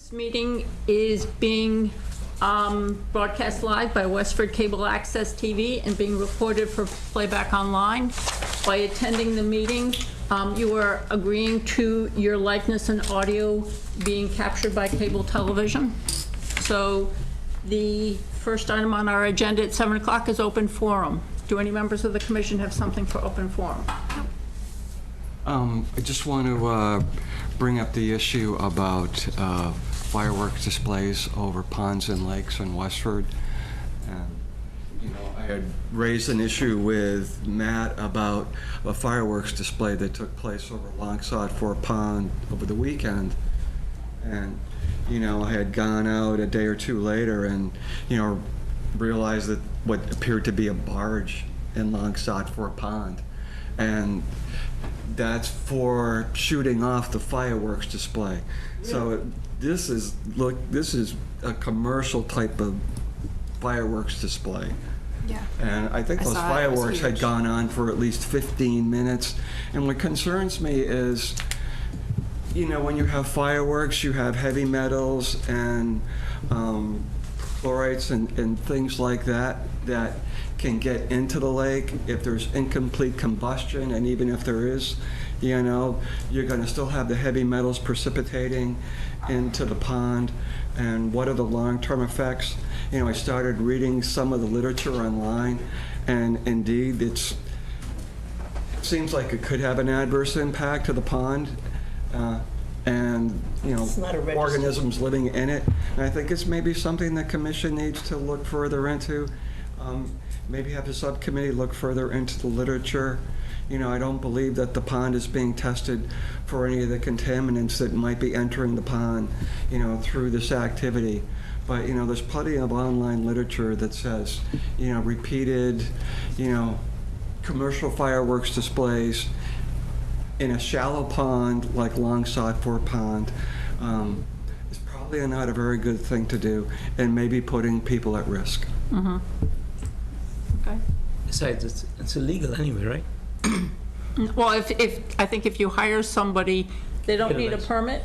This meeting is being broadcast live by Westford Cable Access TV and being recorded for playback online. By attending the meeting, you are agreeing to your likeness and audio being captured by cable television. So the first item on our agenda at 7 o'clock is open forum. Do any members of the commission have something for open forum? I just want to bring up the issue about fireworks displays over ponds and lakes in Westford. I had raised an issue with Matt about a fireworks display that took place over Longsod Fort Pond over the weekend. And, I had gone out a day or two later and, realized that what appeared to be a barge in Longsod Fort Pond. And that's for shooting off the fireworks display. Yeah. So this is a commercial type of fireworks display. Yeah. And I think those fireworks had gone on for at least 15 minutes. And what concerns me is, when you have fireworks, you have heavy metals and chlorides and things like that can get into the lake if there's incomplete combustion, and even if there is, you're going to still have the heavy metals precipitating into the pond. And what are the long-term effects? I started reading some of the literature online, and indeed it seems like it could have an adverse impact to the pond and organisms living in it. And I think it's maybe something the commission needs to look further into. Maybe have the subcommittee look further into the literature. I don't believe that the pond is being tested for any of the contaminants that might be entering the pond, through this activity. But, there's plenty of online literature that says, repeated, commercial fireworks displays in a shallow pond like Longsod Fort Pond is probably not a very good thing to do, and maybe putting people at risk. Mm-hmm. Okay. Besides, it's illegal anyway, right? Well, I think if you hire somebody, they don't need a permit?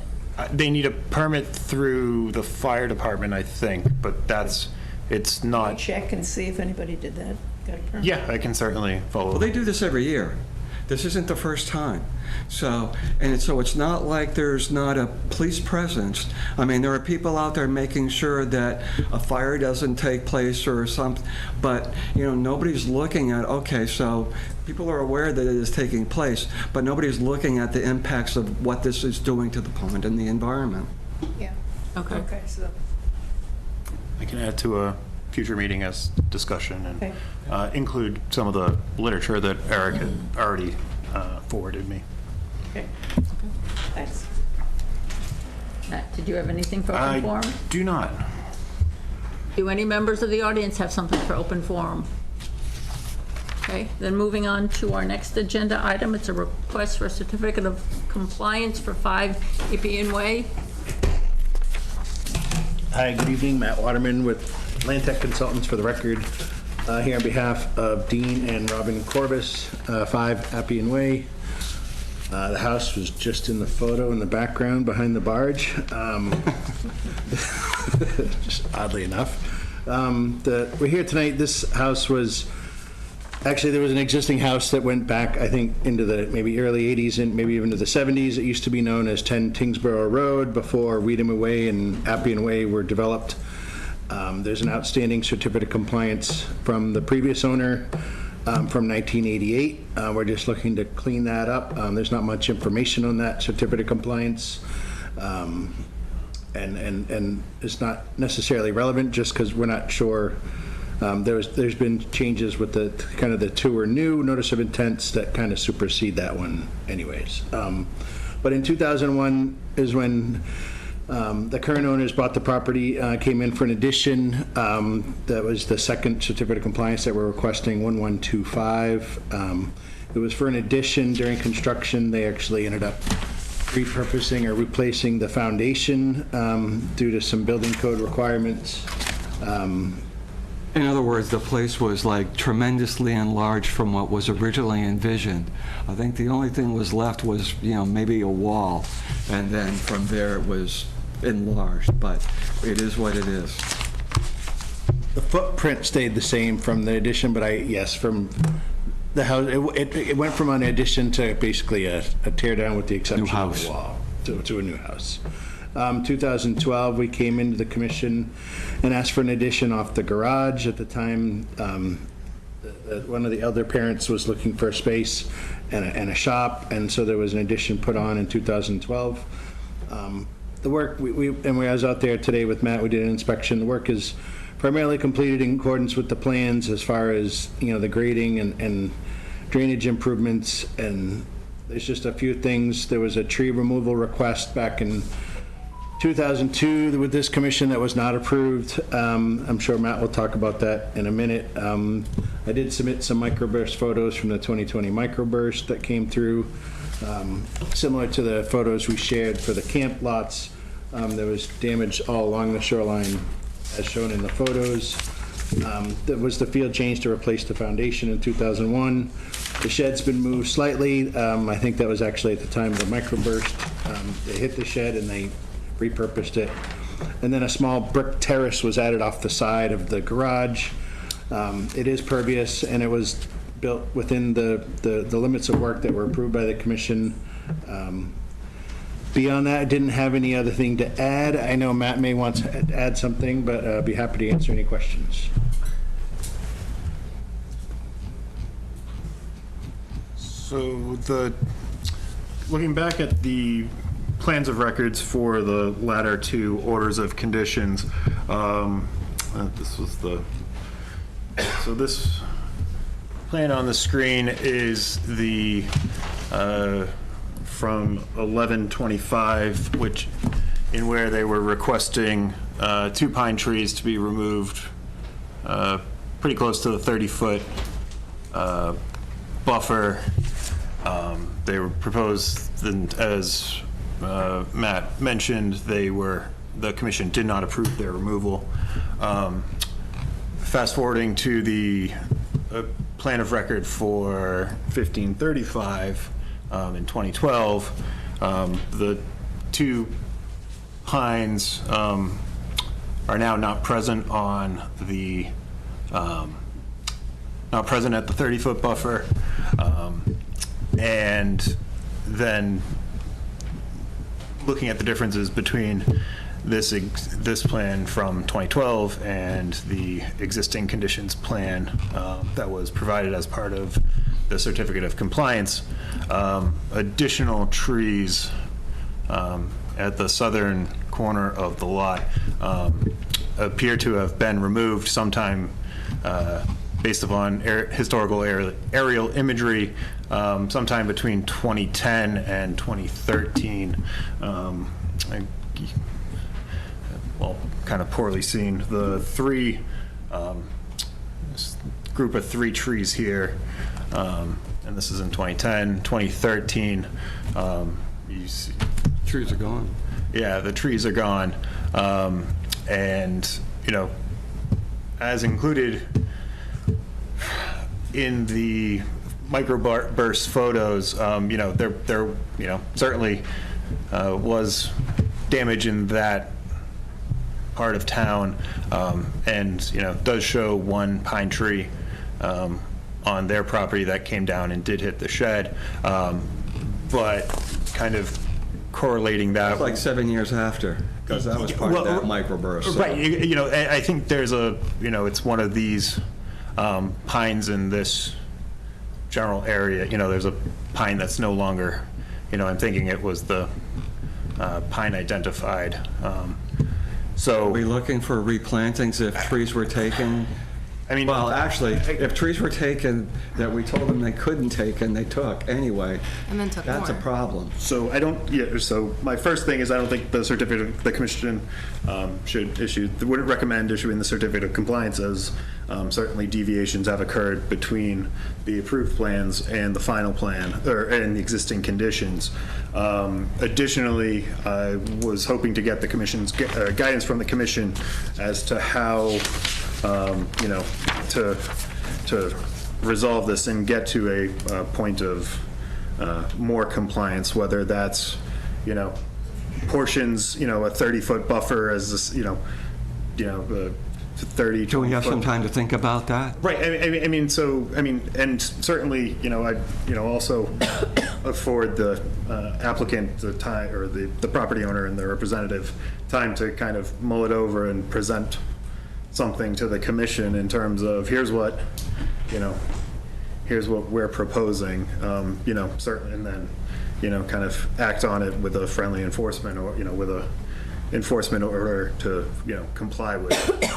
They need a permit through the fire department, I think, but it's not. Check and see if anybody did that, got a permit. Yeah, I can certainly follow. Well, they do this every year. This isn't the first time. So it's not like there's not a police presence. I mean, there are people out there making sure that a fire doesn't take place or something, but, nobody's looking at, okay, so people are aware that it is taking place, but nobody's looking at the impacts of what this is doing to the pond and the environment. Yeah. Okay. So I can add to a future meeting as discussion and okay. Include some of the literature that Eric had already forwarded me. Okay. Thanks. Matt, did you have anything for open forum? I do not. Do any members of the audience have something for open forum? Okay, then moving on to our next agenda item. It's a request for a certificate of compliance for 5 Appian Way. Hi, good evening. Matt Waterman with Land Tech Consultants, for the record. Here on behalf of Dean and Robin Corbis, 5 Appian Way. The house was just in the photo in the background behind the barge, just oddly enough. We're here tonight. This house was, actually there was an existing house that went back, I think, into the maybe early 80s and maybe even to the 70s. It used to be known as 10 Tingsboro Road before Weedham Way and Appian Way were developed. There's an outstanding certificate of compliance from the previous owner from 1988. We're just looking to clean that up. There's not much information on that certificate of compliance. And it's not necessarily relevant just because we're not sure. There's been changes with the kind of the tour new notice of intents that kind of supersede that one anyways. But in 2001 is when the current owners bought the property, came in for an addition. That was the second certificate of compliance that we're requesting, 1125. It was for an addition during construction. They actually ended up repurposing or replacing the foundation due to some building code requirements. In other words, the place was like tremendously enlarged from what was originally envisioned. I think the only thing was left was, maybe a wall, and then from there it was enlarged, but it is what it is. The footprint stayed the same from the addition, but yes, from the house, it went from an addition to basically a tear down with the exception of house. the wall, to a new house. 2012, we came into the commission and asked for an addition off the garage. At the time, one of the elder parents was looking for a space and a shop, and so there was an addition put on in 2012. The work, I was out there today with Matt, we did an inspection. The work is primarily completed in accordance with the plans as far as, the grading and drainage improvements, and there's just a few things. There was a tree removal request back in 2002 with this commission that was not approved. I'm sure Matt will talk about that in a minute. I did submit some microburst photos from the 2020 microburst that came through. Similar to the photos we shared for the camp lots, there was damage all along the shoreline as shown in the photos. There was the field change to replace the foundation in 2001. The shed's been moved slightly. I think that was actually at the time of the microburst. They hit the shed and they repurposed it. And then a small brick terrace was added off the side of the garage. It is pervious, and it was built within the limits of work that were approved by the commission. Beyond that, I didn't have any other thing to add. I know Matt may want to add something, but I'd be happy to answer any questions. So looking back at the plans of records for the latter two orders of conditions, this was so this plan on the screen is the from 11/25, which in where they were requesting 2 pine trees to be removed pretty close to the 30-foot buffer. They were proposed, and as Matt mentioned, the commission did not approve their removal. Fast forwarding to the plan of record for 1535 in 2012, the 2 pines are now not present on the not present at the 30-foot buffer, and then looking at the differences between this plan from 2012 and the existing conditions plan that was provided as part of the certificate of compliance, additional trees at the southern corner of the lot appear to have been removed sometime based upon historical aerial imagery sometime between 2010 and 2013. Well, kind of poorly seen. The group of 3 trees here, and this is in 2010, 2013. You see, Trees are gone. yeah, the trees are gone, and as included in the microburst photos, there certainly was damage in that part of town, and does show 1 pine tree on their property that came down and did hit the shed, but kind of correlating that It's like 7 years after, because that was part of that microburst. So. Right, I think there's it's one of these pines in this general area. There's a pine that's no longer, I'm thinking it was the pine identified. So Are we looking for replantings if trees were taken? I mean, Well, actually, if trees were taken that we told them they couldn't take and they took anyway, And then took that's a more. problem. So so my first thing is I don't think the certificate, the commission should issue, wouldn't recommend issuing the certificate of compliance, as certainly deviations have occurred between the approved plans and the final plan, and the existing conditions. Additionally, I was hoping to get the commission's guidance from the commission as to how, to resolve this and get to a point of more compliance, whether that's, portions, you know, a 30-foot buffer as this, you know, the 30. Do we have some 20-foot. time to think about that? Right, I mean, so, I mean, and certainly, you know, also afford the applicant the time, or the property owner and the representative time to kind of mull it over and present something to the commission in terms of, here's what we're proposing, you know, certainly, and then, you know, kind of act on it with a friendly enforcement, or, you know, with a enforcement order to, you know, comply with it.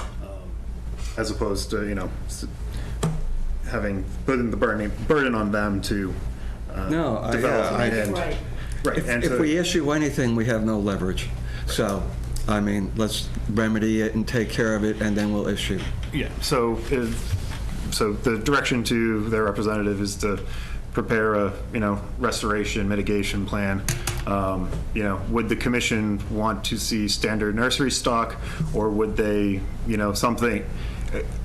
As opposed to, you know, putting the burden on them to No, develop and Right. right. And If we issue anything, we have no leverage. So, I mean, let's remedy it and take care of it, and then we'll issue. yeah, so the direction to their representative is to prepare a, you know, restoration mitigation plan. You know, would the commission want to see standard nursery stock, or would they, you know, something,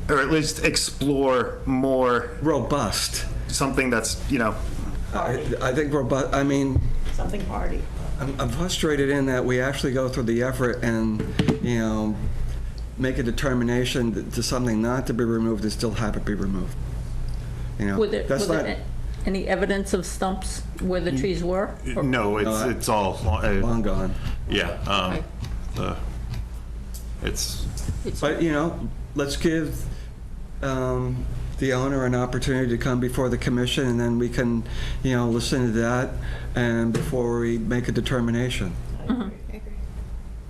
or at least explore more Robust. something that's, you know, I think robust, I mean, Something hardy. I'm frustrated in that we actually go through the effort and, you know, make a determination to something not to be removed and still have it be removed. You know, Was that's not, there any evidence of stumps where the trees were? Or- no, it's all, long gone. yeah, it's, But, you know, let's give the owner an opportunity to come before the commission, and then we can, you know, listen to that and before we make a determination.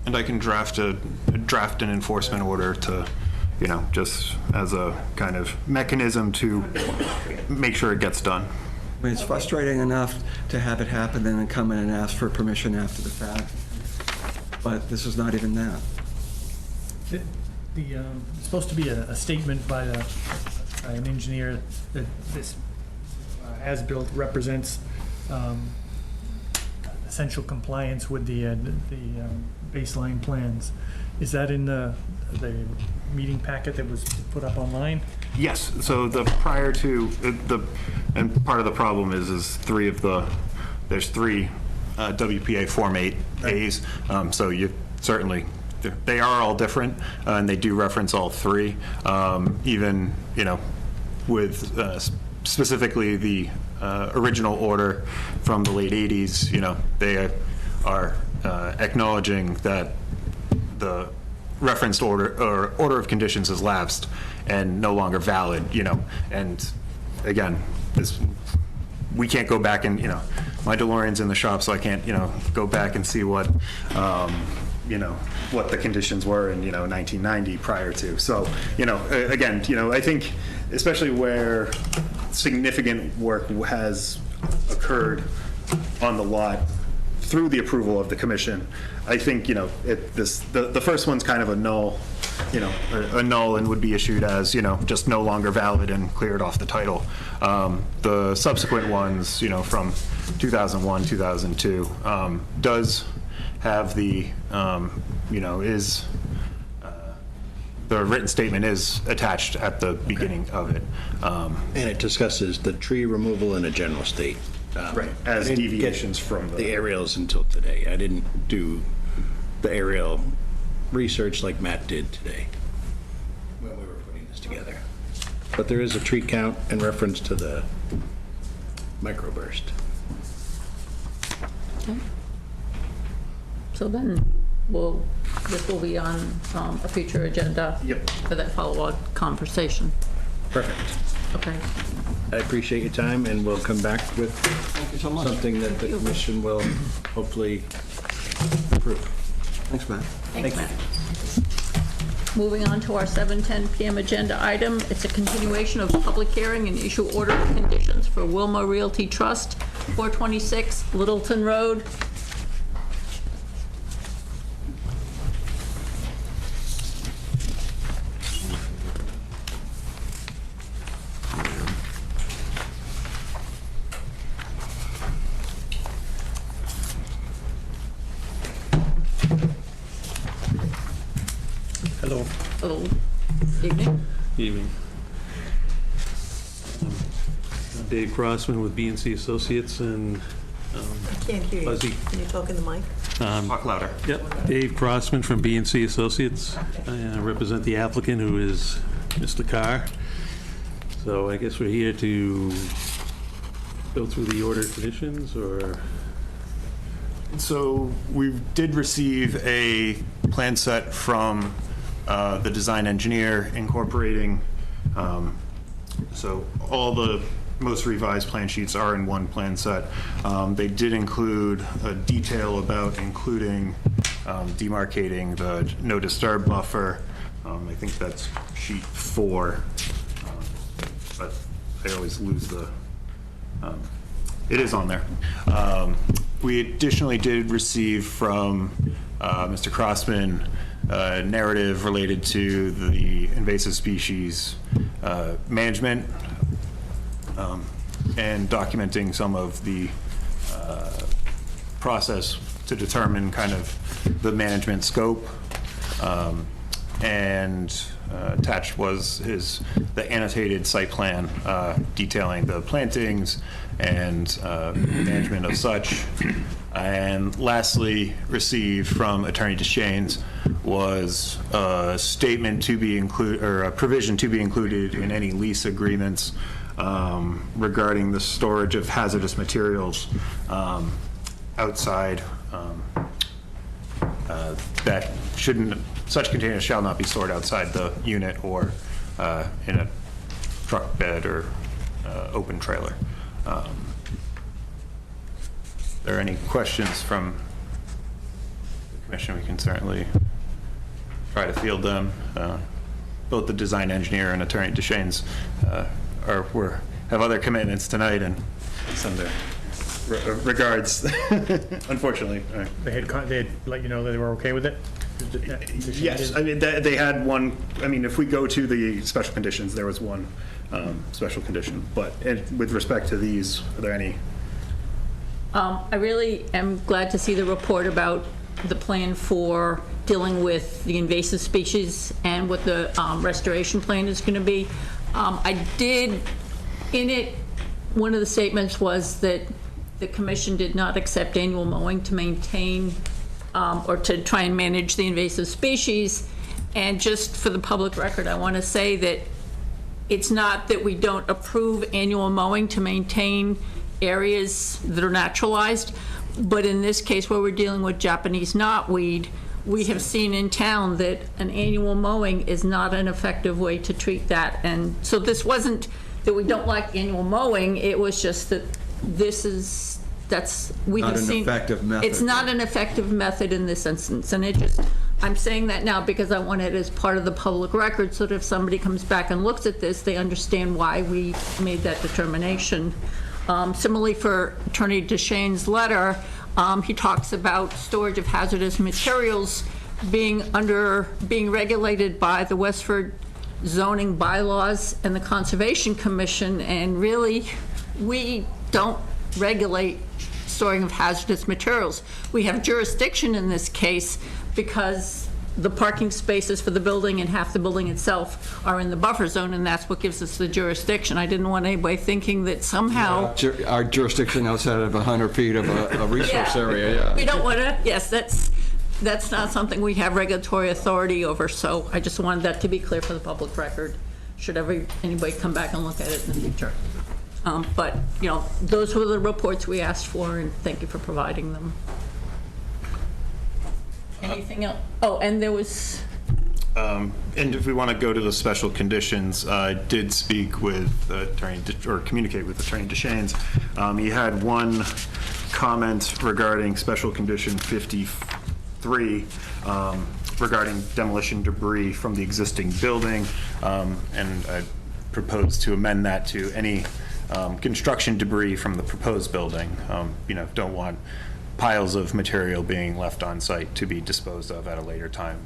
and I can draft an enforcement order to, you know, just as a kind of mechanism to make sure it gets done. I mean, it's frustrating enough to have it happen and then come in and ask for permission after the fact. But this is not even that. It's supposed to be a statement by an engineer that this as-built represents essential compliance with the baseline plans. Is that in the meeting packet that was put up online? Yes, so prior to, and part of the problem is there's three WPA Form 8As, so you certainly, they are all different, and they do reference all three, even, you know, with specifically the original order from the late 80s, you know, they are acknowledging that the referenced order or order of conditions has lapsed and no longer valid, you know, and again, we can't go back and, you know, my DeLorean's in the shop, so I can't, you know, go back and see what, you know, what the conditions were in, you know, 1990 prior to. So, you know, again, you know, I think especially where significant work has occurred on the lot through the approval of the commission, I think, you know, the first one's kind of a null, you know, a null and would be issued as, you know, just no longer valid and cleared off the title. The subsequent ones, you know, from 2001, 2002, does have the, you know, is, the written statement is attached at the beginning of it. And it discusses the tree removal in a general state. Right, as I didn't get deviations from the aerials until today. I didn't do the aerial research like Matt did today when we were putting this together. But there is a tree count in reference to the microburst. So then, this will be on a future agenda. Yep. For that follow-up conversation. Perfect. Okay. I appreciate your time, and we'll come back with something that the commission will hopefully approve. Thanks, Matt. Thanks, Matt. Moving on to our 7:10 PM agenda item. It's a continuation of public hearing and issue order of conditions for Wilma Realty Trust, 426 Littleton Road. Hello. Hello. Evening. Evening. I'm Dave Crossman with B&C Associates and Can't hear you. Fuzzy. Can you talk in the mic? Talk louder. Yep, Dave Crossman from B&C Associates. I represent the applicant, who is Mr. Carr. So I guess we're here to go through the order of conditions, or? So we did receive a plan set from the design engineer incorporating, so all the most revised plan sheets are in one plan set. They did include a detail about including demarcating the no disturb buffer. I think that's sheet 4, but I always lose the, it is on there. We additionally did receive from Mr. Crossman a narrative related to the invasive species management and documenting some of the process to determine kind of the management scope. And attached was the annotated site plan detailing the plantings and management of such. And lastly, received from Attorney Deschaines was a statement to be included, or a provision to be included in any lease agreements regarding the storage of hazardous materials outside, that such containers shall not be stored outside the unit or in a truck bed or open trailer. Are there any questions from the commission? We can certainly try to field them. Both the design engineer and Attorney Deschaines have other commitments tonight and send their regards, unfortunately. They had let you know that they were okay with it? Yes, I mean, they had one, I mean, if we go to the special conditions, there was one special condition, but with respect to these, are there any? I really am glad to see the report about the plan for dealing with the invasive species and what the restoration plan is going to be. I did, in it, one of the statements was that the commission did not accept annual mowing to maintain or to try and manage the invasive species. And just for the public record, I want to say that it's not that we don't approve annual mowing to maintain areas that are naturalized, but in this case where we're dealing with Japanese knotweed, we have seen in town that an annual mowing is not an effective way to treat that. And so this wasn't that we don't like annual mowing, it was just that we have seen. Not an effective method. It's not an effective method in this instance, and I'm saying that now because I want it as part of the public record, so that if somebody comes back and looks at this, they understand why we made that determination. Similarly, for Attorney Deschaines' letter, he talks about storage of hazardous materials being regulated by the Westford zoning bylaws and the Conservation Commission, and really, we don't regulate storing of hazardous materials. We have jurisdiction in this case because the parking spaces for the building and half the building itself are in the buffer zone, and that's what gives us the jurisdiction. I didn't want anybody thinking that somehow... Our jurisdiction outside of 100 feet of a resource area, yeah. We don't want to, yes, that's not something we have regulatory authority over, so I just wanted that to be clear for the public record, should anybody come back and look at it in the future. But, those were the reports we asked for, and thank you for providing them. Anything else? Oh, and there was... And if we want to go to the special conditions, I did speak with communicate with Attorney Deschaines. He had one comment regarding special condition 53 regarding demolition debris from the existing building, and I proposed to amend that to any construction debris from the proposed building. Don't want piles of material being left on site to be disposed of at a later time.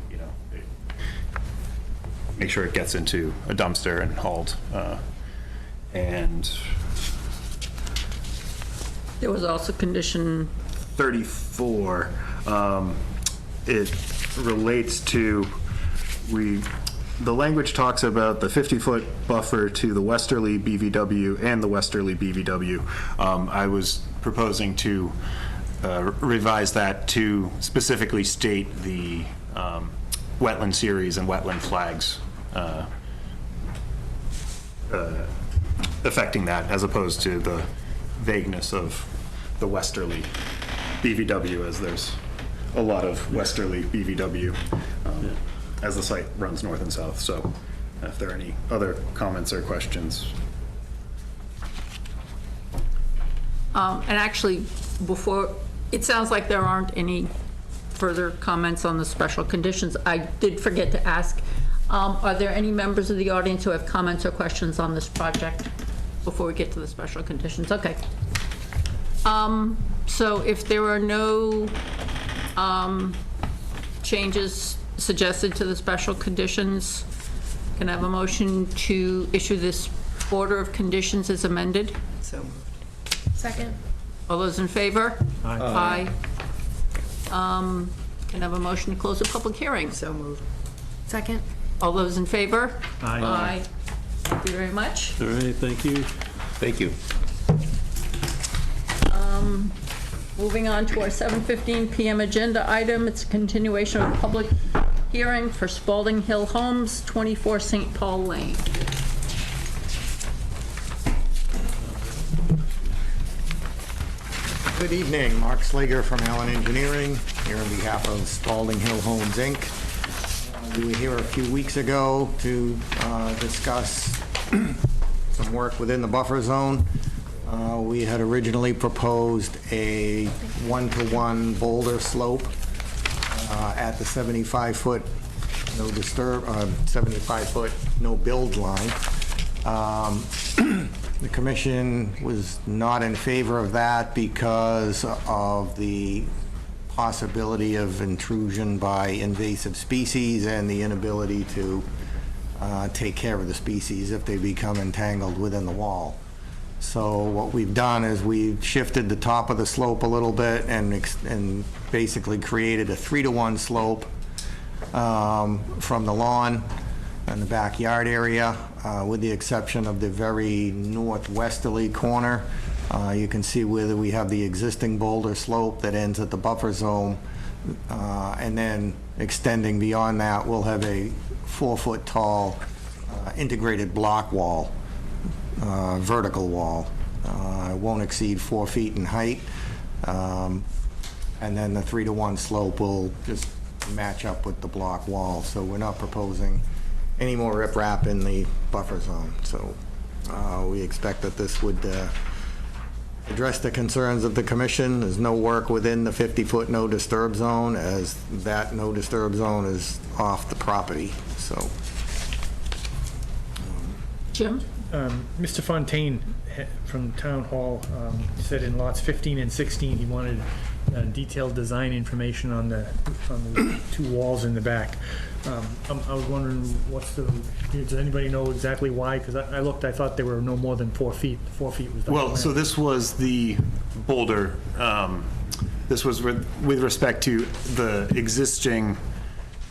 Make sure it gets into a dumpster and hauled. And There was also condition 34. It relates to the language talks about the 50-foot buffer to the westerly BVW and the westerly BVW. I was proposing to revise that to specifically state the wetland series and wetland flags affecting that, as opposed to the vagueness of the westerly BVW, as there's a lot of westerly BVW as the site runs north and south. So if there are any other comments or questions. And actually, before, it sounds like there aren't any further comments on the special conditions. I did forget to ask, are there any members of the audience who have comments or questions on this project before we get to the special conditions? Okay. So if there are no changes suggested to the special conditions, can I have a motion to issue this order of conditions as amended? So moved. Second. All those in favor? Aye. Aye. Can I have a motion to close the public hearing? So moved. Second. All those in favor? Aye. Thank you very much. All right, thank you. Thank you. Moving on to our 7:15 PM agenda item, it's a continuation of a public hearing for Spalding Hill Homes, 24 St. Paul Lane. Good evening, Mark Slager from Allen Engineering, here on behalf of Spalding Hill Homes, Inc. We were here a few weeks ago to discuss some work within the buffer zone. We had originally proposed a 1-to-1 boulder slope at the 75-foot no disturb, 75-foot no build line. The commission was not in favor of that because of the possibility of intrusion by invasive species and the inability to take care of the species if they become entangled within the wall. So what we've done is we've shifted the top of the slope a little bit and basically created a 3-to-1 slope from the lawn and the backyard area, with the exception of the very northwesterly corner. You can see where we have the existing boulder slope that ends at the buffer zone, and then extending beyond that, we'll have a 4-foot tall integrated block wall, vertical wall. It won't exceed 4 feet in height, and then the 3-to-1 slope will just match up with the block wall. So we're not proposing any more riprap in the buffer zone. So we expect that this would address the concerns of the commission. There's no work within the 50-foot no disturb zone, as that no disturb zone is off the property. So Jim? Mr. Fontaine from Town Hall said in lots 15 and 16 he wanted detailed design information on the 2 walls in the back. I was wondering, does anybody know exactly why? Because I looked, I thought they were no more than 4 feet. 4 feet was the Well, so this was the boulder. This was with respect to the existing,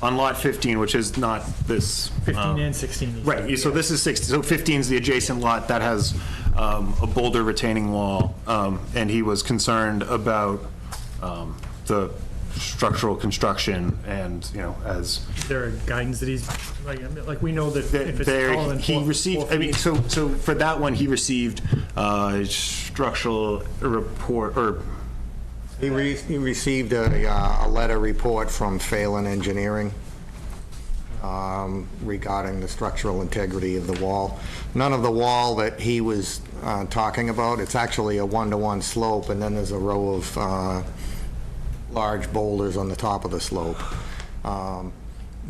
on lot 15, which is not this. 15 and 16. Right, so this is 16, so 15 is the adjacent lot that has a boulder retaining wall, and he was concerned about the structural construction and, as. Is there a guidance that he's, like we know that if it's taller than 4 he received, I mean, so for that one, he received structural report, or. he received a letter report from Phelan Engineering regarding the structural integrity of the wall. None of the wall that he was talking about, it's actually a 1-to-1 slope, and then there's a row of large boulders on the top of the slope.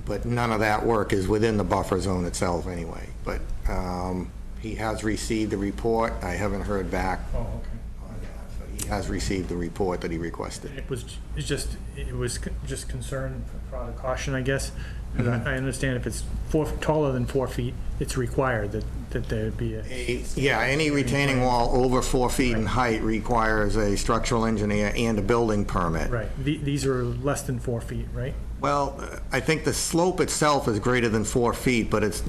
But none of that work is within the buffer zone itself anyway. But he has received the report. I haven't heard back. Oh, okay. He has received the report that he requested. It was just concern, out of caution, I guess. 'Cause I understand if it's taller than 4 feet, it's required that there be a. Yeah, any retaining wall over 4 feet in height requires a structural engineer and a building permit. Right. These are less than 4 feet, right? Well, I think the slope itself is greater than 4 feet, but it's,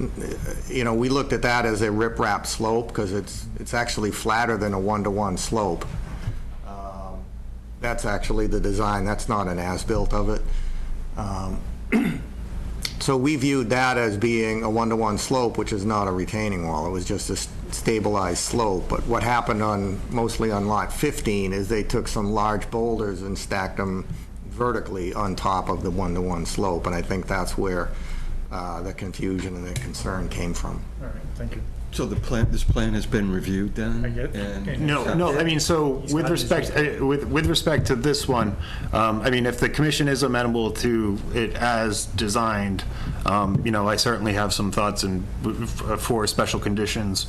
we looked at that as a riprap slope because it's actually flatter than a 1-to-1 slope. That's actually the design. That's not an as-built of it. So we viewed that as being a one-to-one slope, which is not a retaining wall. It was just a stabilized slope. But what happened mostly on lot 15 is they took some large boulders and stacked them vertically on top of the one-to-one slope. And I think that's where the confusion and the concern came from. All right, thank you. So this plan has been reviewed then? I get it. And- No, I mean, so with respect, with respect to this one, I mean, if the commission is amenable to it as designed, you know, I certainly have some thoughts for special conditions,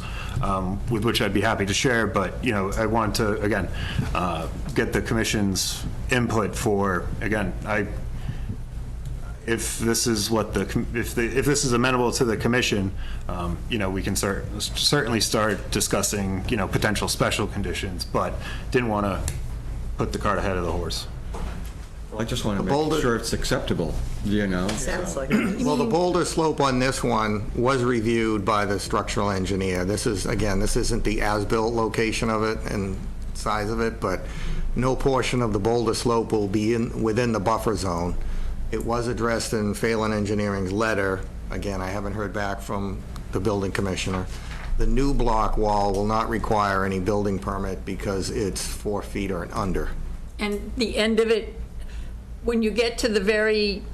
with which I'd be happy to share, but, you know, I want to, again, get the commission's input for, again, if this is what if this is amenable to the commission, you know, we can certainly start discussing, you know, potential special conditions, but didn't want to put the cart ahead of the horse. Well, I just want to boulder- make sure it's acceptable, you know? Sounds like it. Well, the boulder slope on this one was reviewed by the structural engineer. This is, again, this isn't the as-built location of it and size of it, but no portion of the boulder slope will be within the buffer zone. It was addressed in Phelan Engineering's letter. Again, I haven't heard back from the building commissioner. The new block wall will not require any building permit because it's 4 feet or under. And the end of it, when you get to the very,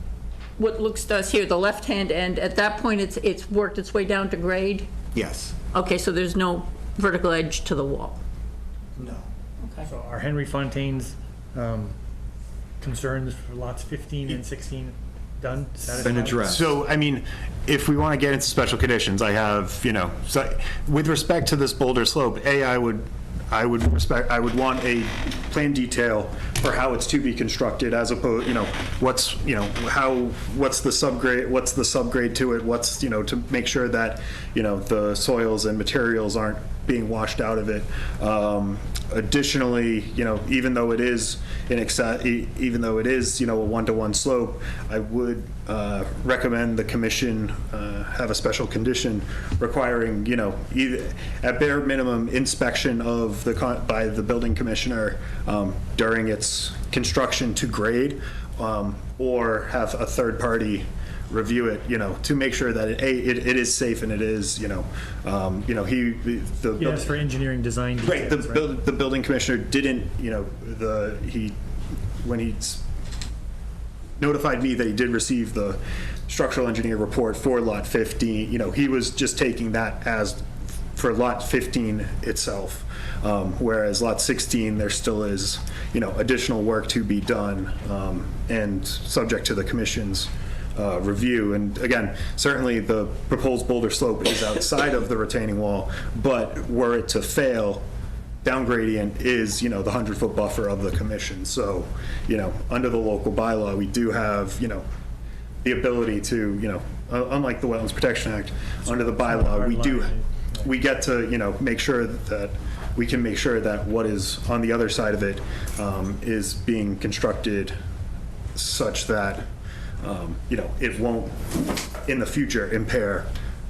what looks to us here, the left-hand end, at that point, it's worked its way down to grade? Yes. Okay, so there's no vertical edge to the wall? No. Okay. So are Henry Fontaine's concerns for lots 15 and 16 done? Been Satisfied? addressed. So, I mean, if we want to get into special conditions, I have, you know, so with respect to this boulder slope, I would want a plan detail for how it's to be constructed, as opposed, you know, what's the subgrade to it, what's, you know, to make sure that, you know, the soils and materials aren't being washed out of it. Additionally, you know, even though it is, you know, a one-to-one slope, I would recommend the commission have a special condition requiring, you know, either at bare minimum inspection of by the building commissioner during its construction to grade, or have a third party review it, you know, to make sure that it is safe and it is, you know, Yes, for engineering design right. details, right? The building commissioner didn't, you know, when he notified me that he did receive the structural engineer report for lot 15, you know, he was just taking that as for lot 15 itself, whereas lot 16 there still is, you know, additional work to be done, and subject to the commission's review. And again, certainly the proposed boulder slope is outside of the retaining wall, but were it to fail, down gradient is, you know, the 100-foot buffer of the commission. So, you know, under the local bylaw, we do have, you know, the ability to, you know, unlike the Wetlands Protection Act, under the bylaw, we get to, you know, make sure that we can make sure that what is on the other side of it is being constructed such that, you know, it won't in the future impair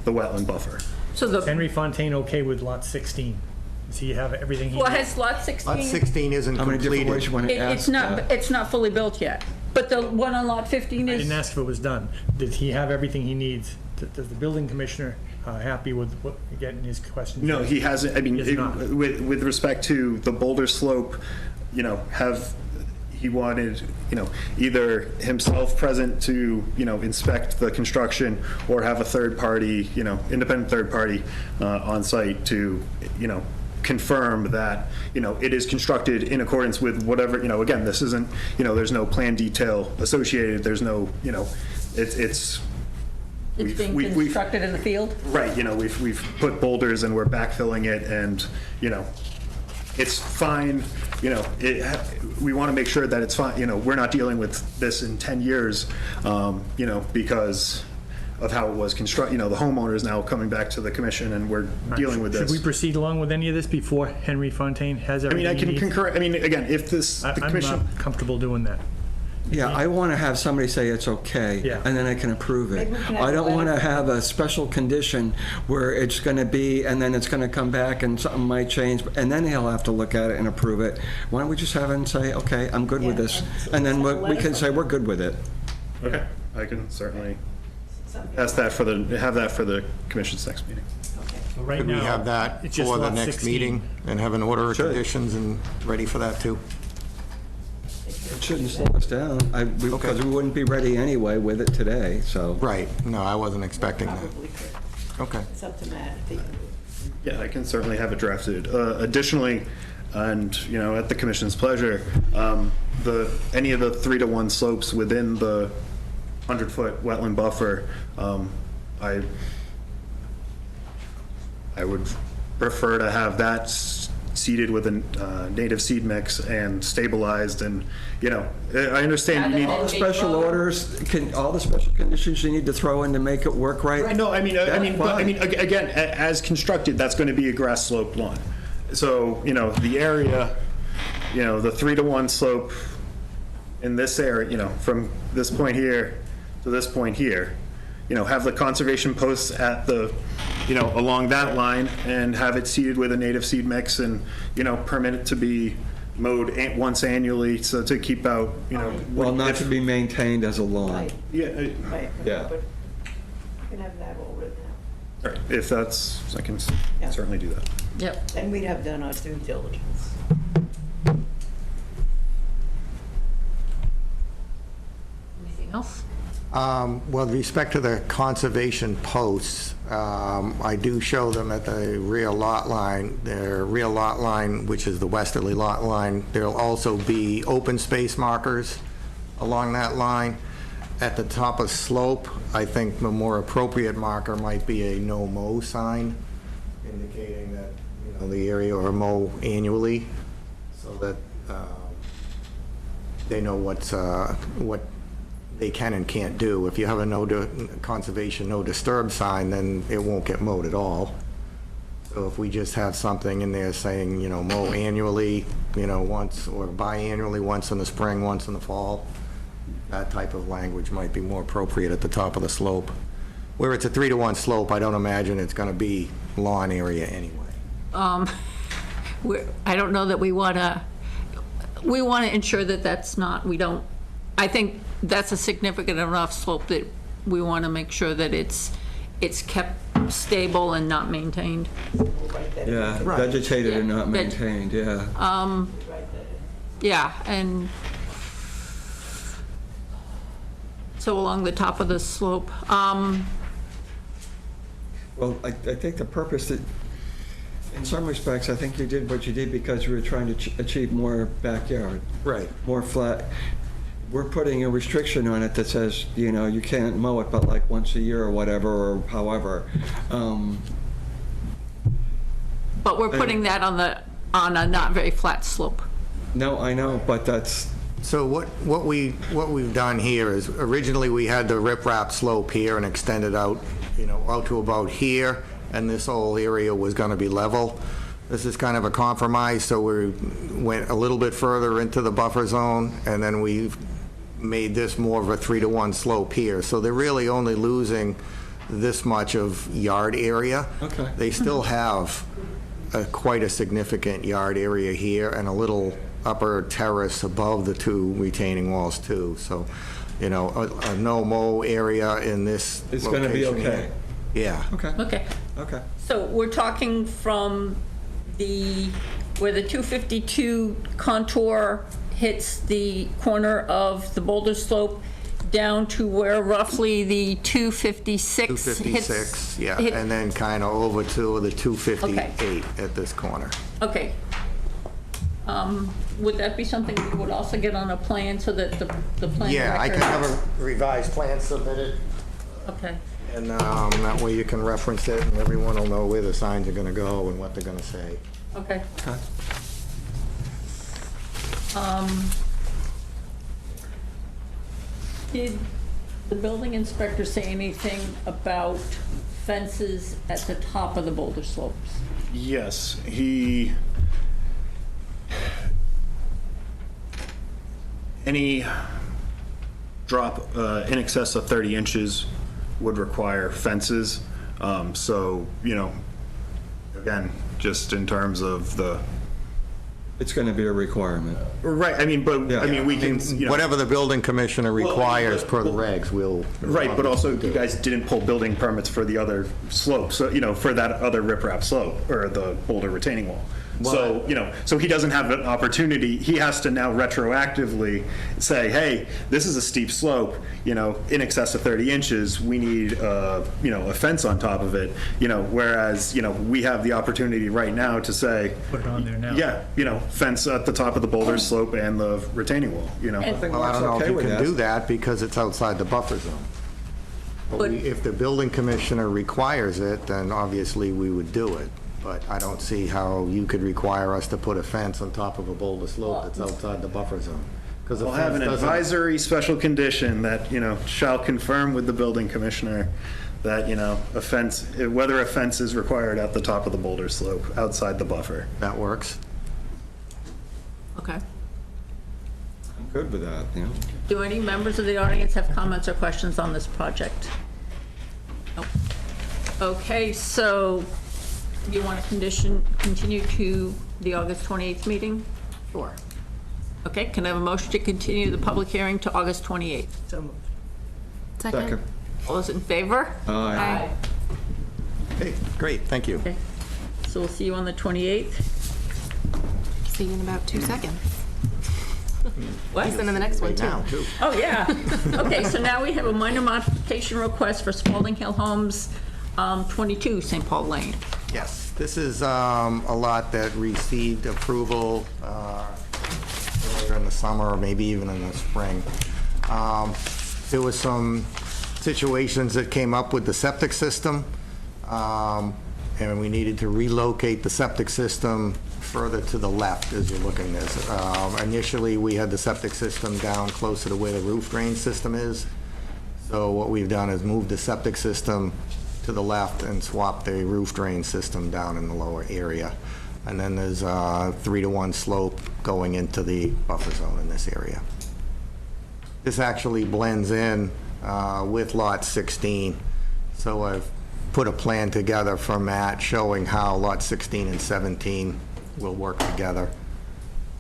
the wetland buffer. So Is Henry Fontaine okay with lot 16? Does he have everything he well, needs? has lot 16? Lot 16 isn't How many different ways completed. you want to ask that? It's not fully built yet, but the one on lot 15 I is? didn't ask if it was done. Did he have everything he needs? Does the building commissioner happy with getting his questions? No, he hasn't. I mean, He has not. with respect to the boulder slope, you know, he wanted, you know, either himself present to, you know, inspect the construction, or have a third party, you know, independent third party on site to, you know, confirm that, you know, it is constructed in accordance with whatever, you know, again, this isn't, you know, there's no plan detail associated, there's no, you know, it's It's being constructed in the field? right, you know, we've put boulders and we're backfilling it, and, you know, it's fine, you know, we want to make sure that it's fine, you know, we're not dealing with this in 10 years, you know, because of how it was constructed, you know, the homeowner is now coming back to the commission and we're dealing with this. Should we proceed along with any of this before Henry Fontaine has I mean, everything I can he needs? concur, I mean, again, if this, the I'm commission. not comfortable doing that. Yeah, I want to have somebody say it's okay, Yeah. and then I can approve it. Maybe we can have I a don't want to letter. have a special condition where it's going to be, and then it's going to come back and something might change, and then he'll have to look at it and approve it. Why don't we just have him say, okay, I'm good with Yeah, this, and and then send a we letter can from say him. we're good with it. Okay, I can certainly Something. ask that have that for the commission's next meeting. Okay. So right Could we now, have that it's just for the lot next 16. meeting and have an order of Sure. conditions and ready for that too? It shouldn't slow us down, because we wouldn't be ready anyway with it today, so. Right, no, I wasn't expecting that. Probably could. Okay. It's up to Matt if he can do it. Yeah, I can certainly have it drafted. Additionally, and, you know, at the commission's pleasure, any of the 3-to-1 slopes within the 100-foot wetland buffer, I would prefer to have that seeded with a native seed mix and stabilized, and, you know, I understand you need. All the special orders, all the special conditions you need to throw in to make it work right? Right, no, I mean, again, as constructed, that's going to be a grass sloped lawn. So, you know, the area, you know, the 3-to-1 slope in this area, you know, from this point here to this point here, you know, have the conservation posts at the, you know, along that line, and have it seeded with a native seed mix, and, you know, permit it to be mowed once annually, so to keep out, you know. Well, not to be maintained as a lawn. Right, Yeah, right. Yeah. But you can have that all written out. if that's, I can Yeah. certainly do that. Yep. Then we'd have done our due diligence. Anything else? Well, with respect to the conservation posts, I do show them at the rear lot line. Their rear lot line, which is the westerly lot line, there'll also be open space markers along that line. At the top of slope, I think the more appropriate marker might be a no-mow sign, indicating that, you know, the area or mow annually, so that they know what they can and can't do. If you have a conservation no disturb sign, then it won't get mowed at all. So if we just have something in there saying, you know, mow annually, you know, once, or biannually, once in the spring, once in the fall, that type of language might be more appropriate at the top of the slope. Where it's a 3-to-1 slope, I don't imagine it's gonna be lawn area anyway. I don't know that we want to ensure that that's not, I think that's a significant enough slope that we want to make sure that it's kept stable and not maintained. We'll write that in. Yeah, Right. vegetated and not Yeah, maintained, yeah. We'll write that in. Yeah, and so along the top of the slope, Well, I think the purpose that, in some respects, I think you did what you did because you were trying to achieve more backyard. Right. More flat. We're putting a restriction on it that says, you know, you can't mow it but like once a year or whatever, or however. but we're putting that on a not very flat slope. No, I know, but that's, So what we've done here is, originally we had the riprap slope here and extended out, you know, out to about here, and this whole area was gonna be level. This is kind of a compromise, so we went a little bit further into the buffer zone, and then we've made this more of a 3-to-1 slope here. So they're really only losing this much of yard area. Okay. They still have quite a significant yard area here and a little upper terrace above the 2 retaining walls too. So, you know, a no-mow area in this it's gonna be location okay. here. Yeah. Okay, Okay. okay. So we're talking from where the 252 contour hits the corner of the boulder slope down to where roughly the 256 hits. 256, yeah, hit- and then kind of over to the 258 Okay. at this corner. Okay. Would that be something we would also get on a plan so that the plan Yeah, I can record- have a revised plan submitted, Okay. and that way you can reference it, and everyone will know where the signs are gonna go and what they're gonna say. Okay. Okay. Did the building inspector say anything about fences at the top of the boulder slopes? Yes, any drop in excess of 30 inches would require fences. So, you know, again, just in terms of the, It's going to be a requirement. right, I mean, but, I mean, we can, you know. Whatever the building commissioner requires per the well, regs, we'll. Right, but also you guys didn't pull building permits for the other slope, so, you know, for that other riprap slope, or the boulder retaining wall. So, you know, so he doesn't have an opportunity, he has to now retroactively say, hey, this is a steep slope, you know, in excess of 30 inches, we need, you know, a fence on top of it, you know, whereas, you know, we have the opportunity right now to say. Put it on there now. Yeah, you know, fence at the top of the boulder slope and the retaining wall, you know. I think Well, I Mark's don't know if okay you with can do that because it's outside the buffer zone. But if the building commissioner requires it, then obviously we would do it. But I don't see how you could require us to put a fence on top of a boulder slope that's outside the buffer zone. Because the We'll have fence an doesn't. advisory special condition that, you know, shall confirm with the building commissioner that, you know, a fence, whether a fence is required at the top of the boulder slope, outside the buffer. That works. Okay. I'm good with that, you know. Do any members of the audience have comments or questions on this project? Nope. Okay, so you want to continue to the August 28th meeting? Sure. Okay, can I have a motion to continue the public hearing to August 28th? So moved. Second. All those in favor? Aye. Okay, great, thank you. Okay, so we'll see you on the 28th. See you in about 2 seconds. What? He's in the next one, Right too. now, too. Oh, yeah. Okay, so now we have a minor modification request for Spalding Hill Homes, 22 St. Paul Lane. Yes, this is a lot that received approval earlier in the summer, or maybe even in the spring. There was some situations that came up with the septic system, and we needed to relocate the septic system further to the left as you're looking at this. Initially, we had the septic system down closer to where the roof drain system is. So what we've done is moved the septic system to the left and swap the roof drain system down in the lower area. And then there's a 3-to-1 slope going into the buffer zone in this area. This actually blends in with lot 16. So I've put a plan together for Matt showing how lot 16 and 17 will work together.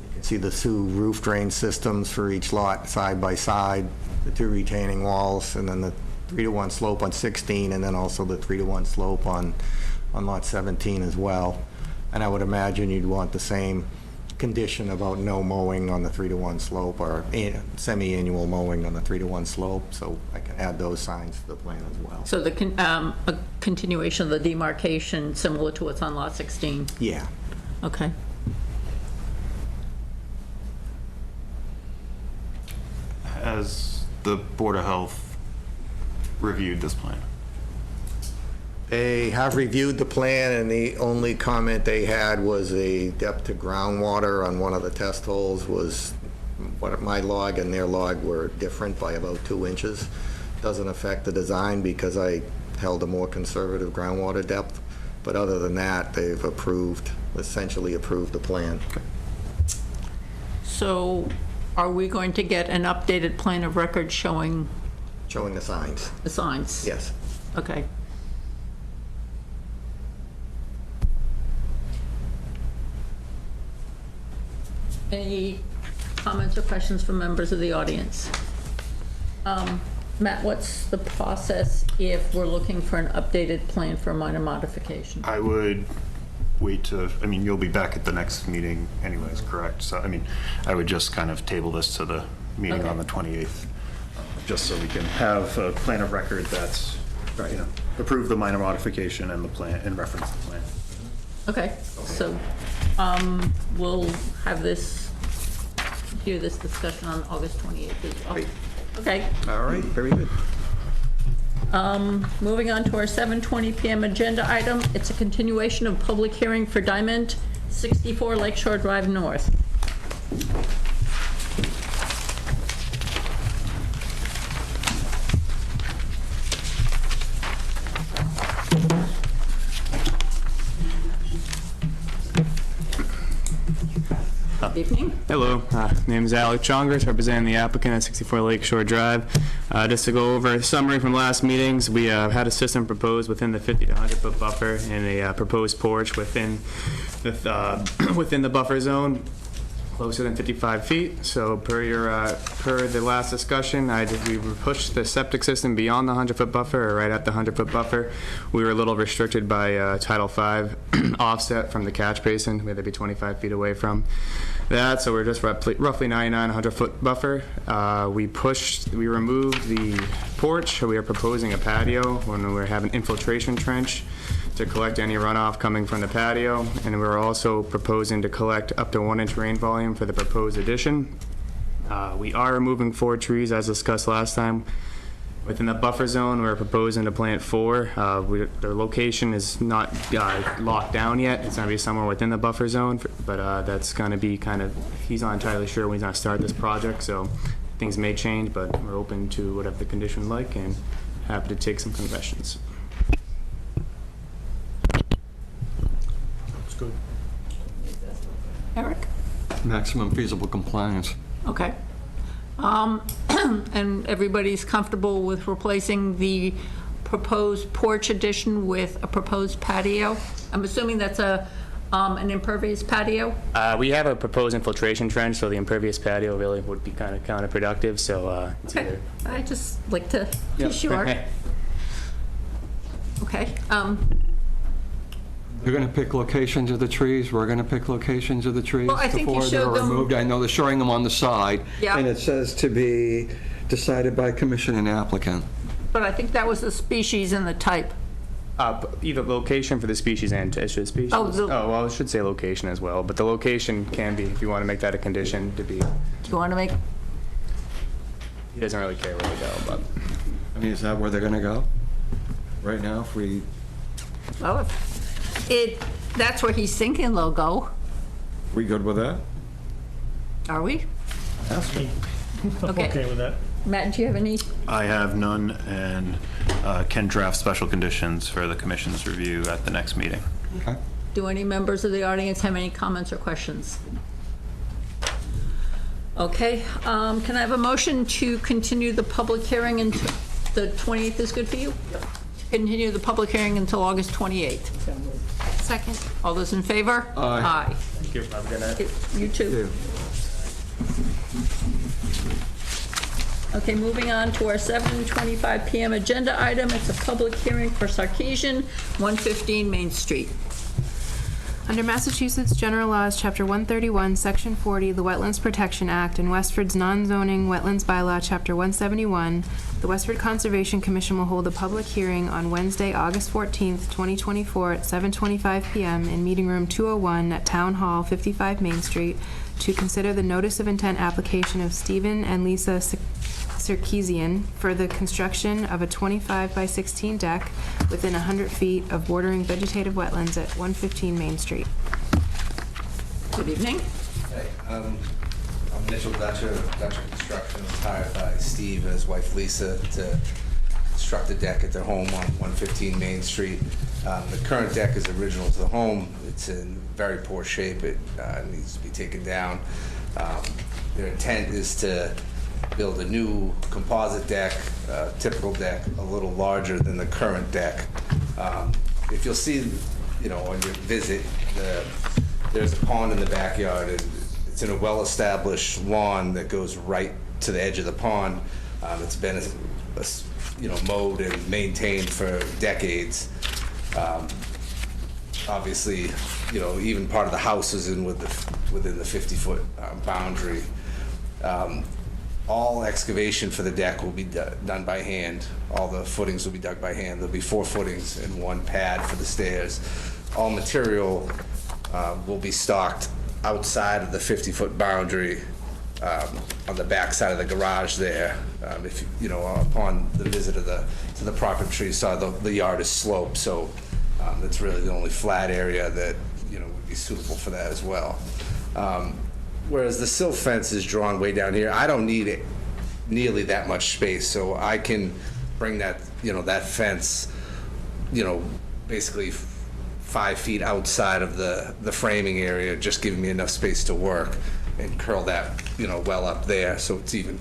You can see the two roof drain systems for each lot side by side, the two retaining walls, and then the 3-to-1 slope on 16, and then also the 3-to-1 slope on lot 17 as well. And I would imagine you'd want the same condition about no mowing on the 3-to-1 slope, or semi-annual mowing on the 3-to-1 slope, so I can add those signs to the plan as well. So a continuation of the demarcation similar to what's on lot 16? Yeah. Okay. Has the Board of Health reviewed this plan? They have reviewed the plan, and the only comment they had was a depth to groundwater on one of the test holes was, what my log and their log were different by about 2 inches. Doesn't affect the design because I held a more conservative groundwater depth, but other than that, they've essentially approved the plan. So are we going to get an updated plan of record showing Showing the signs. the signs? Yes. Okay. Any comments or questions from members of the audience? Matt, what's the process if we're looking for an updated plan for a minor modification? I would wait to, I mean, you'll be back at the next meeting anyways, correct? So, I mean, I would just kind of table this to the meeting on the 28th, just so we can have a plan of record that's, you know, approve the minor modification and the plan, and reference the plan. Okay, so we'll have this, hear this discussion on August 28th as well. Great. Okay. All right, very good. Moving on to our 7:20 PM agenda item. It's a continuation of public hearing for Diamond 64 Lakeshore Drive North. Good evening. Hello, name is Alec Chongers, representing the applicant at 64 Lakeshore Drive. Just to go over a summary from last meetings, we had a system proposed within the 50 to 100 foot buffer and a proposed porch within the buffer zone, closer than 55 feet. So per the last discussion, we pushed the septic system beyond the 100 foot buffer, or right at the 100 foot buffer. We were a little restricted by Title V offset from the catch basin. We had to be 25 feet away from that, so we're just roughly 99, 100 foot buffer. We removed the porch. We are proposing a patio when we're having infiltration trench to collect any runoff coming from the patio, and we're also proposing to collect up to 1 inch rain volume for the proposed addition. We are removing 4 trees as discussed last time. Within the buffer zone, we're proposing to plant 4. The location is not locked down yet. It's gonna be somewhere within the buffer zone, but that's gonna be he's not entirely sure when he's gonna start this project, so things may change, but we're open to whatever the condition like and happy to take some concessions. Eric? Maximum feasible compliance. Okay. And everybody's comfortable with replacing the proposed porch addition with a proposed patio? I'm assuming that's an impervious patio? We have a proposed infiltration trench, so the impervious patio really would be kind of counterproductive, so it's Okay. either. I just like to be sure. Okay. You're going to pick locations of the trees, we're going to pick locations of the trees Well, I think you before they're showed them- removed. I know they're showing them on the side. Yeah. And it says to be decided by commission and applicant. But I think that was the species and the type. Either location for the species and species. Oh, well, I should say location as well, but the location can be, if you want to make that a condition, to be. Do you want to make, He doesn't really care where they go, but. I mean, is that where they're going to go? Right now, if we, well, that's where he's thinking they'll go. we good with that? Are we? I'm Okay. okay with that. Matt, do you have any? I have none, and can draft special conditions for the commission's review at the next meeting. Okay. Do any members of the audience have any comments or questions? Okay, can I have a motion to continue the public hearing until the 28th is good for you? Continue the public hearing until August 28th. Second. All those in favor? Aye. Thank you. Have a good night. You too. Okay, moving on to our 7:25 PM agenda item. It's a public hearing for Sarkeesian, 115 Main Street. Under Massachusetts General Laws, Chapter 131, Section 40, the Wetlands Protection Act, and Westford's non-zoning wetlands bylaw, Chapter 171, the Westford Conservation Commission will hold a public hearing on Wednesday, August 14th, 2024, at 7:25 PM in Meeting Room 201 at Town Hall, 55 Main Street, to consider the notice of intent application of Stephen and Lisa Sarkeesian for the construction of a 25 by 16 deck within 100 feet of bordering vegetative wetlands at 115 Main Street. Good evening. Hey, I'm Mitchell Dutcher of Dutcher Construction. I was hired by Steve and his wife Lisa to construct a deck at their home on 115 Main Street. The current deck is original to the home. It's in very poor shape. It needs to be taken down. Their intent is to build a new composite deck, typical deck, a little larger than the current deck. If you'll see, on your visit, there's a pond in the backyard, and it's in a well-established lawn that goes right to the edge of the pond. It's been, mowed and maintained for decades. Obviously, even part of the house is within the 50-foot boundary. All excavation for the deck will be done by hand. All the footings will be dug by hand. There'll be 4 footings and 1 pad for the stairs. All material will be stocked outside of the 50-foot boundary on the back side of the garage there. If upon the visit to the property, you saw the yard is sloped, so that's really the only flat area that would be suitable for that as well. Whereas the silt fence is drawn way down here, I don't need it nearly that much space, so I can bring that that fence, basically 5 feet outside of the framing area, just giving me enough space to work and curl that, well up there, so it's even,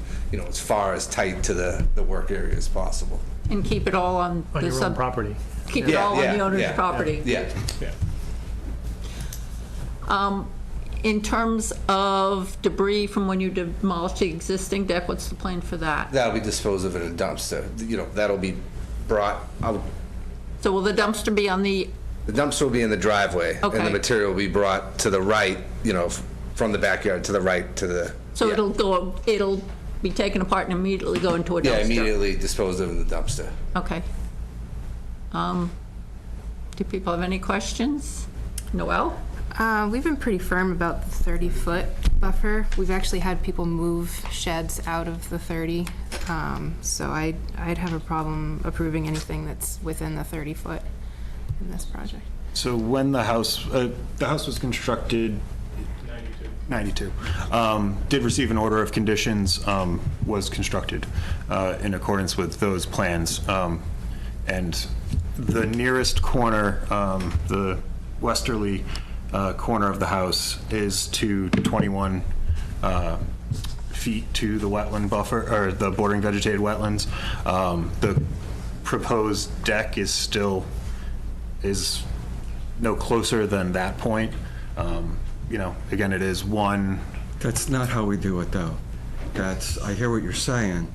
as far as tight to the work area as possible. And keep it all on On the your own property. Keep it all on the owner's yeah. property. Yeah. In terms of debris from when you demolished the existing deck, what's the plan for that? That'll be disposed of in a dumpster. That'll be brought out. So will the dumpster be on the, The dumpster will be in the driveway, and Okay. the material will be brought to the right, from the backyard to the right to the. so yeah. it'll be taken apart and immediately go into a dumpster? Yeah, immediately disposed of in the dumpster. Okay. Do people have any questions? Noel? We've been pretty firm about the 30-foot buffer. We've actually had people move sheds out of the 30, so I'd have a problem approving anything that's within the 30-foot in this project. So when the house was constructed, 92, did receive an order of conditions, was constructed in accordance with those plans. And the nearest corner, the westerly corner of the house is to 21 feet to the wetland buffer, or the bordering vegetated wetlands. The proposed deck is no closer than that point. Again, it is one. That's not how we do it, though. I hear what you're saying,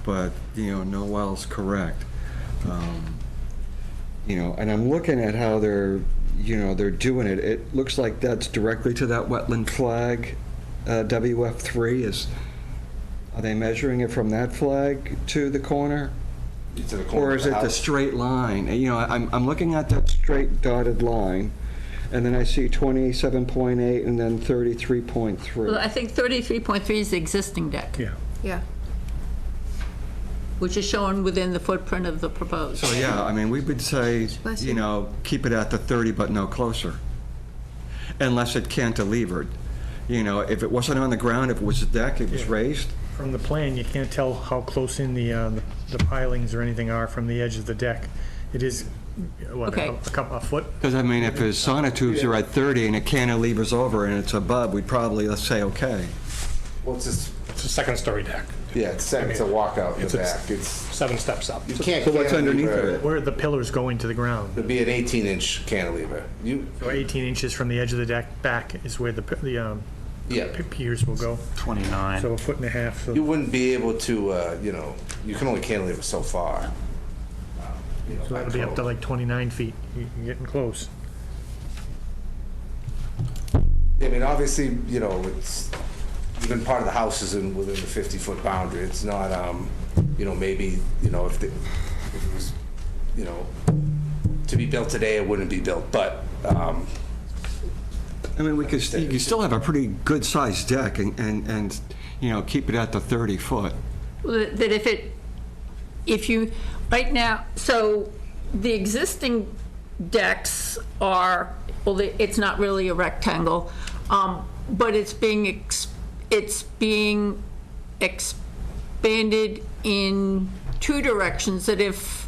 but, Noel's correct. And I'm looking at how they're doing it. It looks like that's directly to that wetland flag, WF3. Are they measuring it from that flag to the corner? To the corner Or of is the it the house. straight line? I'm looking at that straight dotted line, and then I see 27.8 and then 33.3. Well, I think 33.3 is the existing deck, Yeah. Yeah. which is shown within the footprint of the proposed. So, yeah, we would say, Bless you. keep it at the 30, but no closer. Unless it cantilevered. If it wasn't on the ground, if it was a deck, it was Yeah. raised. From the plan, you can't tell how close in the pilings or anything are from the edge of the deck. It is, Okay. a foot? Because, if his sonotubes are at 30 and it cantilevers over and it's above, we'd probably, let's say, okay. Well, it's It's a second-story deck. it's a walkout in the back. It's 7 steps up. you can't. So what's underneath cantilever of it? Where are the pillars going to the ground? It'd be an 18-inch cantilever. So 18 inches from the edge of the deck back is where the Yeah. piers will go. 29. So a foot and a half. So You wouldn't be able to, you can only cantilever so far. so that'll be up to like 29 feet. You're getting close. Obviously, it's, even part of the house is within the 50-foot boundary. It's not, maybe, if it was, to be built today, it wouldn't be built, but, you could still have a pretty good-sized deck and keep it at the 30 foot. That if you, right now, so the existing decks are, it's not really a rectangle, but it's being expanded in two directions, that if,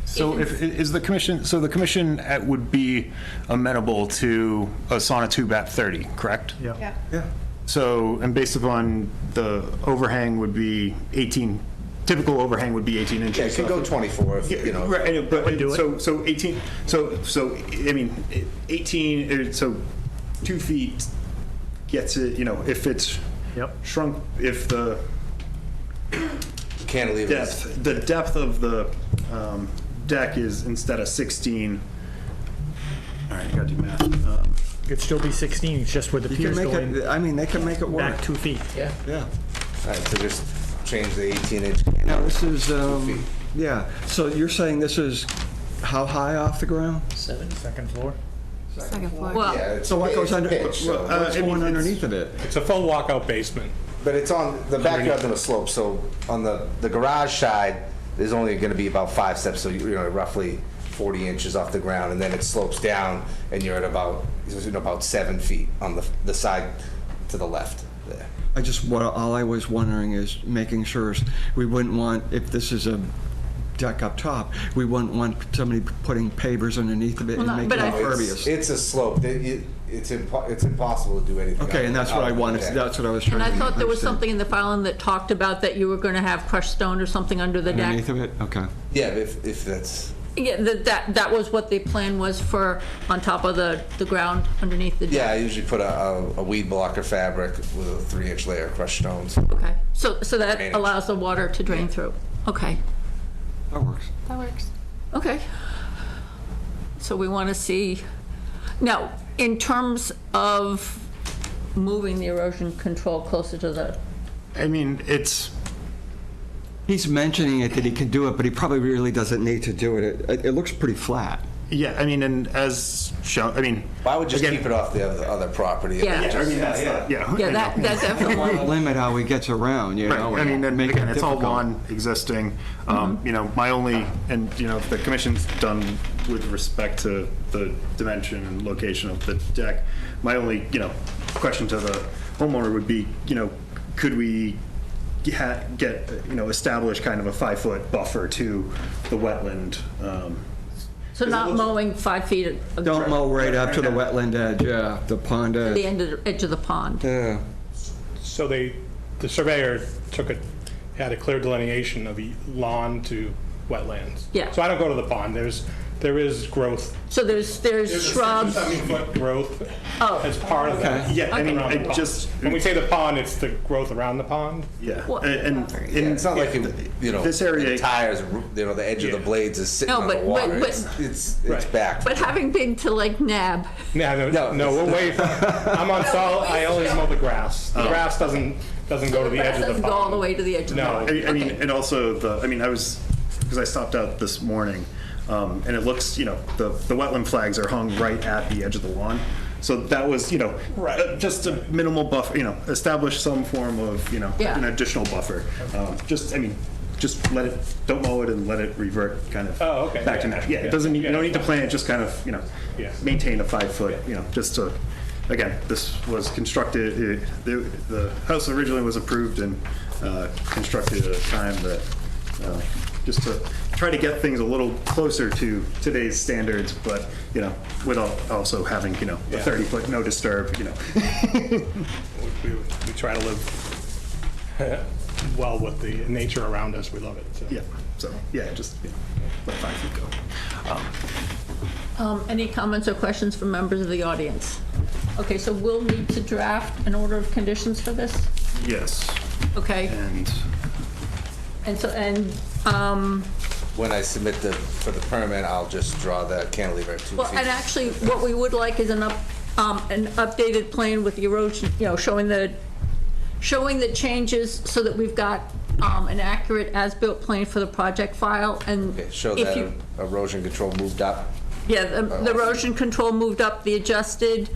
So is the commission, the commission would be amenable to a sonotube at 30, correct? Yeah. Yeah. So, and based upon the overhang would be 18, typical overhang would be 18 inches. yeah, it could go 24 if, Right, but, do it. so 18, so 18, so 2 feet gets it, if it's Yep. shrunk, if the cantilever is. the depth of the deck is instead of 16, all right, I gotta do math. It could still be 16, it's just where the You piers can go make in it, they can make it work. back 2 feet. Yeah. Yeah. All right, so just change the 18-inch. Now, this is, feet. yeah, so you're saying this is how high off the ground? Second floor. Second floor. well, Yeah, it's So what goes under, pitch, so- what's going underneath of it? It's a full walkout basement. But it's on, the backyard's on a slope, so on the garage side, there's only gonna be about 5 steps, so roughly 40 inches off the ground, and then it slopes down, and you're at about 7 feet on the side to the left there. All I was wondering is making sure we wouldn't want, if this is a deck up top. We wouldn't want somebody putting pavers underneath of it and Well, no, making but it I- impervious. It's a slope. It's impossible to do anything. Okay, and that's what I wanted, that's what I was trying And to I thought there was understand. something in the filing that talked about that you were going to have crushed stone or something under the deck. Underneath of it? Okay. Yeah, if that's, Yeah, that was what the plan was for, on top of the ground underneath the yeah, I deck. usually put a weed blocker fabric with a 3-inch layer of crushed stones. Okay, so that Drainage. allows the water to drain through. Okay, That works. That works. okay. So we want to see, now, in terms of moving the erosion control closer to the, I mean, it's, He's mentioning it that he can do it, but he probably really doesn't need to do it. It looks pretty flat. yeah, I mean, and as shown, I mean. I would just again, keep it off the other property. Yeah. I mean, that's not, yeah. yeah, that definitely, Limit how he gets around, you know? Right, I mean, and make it again, it's all difficult. lawn existing. You know, my only, and, you know, if the commission's done with respect to the dimension and location of the deck, my only, you know, question to the homeowner would be, you know, could we get, you know, establish kind of a 5-foot buffer to the wetland? so not mowing 5 feet of Don't mow right up to the Right wetland edge, yeah, the pond the edge. edge of the pond. Yeah. So the surveyor had a clear delineation of the lawn to wetlands. Yeah. So I don't go to the pond. There is growth. So there's There's a shrubs. 70-foot growth Oh. as part of that. Yeah, I mean, around the I pond. just, When we say the pond, it's the growth around the pond. yeah. Well, And, Yeah, it's not like, you know, this the area. tires, you know, the edge of the Yeah. blades is sitting No, on the but- water. but- It's Right. back. But having been to Lake Nab, No, we're way. I'm on solid. I only mow the grass. The grass doesn't go to the edge of the doesn't pond. go all the way to the edge of the No. pond. I mean, Okay. and also I mean, because I stopped out this morning, and it looks, you know, the wetland flags are hung right at the edge of the lawn. So that was, you know, just a minimal buffer, you know, establish some form of, you know, Yeah. an additional buffer. Just, I mean, just don't mow it and let it revert kind of Oh, okay, back to yeah. natural. Yeah, Yeah. it doesn't need, you don't need to Yeah. plant, just kind of, you know, Yeah. maintain a 5-foot, you know, just to, again, this was constructed, the house originally was approved and constructed at a time that, just to try to get things a little closer to today's standards, but, you know, without also having, you know, a Yeah. 30-foot no disturb, you know. We try to live well with the nature around us. We love it. So. Yeah, so, yeah, just, you know, let 5 feet go. Any comments or questions from members of the audience? Okay, so we'll need to draft an order of conditions for this? Yes, Okay, and, When I submit for the permit, I'll just draw the cantilever at 2 well, feet. and actually, what we would like is an updated plan with the erosion, you know, showing the changes so that we've got an accurate as-built plan for the project file, and Okay, show if that you, erosion control moved up. yeah, the erosion control moved up, the adjusted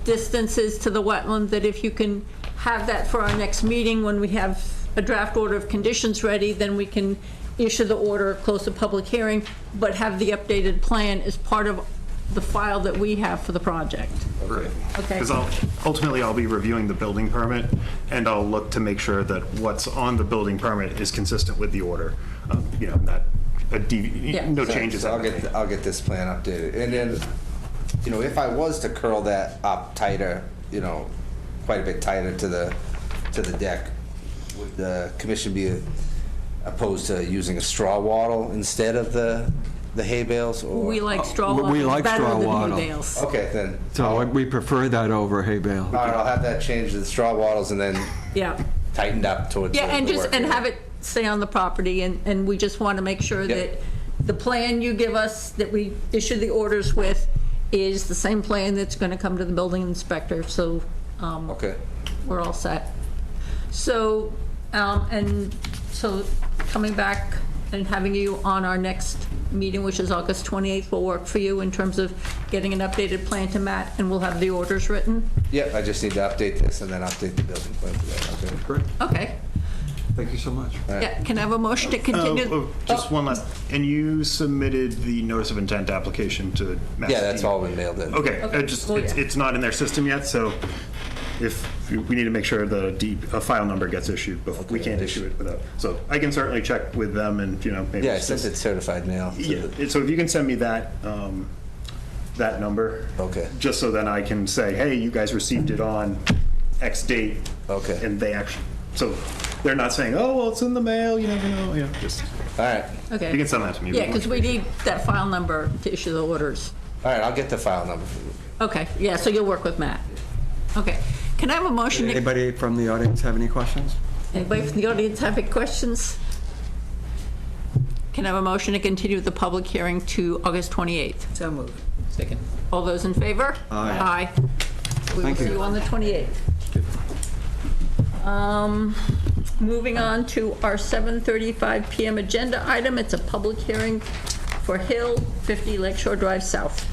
distances to the wetland, that if you can have that for our next meeting, when we have a draft order of conditions ready, then we can issue the order, close the public hearing, but have the updated plan as part of the file that we have for the project. right. Okay. Because ultimately, I'll be reviewing the building permit, and I'll look to make sure that what's on the building permit is consistent with the order, you know, not no changes. So I'll get this plan updated. And then, you know, if I was to curl that up tighter, you know, quite a bit tighter to the deck, would the commission be opposed to using a straw wattle instead of the hay bales? Or? We like straw We wattle like better straw than hay wattle. bales. Okay, then. So we prefer that over hay bale. All right, I'll have that changed to the straw wattles and then Yeah, tightened up towards yeah, the and just, work and area. have it stay on the property, and we just want to make sure Yep. that the plan you give us, that we issue the orders with, is the same plan that's going to come to the building inspector, so Okay. we're all set. So, and so coming back and having you on our next meeting, which is August 28th, will work for you in terms of getting an updated plan to Matt, and we'll have the orders written? Yep, I just need to update this and then update the building plan for that. Okay. Great. Okay. Thank you so much. Yeah, can I have a motion to continue? Just one last, and you submitted the notice of intent application to Mass Yeah, that's DEP? all been mailed in. Okay, Okay. just, Oh, yeah. it's not in their system yet, so we need to make sure a file number gets issued, but we can't issue it without. So I can certainly check with them and, maybe. Yeah, I sent it certified mail. Yeah, so if you can send me that, that number. Okay. Just so then I can say, hey, you guys received it on X date. Okay. And they actually, so they're not saying, oh, well, it's in the mail, you never know, just. All right. Okay. You can send that to me. Yeah, because we need that file number to issue the orders. All right, I'll get the file number for you. Okay, yeah, so you'll work with Matt. Okay. Can I have a motion? Anybody from the audience have any questions? Anybody from the audience have any questions? Can I have a motion to continue the public hearing to August 28th? So moved. Second. All those in favor? Aye. Aye. We will Thank see you. you on the 28th. Moving on to our 7:35 PM agenda item. It's a public hearing for Hill, 50 Lakeshore Drive South.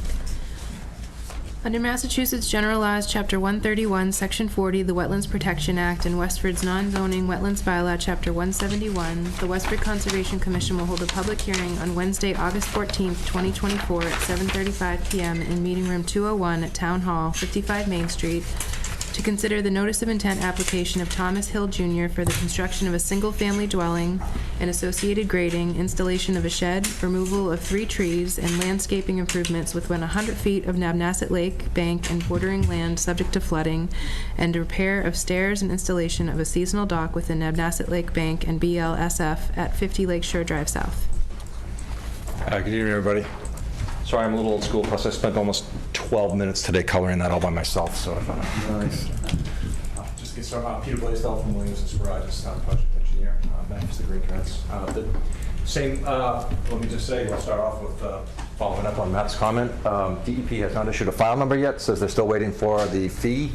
Under Massachusetts General Laws, Chapter 131, Section 40, the Wetlands Protection Act, and Westford's non-zoning wetlands bylaw, Chapter 171, the Westford Conservation Commission will hold a public hearing on Wednesday, August 14th, 2024, at 7:35 PM in Meeting Room 201 at Town Hall, 55 Main Street, to consider the notice of intent application of Thomas Hill Jr. for the construction of a single-family dwelling and associated grading, installation of a shed, removal of 3 trees, and landscaping improvements within 100 feet of Nabnasset Lake bank and bordering land subject to flooding, and repair of stairs and installation of a seasonal dock within Nabnasset Lake bank and BLSF at 50 Lakeshore Drive South. Good evening, everybody. Sorry, I'm a little old school, plus I spent almost 12 minutes today coloring that all by myself, so if Nice. just get started. Peter Blaisdell from Williams & Barrage's project engineer, manage the green cards. Let me just say, we'll start off with following up on Matt's comment. DEP has not issued a file number yet, says they're still waiting for the fee.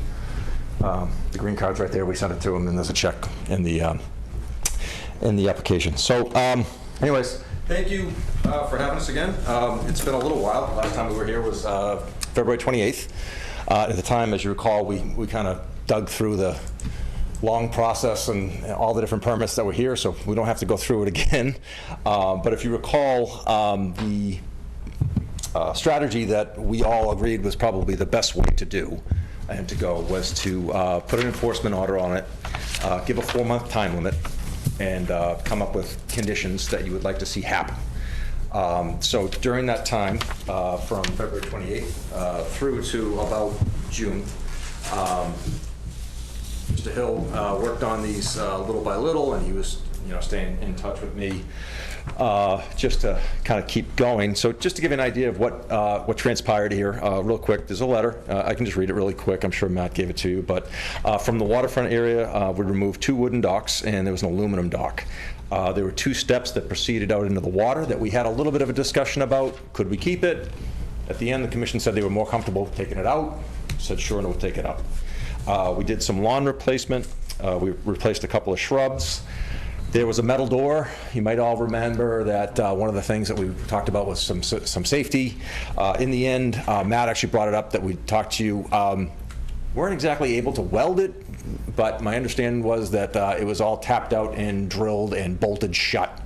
The green card's right there, we sent it to them, and there's a check in the application. So anyways, thank you for having us again. It's been a little while. Last time we were here was February 28th. At the time, as you recall, we kind of dug through the long process and all the different permits that were here, so we don't have to go through it again. But if you recall, the strategy that we all agreed was probably the best way to do and to go was to put an enforcement order on it, give a 4-month time limit, and come up with conditions that you would like to see happen. So during that time, from February 28th through to about June, Mr. Hill worked on these little by little, and he was, staying in touch with me just to kind of keep going. So just to give you an idea of what transpired here, real quick, there's a letter. I can just read it really quick. I'm sure Matt gave it to you. But from the waterfront area, we removed 2 wooden docks, and there was an aluminum dock. There were 2 steps that proceeded out into the water that we had a little bit of a discussion about. Could we keep it? At the end, the commission said they were more comfortable taking it out. Said sure, and we'll take it out. We did some lawn replacement. We replaced a couple of shrubs. There was a metal door. You might all remember that one of the things that we talked about was some safety. In the end, Matt actually brought it up that we talked to you. Weren't exactly able to weld it, but my understanding was that it was all tapped out and drilled and bolted shut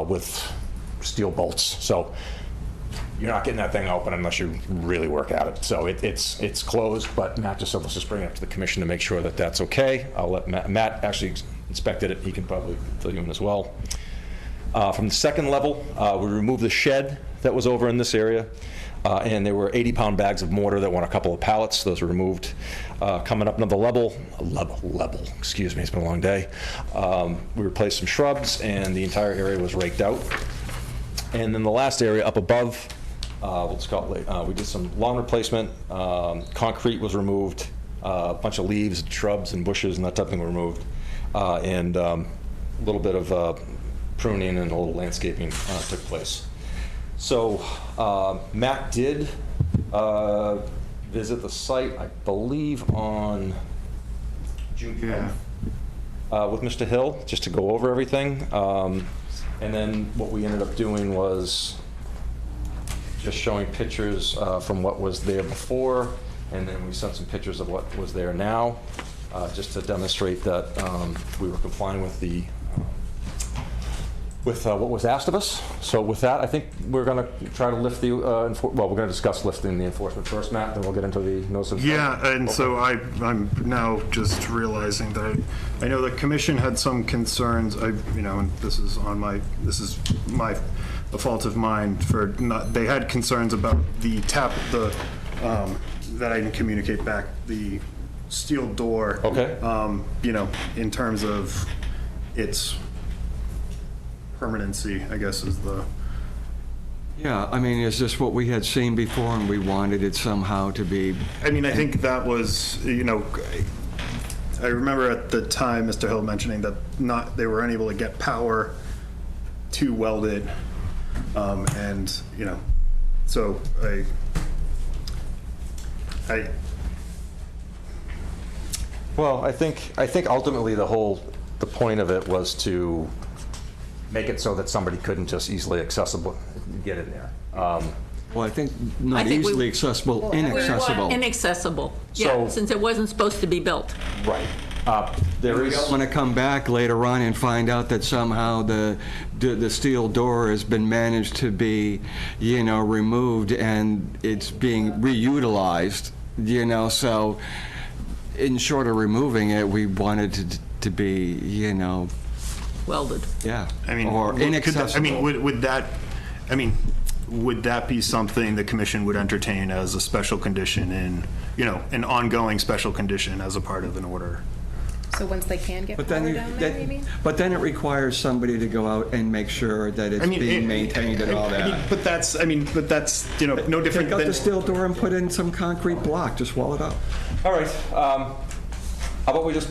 with steel bolts. So you're not getting that thing open unless you really work at it. So it's closed, but Matt just said let's just bring it up to the commission to make sure that that's okay. I'll let Matt actually inspected it. He can probably fill you in as well. From the second level, we removed the shed that was over in this area, and there were 80-pound bags of mortar that went on a couple of pallets. Those were removed. Coming up another level, excuse me, it's been a long day. We replaced some shrubs, and the entire area was raked out. And then the last area up above, we did some lawn replacement. Concrete was removed. A bunch of leaves, shrubs, and bushes, and that type of thing were removed. And a little bit of pruning and a little landscaping took place. So Matt did visit the site, I believe, on June 10th with Mr. Hill, just to go over everything. And then what we ended up doing was just showing pictures from what was there before, and then we sent some pictures of what was there now, just to demonstrate that we were complying with the with what was asked of us. So with that, I think we're going to try to lift the, well, we're going to discuss lifting the enforcement first, Matt, then we'll get into the notice of... Yeah, and so I'm now just realizing that I know the commission had some concerns, and this is a fault of mine for not, they had concerns about that I didn't communicate back, the steel door. Okay. In terms of its permanency, I guess is the... Yeah, I mean, is this what we had seen before and we wanted it somehow to be? I mean, I think that was, I remember at the time Mr. Hill mentioning that they were unable to get power to weld it, and so Well, I think ultimately the point of it was to make it so that somebody couldn't just easily accessible get in there. Well, I think not easily accessible, inaccessible. Inaccessible, yeah, So- since it wasn't supposed to be built. Right. There We is... don't want to come back later on and find out that somehow the steel door has been managed to be, removed and it's being reutilized, so in short of removing it, we wanted it to be, Welded. yeah, I mean, or inaccessible. would that be something the commission would entertain as a special condition an ongoing special condition as a part of an order? So once they can get But power then, down there, you mean? but then it requires somebody to go out and make sure that it's being maintained and all that. But that's no different Take out than... the steel door and put in some concrete block, just wall it up. All right. How about we just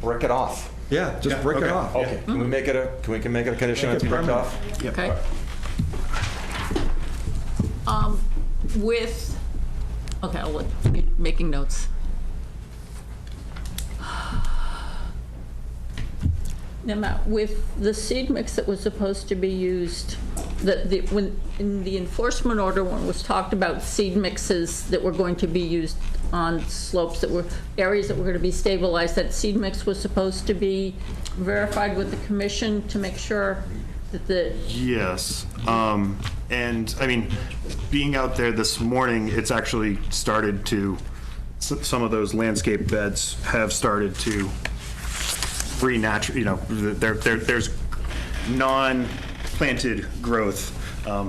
brick it off? Yeah, just brick it okay. off. Okay. Can we make it a condition Make that's it bricked permanent. off? Okay. Okay, I'll look, making notes. Now, Matt, with the seed mix that was supposed to be used, when in the enforcement order, when it was talked about seed mixes that were going to be used on slopes that were, areas that were going to be stabilized, that seed mix was supposed to be verified with the commission to make sure that the... Yes, and I mean, being out there this morning, it's actually started to, some of those landscape beds have started to there's non-planted growth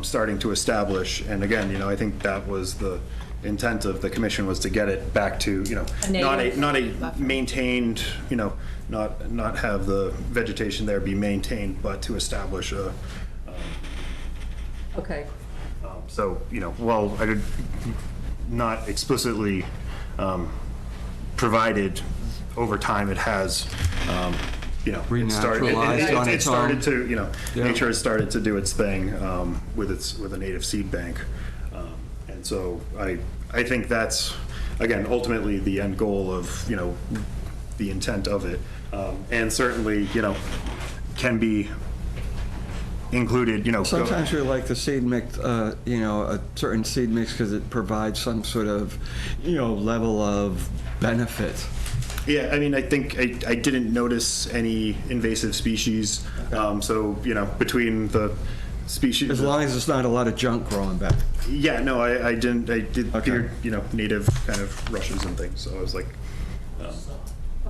starting to establish, and again, I think that was the intent of the commission, was to get it back to, not a maintained, not have the vegetation there be maintained, but to establish a, Okay. so, while I did not explicitly provided, over time it has, Renaturalized on it its started own. to, Yeah. nature has started to do its thing with a native seed bank. And so I think that's, again, ultimately the end goal of, the intent of it. And certainly, can be included, Sometimes we like the seed mix, a certain seed mix because it provides some sort of, level of benefit. Yeah, I mean, I think I didn't notice any invasive species. So, between the species. As long as it's not a lot of junk growing back. Yeah, no, I didn't. I did Okay. hear, native kind of rushes and things. So I was like,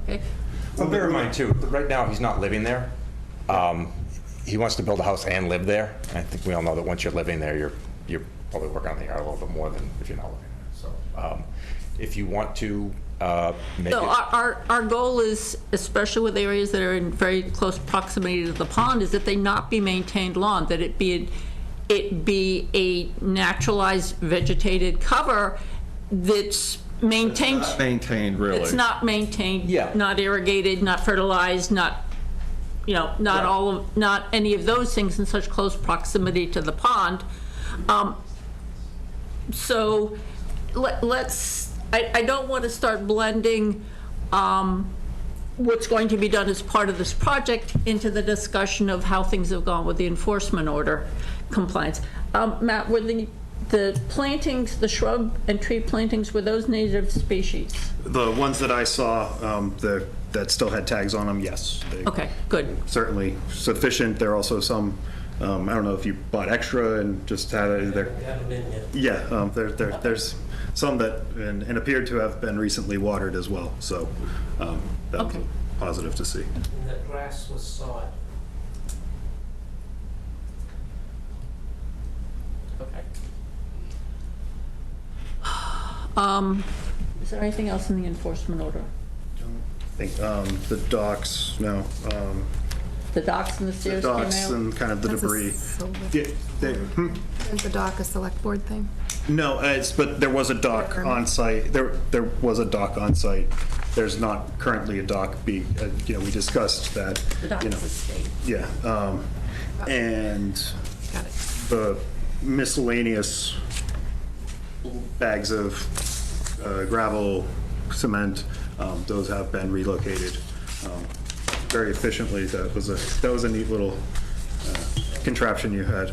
Okay. Well, bear in mind too, right now he's not living there. He wants to build a house and live there. And I think we all know that once you're living there, you're probably working on the yard a little bit more than if you're not living there. So if you want to make So it... our goal is, especially with areas that are in very close proximity to the pond, is that they not be maintained lawn, that it be a naturalized vegetated cover that's maintained. Not maintained, really. It's not maintained. Yeah. Not irrigated, not fertilized, not not any of those things in such close proximity to the pond. So let's, I don't want to start blending what's going to be done as part of this project into the discussion of how things have gone with the enforcement order compliance. Matt, were the The plantings, the shrub and tree plantings, were those native species? The ones that I saw, that still had tags on them, yes. They Okay, good. certainly sufficient. There are also some, I don't know if you bought extra and just had it there. Yeah, there's some that, and appeared to have been recently watered as well, so that was Okay. positive to see. And the grass was sod. Okay. Is there anything else in the enforcement order? I think the docks, no, The docks and the the stairs came out? docks and kind of the That's a debris. select- Yeah, Isn't the dock a select board thing? No, but there was a dock on site. There was a dock on site. There's not currently a dock we discussed that, The dock you know. is a state. Yeah, and Got it. the miscellaneous bags of gravel, cement, those have been relocated very efficiently. That was a neat little contraption you had.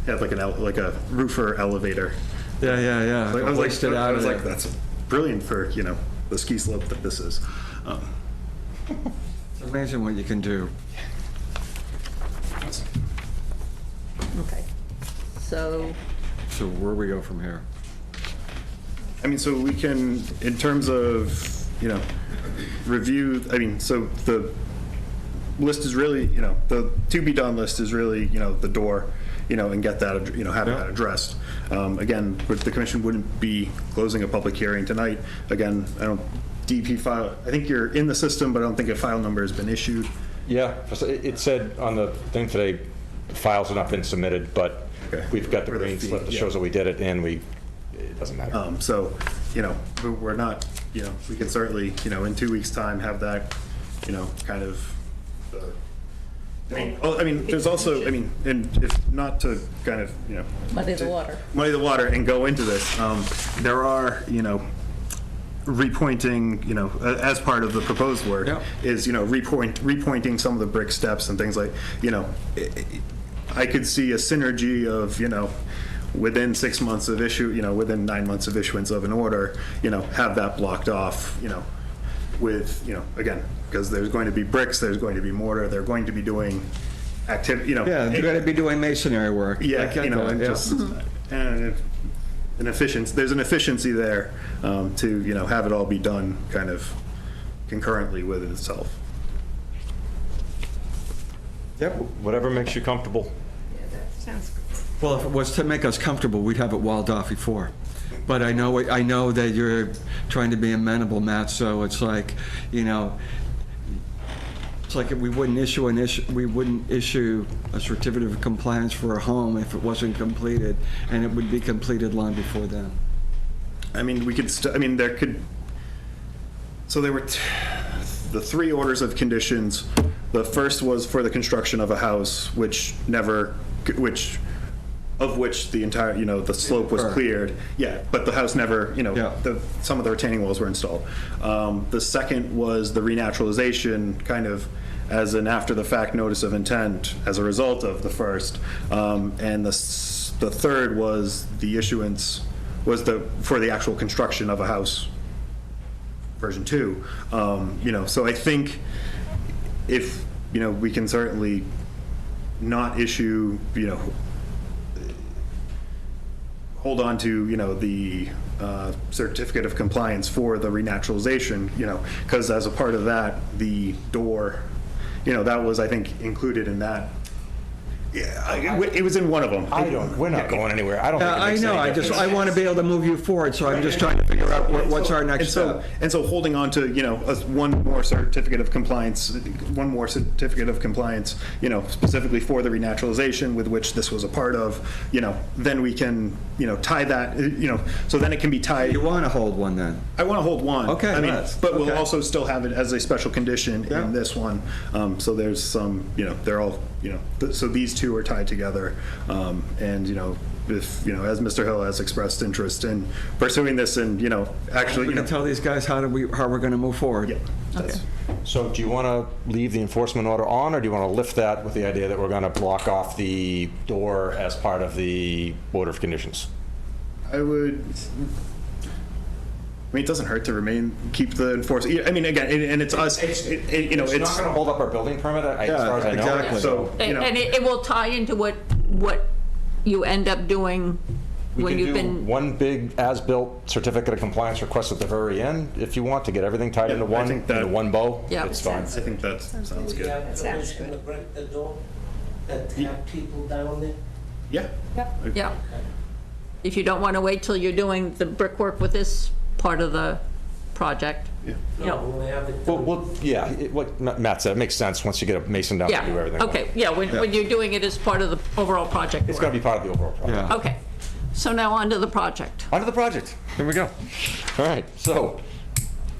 You had like a roofer elevator. Yeah. I was Hoisted out of there. that's brilliant for, the ski slope that this is. It's amazing what you can do. Okay. So, So where we go from here? I mean, so we can, in terms of, review, so the list is really, the to-be-done list is really, the door, and get that, having that addressed. Again, the commission wouldn't be closing a public hearing tonight. Again, DP file, I think you're in the system, but I don't think a file number has been issued. Yeah, it said on the thing today, files have not been submitted, but Okay. we've got the Or the green fee, slip that yeah. shows that we did it, and it doesn't matter. So, we're not, we can certainly, in 2 weeks' time, have that, kind of, there's also, and if not to kind of, muddy the water. muddy the water and go into this, there are, repointing, as part of the proposed work, Yeah. is, repointing some of the brick steps and things like, I could see a synergy of, within 6 months of within 9 months of issuance of an order, have that blocked off, with, again, because there's going to be bricks, there's going to be mortar, they're going to be doing activity, Yeah, they're going to be doing masonry work. Yeah, I get and that, yeah. just, and there's an efficiency there, to, have it all be done kind of concurrently with itself. Yep, whatever makes you comfortable. Yeah, that sounds good. Well, if it was to make us comfortable, we'd have it walled off before. But I know that you're trying to be amenable, Matt, so it's like, it's like we wouldn't issue a certificate of compliance for a home if it wasn't completed, and it would be completed long before then. I mean, we could, there could, so there were the 3 orders of conditions. The first was for the construction of a house, of which the entire, the slope was Correct. cleared. Yeah, but the house never, Yeah. some of the retaining walls were installed. The second was the renaturalization, kind of as an after-the-fact notice of intent as a result of the first. And the third was the issuance, for the actual construction of a house, version 2. So I think if, we can certainly not issue, hold on to, the certificate of compliance for the renaturalization, because as a part of that, the door, that was, I think, included in that. Yeah, it was in one of them. We're not going anywhere. I don't think it I makes know, any difference. I want to be able to move you forward, so I'm just trying to figure out what's our next step. And so holding on to, one more certificate of compliance, specifically for the renaturalization with which this was a part of, then we can, tie that, so then it can be tied. You want to hold one then? I want to hold one. Okay, But we'll okay. also still have it as a special condition Yeah. in this one. So there's some, they're all, so these two are tied together. And, if, as Mr. Hill has expressed interest in pursuing this and, actually, We can tell these guys how we're going to move forward. Yeah. that's- So do you want to leave the enforcement order on, or do you want to lift that with the idea that we're going to block off the door as part of the order of conditions? I would, it doesn't hurt to keep the enforcement, I mean, again, and it's us, you know, It's not going to hold up our building permit, as far as I know. exactly. So, you know. And it will tie into what you end up doing We when can you've do been, one big as-built certificate of compliance request at the very end, if you want, to get everything tied into I think that- into one bow. Yeah. It's fine. I think that sounds good. That sounds Permission to good. break the door, that have people down there? Yeah. yeah. If you don't want to wait till you're doing the brickwork with this part of the project. Yeah. You know, When they have it Well, done? what Matt said, it makes sense once you get a mason down to do yeah, everything. okay, yeah, when you're doing it as part of the overall project. It's going to be part of the overall project. Yeah. Okay, so now on to the project. Onto the project. Here we go. All right, so,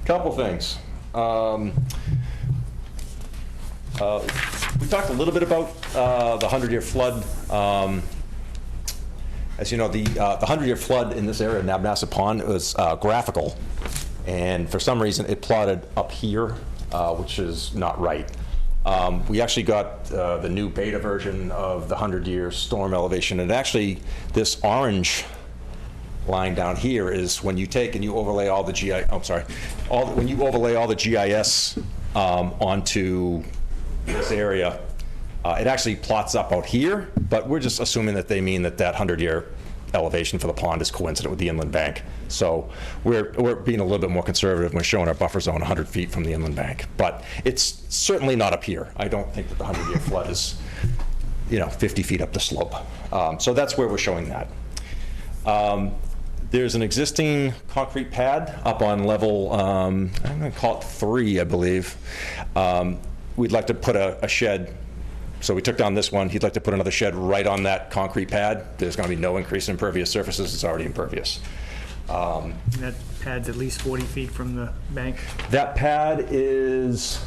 couple things. We talked a little bit about the 100-year flood. As you know, the 100-year flood in this area of Nabnasa Pond was graphical, and for some reason it plotted up here, which is not right. We actually got the new beta version of the 100-year storm elevation, and actually this orange line down here is when you take and you overlay all the when you overlay all the GIS onto this area, it actually plots up out here, but we're just assuming that they mean that 100-year elevation for the pond is coincident with the inland bank. So we're being a little bit more conservative. We're showing our buffer zone 100 feet from the inland bank, but it's certainly not up here. I don't think that the 100-year flood is, 50 feet up the slope. So that's where we're showing that. There's an existing concrete pad up on level, I'm going to call it 3, I believe. We'd like to put a shed. So we took down this one. He'd like to put another shed right on that concrete pad. There's going to be no increase in impervious surfaces. It's already impervious. And that pad's at least 40 feet from the bank. That pad is,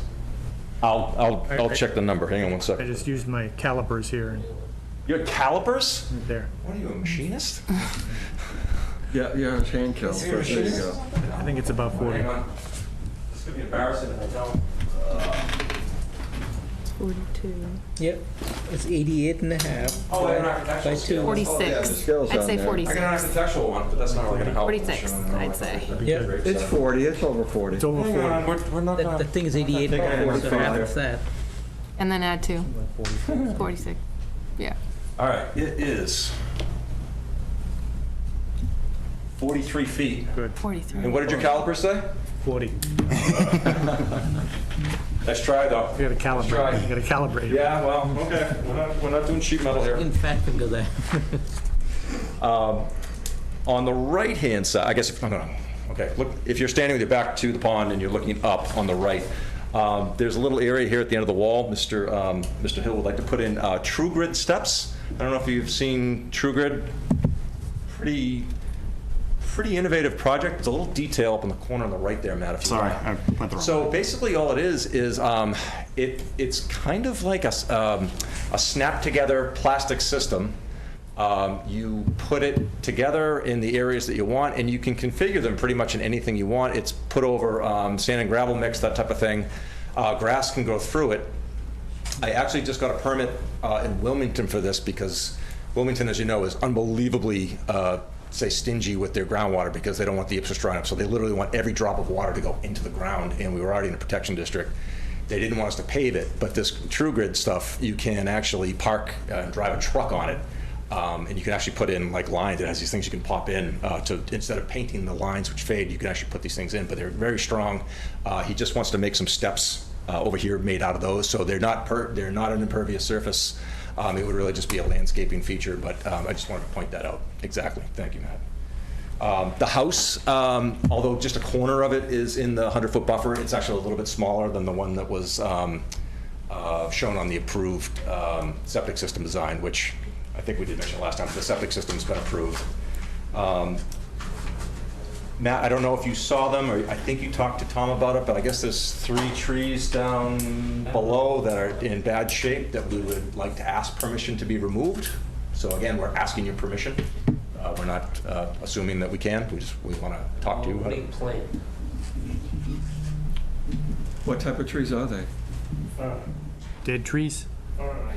I'll check the number. Hang on one I second. just used my calipers here and You have calipers? there. What are you, a machinist? Yeah, it's hand kill. Is he a machinist? I think it's about 40. Hang on. This could be embarrassing if I don't. 42. Yep, it's 88 and a half. Oh, they're an architectural By scale. 46. skills I'd on say there. I 46. got an architectural one, but that's not really going to help. 46, I'd say. Yeah. It's 40, it's over 40. It's over 40. Hang on, we're not The going to. thing is 88, taking it so 45. half of that. And then add 2. 46. Yeah. All right, it is 43 feet. 43. And what did your calipers say? 40. Nice try, though. You gotta Nice try. calibrate. You gotta calibrate. Yeah, well, okay. We're not doing sheet metal here. In fat finger there. On the right-hand side, I guess, okay, look, if you're standing with your back to the pond and you're looking up on the right, there's a little area here at the end of the wall. Mr. Hill would like to put in True Grid steps. I don't know if you've seen True Grid. Pretty innovative project. There's a little detail up in the corner on the right there, Matt, if you Sorry, want. I went the wrong. So basically, all it is it's kind of like a snap-together plastic system. You put it together in the areas that you want, and you can configure them pretty much in anything you want. It's put over sand and gravel mix, that type of thing. Grass can go through it. I actually just got a permit in Wilmington for this because Wilmington, as you know, is unbelievably stingy with their groundwater because they don't want the Ipsos drying up. So they literally want every drop of water to go into the ground, and we were already in a protection district. They didn't want us to pave it, but this True Grid stuff, you can actually park and drive a truck on it, and you can actually put in like lines. It has these things you can pop in to, instead of painting the lines which fade, you can actually put these things in, but they're very strong. He just wants to make some steps over here made out of those, so they're not an impervious surface. It would really just be a landscaping feature, but I just wanted to point that out. Exactly. Thank you, Matt. The house, although just a corner of it is in the 100-foot buffer, it's actually a little bit smaller than the one that was shown on the approved septic system design, which I think we did mention last time. The septic system's been approved. Matt, I don't know if you saw them, or I think you talked to Tom about it, but I guess there's 3 trees down below that are in bad shape that we would like to ask permission to be removed. So again, we're asking your permission. We're not assuming that we can. We want to talk to you about it. Big plan. What type of trees are they? Dead trees? All right,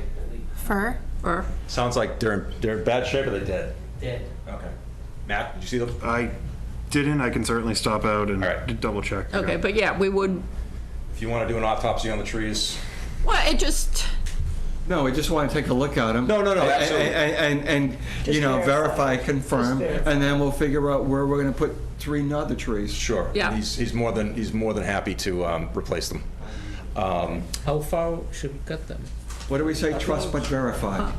Fur? Or, Sounds like they're in bad shape, or they're dead? dead. Okay. Matt, did you see them? I didn't, I can certainly stop out and All right. double check. Okay, but yeah, we would, If you want to do an autopsy on the trees. well, it just, No, we just want to take a look at them. No, absolutely. And you know, verify, confirm, and then we'll figure out where we're going to put 3 other trees. Sure. Yeah. He's more than happy to replace them. How far should we cut them? What do we say? Trust but verify.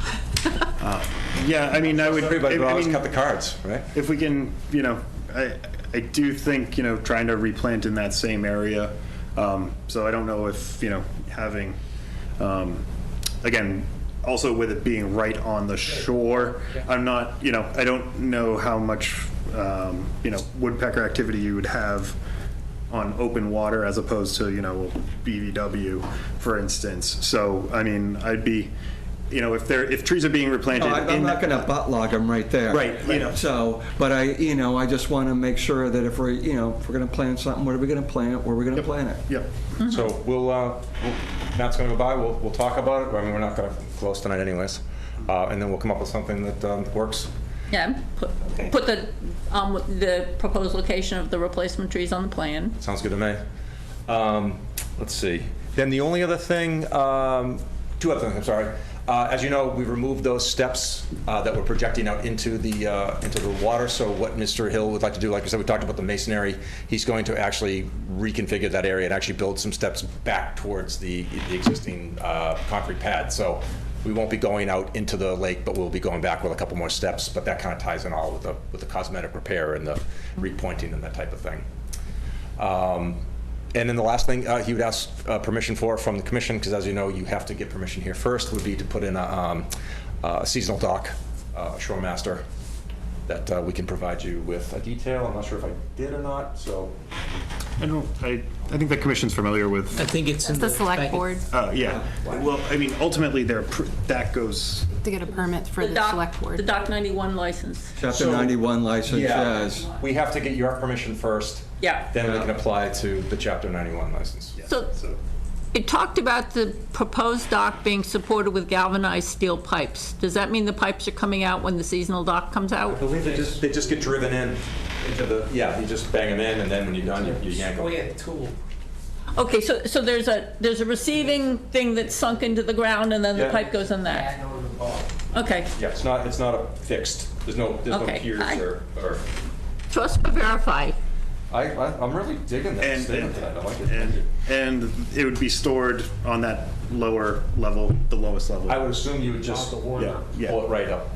Yeah, I mean, I would. Everybody I always mean, cut the cards, right? If we can, you know, I do think, you know, trying to replant in that same area. So I don't know if, you know, having, again, also with it being right on the shore, I'm not, you know, I don't know how much, you know, woodpecker activity you would have on open water as opposed to, you know, BVW, for instance. So, I mean, I'd be, you know, if trees are being replanted. No, I'm not going to butt log them right there. Right, you know. So, but I just want to make sure that if we're going to plant something, what are we going to plant? Where are we going to plant it? Yep. So Matt's going to go by, we'll talk about it. I mean, we're not going to close tonight anyways. And then we'll come up with something that works. yeah, put the proposed location of the replacement trees on the plan. Sounds good to me. Let's see. Then the only other thing, 2 other things, I'm sorry. As you know, we removed those steps that were projecting out into the water. So what Mr. Hill would like to do, like I said, we talked about the masonry. He's going to actually reconfigure that area and actually build some steps back towards the existing concrete pad. So we won't be going out into the lake, but we'll be going back with a couple more steps. But that kind of ties in all with the cosmetic repair and the repointing and that type of thing. And then the last thing he would ask permission from the commission, because as you know, you have to get permission here first, would be to put in a seasonal dock, shore master, that we can provide you with a detail. I'm not sure if I did or not, so. I think the commission's familiar with. I think it's in It's the select packet. board Yeah. Well, I mean, ultimately, that goes. to get a permit for the select The board. Doc 91 license. Chapter 91 license, yes. We have to get your permission first. Yeah. Then we can apply to the Chapter 91 license. So it talked about the proposed dock being supported with galvanized steel pipes. Does that mean the pipes are coming out when the seasonal dock comes I out? believe they just get driven in into the, you just bang them in, and then when you're done, you yank them. We had 2. Okay, so there's a receiving thing that's sunk into the ground and then the Yeah. pipe goes in that? Okay. Yeah, it's not a fixed, there's no Okay. piers or. Trust but verify. I'm really digging that statement tonight. I like it. And it would be stored on that lower level, the lowest level. I would assume you would just pull it right up.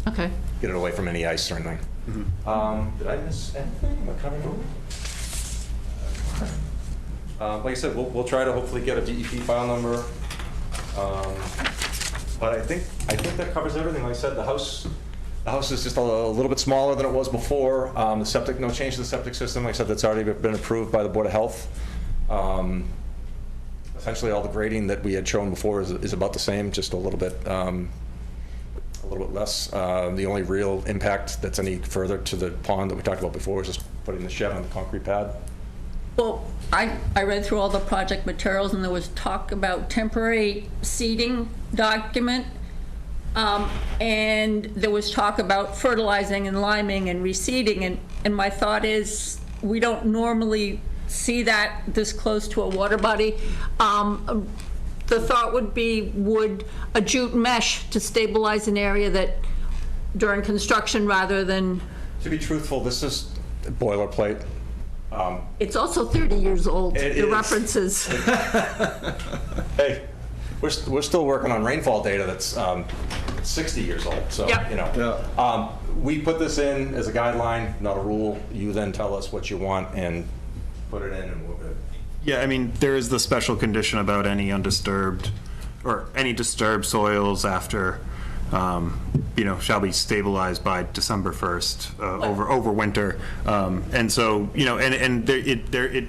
Okay. Get it away from any ice or anything. Did I miss anything? Am I covering over? Like I said, we'll try to hopefully get a DEP file number. But I think that covers everything. Like I said, the house is just a little bit smaller than it was before. The septic, no change to the septic system. Like I said, that's already been approved by the Board of Health. Essentially, all the grading that we had shown before is about the same, just a little bit less. The only real impact that's any further to the pond that we talked about before is just putting the shed on the concrete pad. Well, I read through all the project materials and there was talk about temporary seeding document. And there was talk about fertilizing and liming and reseeding, and my thought is we don't normally see that this close to a water body. The thought would be, would a jute mesh to stabilize an area that during construction rather than... To be truthful, this is boilerplate. It's also 30 years old, It the is. references. Hey, we're still working on rainfall data that's 60 years old, so, Yep. you know. We put this in as a guideline, not a rule. You then tell us what you want and put it in and we'll do it. Yeah, I mean, there is the special condition about any undisturbed or any disturbed soils after, shall be stabilized by December 1st over winter. And so, and it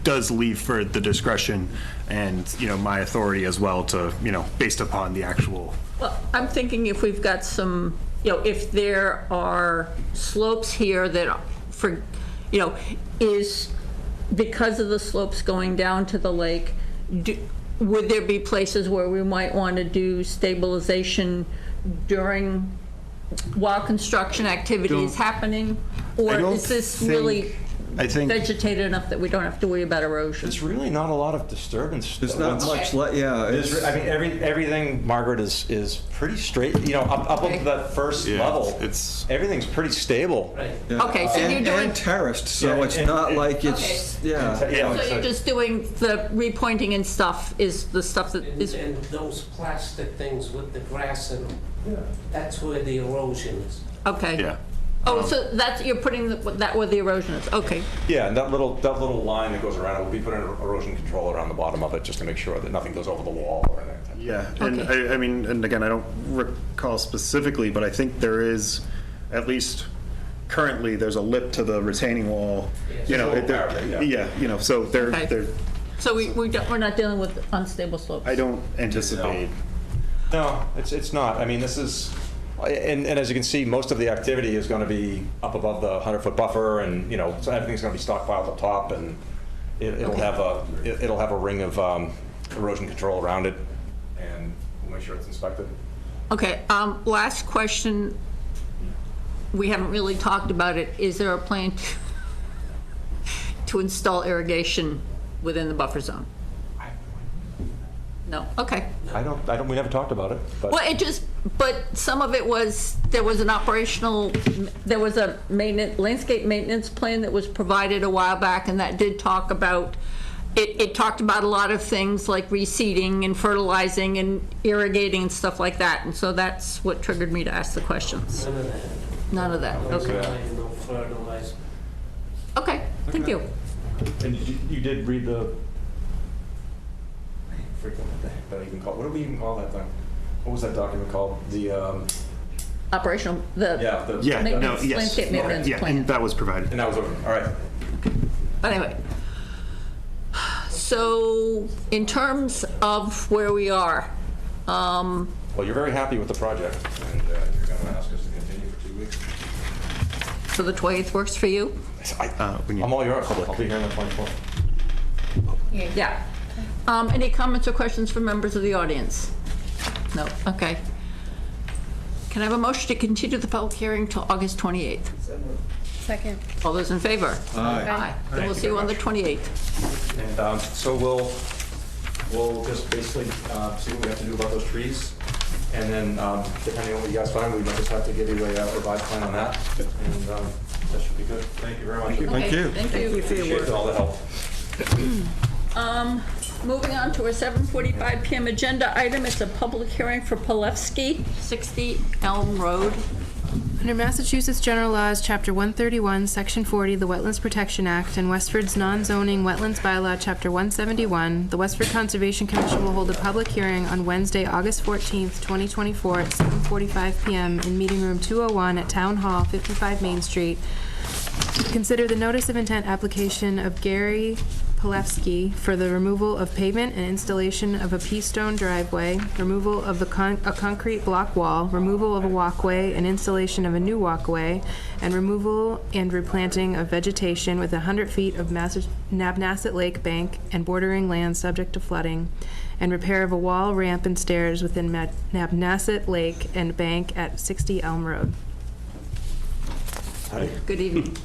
does leave for the discretion and, my authority as well to, based upon the actual. Well, I'm thinking if we've got some, if there are slopes here that, is because of the slopes going down to the lake, would there be places where we might want to do stabilization during while construction activity is happening? Or don't is this think- really I think vegetated enough that we don't have to worry about erosion? There's really not a lot of disturbance. There's not much, yeah. There's, I mean, everything, Margaret, is pretty straight, you know, up Okay. to that first Yeah, level. it's- Everything's pretty stable. Yeah. Okay, so you're doing- And terraced, so Yeah, it's and- not like it's, yeah. Yeah, So you're just doing the repointing and stuff is the stuff that is, And those plastic things with the grass in them, that's where the erosion is. okay. Yeah. Oh, so that's, you're putting that where the erosion is, okay. Yeah, and that little line that goes around it, we'll be putting an erosion control around the bottom of it, just to make sure that nothing goes over the wall or anything. Yeah, and Okay. I mean, and again, I don't recall specifically, but I think there is, at least currently, there's a lip to the retaining wall. You know, Little parapet, yeah. you know, so Okay. they're, So we're not dealing with unstable slopes? I don't anticipate. No, it's not. I mean, this is, and as you can see, most of the activity is going to be up above the 100-foot buffer, and, you know, so everything's going to be stockpiled up top, and it'll have a ring of erosion control around it, and we'll make sure it's inspected. Okay, last question. We haven't really talked about it. Is there a plan to install irrigation within the buffer zone? No, okay. We never talked about it, but. Well, but some of it was, there was a landscape maintenance plan that was provided a while back, and that did talk about, it talked about a lot of things like reseeding and fertilizing and irrigating and stuff like that, and so that's what triggered me to ask the questions. None of that. None of that, No okay. fertilizer, no fertilizer. Okay, thank you. And you did read the, I forget what that even called, what do we even call that thing? What was that document called? The, Operational, yeah. Yeah, no, maintenance, yes. landscape maintenance Yeah, plan. and that was provided. And that was over, all right. But anyway, so in terms of where we are, Well, you're very happy with the project, and you're going to ask us to continue for 2 weeks. so the 28th works for you? I'm all yours. I'll be here on the 24th. Yeah. Any comments or questions from members of the audience? No, okay. Can I have a motion to continue the public hearing till August 28th? Second. All those in favor? Aye. Then we'll see you on the 28th. And so we'll just basically see what we have to do about those trees. And then depending on what you guys find, we might just have to give you a revised plan on that. And that should be good. Thank you very much. Thank you. Thank you. Appreciate all the help. Moving on to our 7:45 PM agenda item, it's a public hearing for Polewski, 60 Elm Road. Under Massachusetts General Laws, Chapter 131, Section 40, the Wetlands Protection Act, and Westford's non-zoning wetlands bylaw, Chapter 171, the Westford Conservation Commission will hold a public hearing on Wednesday, August 14th, 2024, at 7:45 PM in Meeting Room 201 at Town Hall, 55 Main Street. Consider the notice of intent application of Gary Polewski for the removal of pavement and installation of a pea-stone driveway, removal of a concrete block wall, removal of a walkway and installation of a new walkway, and removal and replanting of vegetation within 100 feet of Nabnasset Lake bank and bordering land subject to flooding, and repair of a wall, ramp, and stairs within Nabnasset Lake and bank at 60 Elm Road. Hi, Good evening.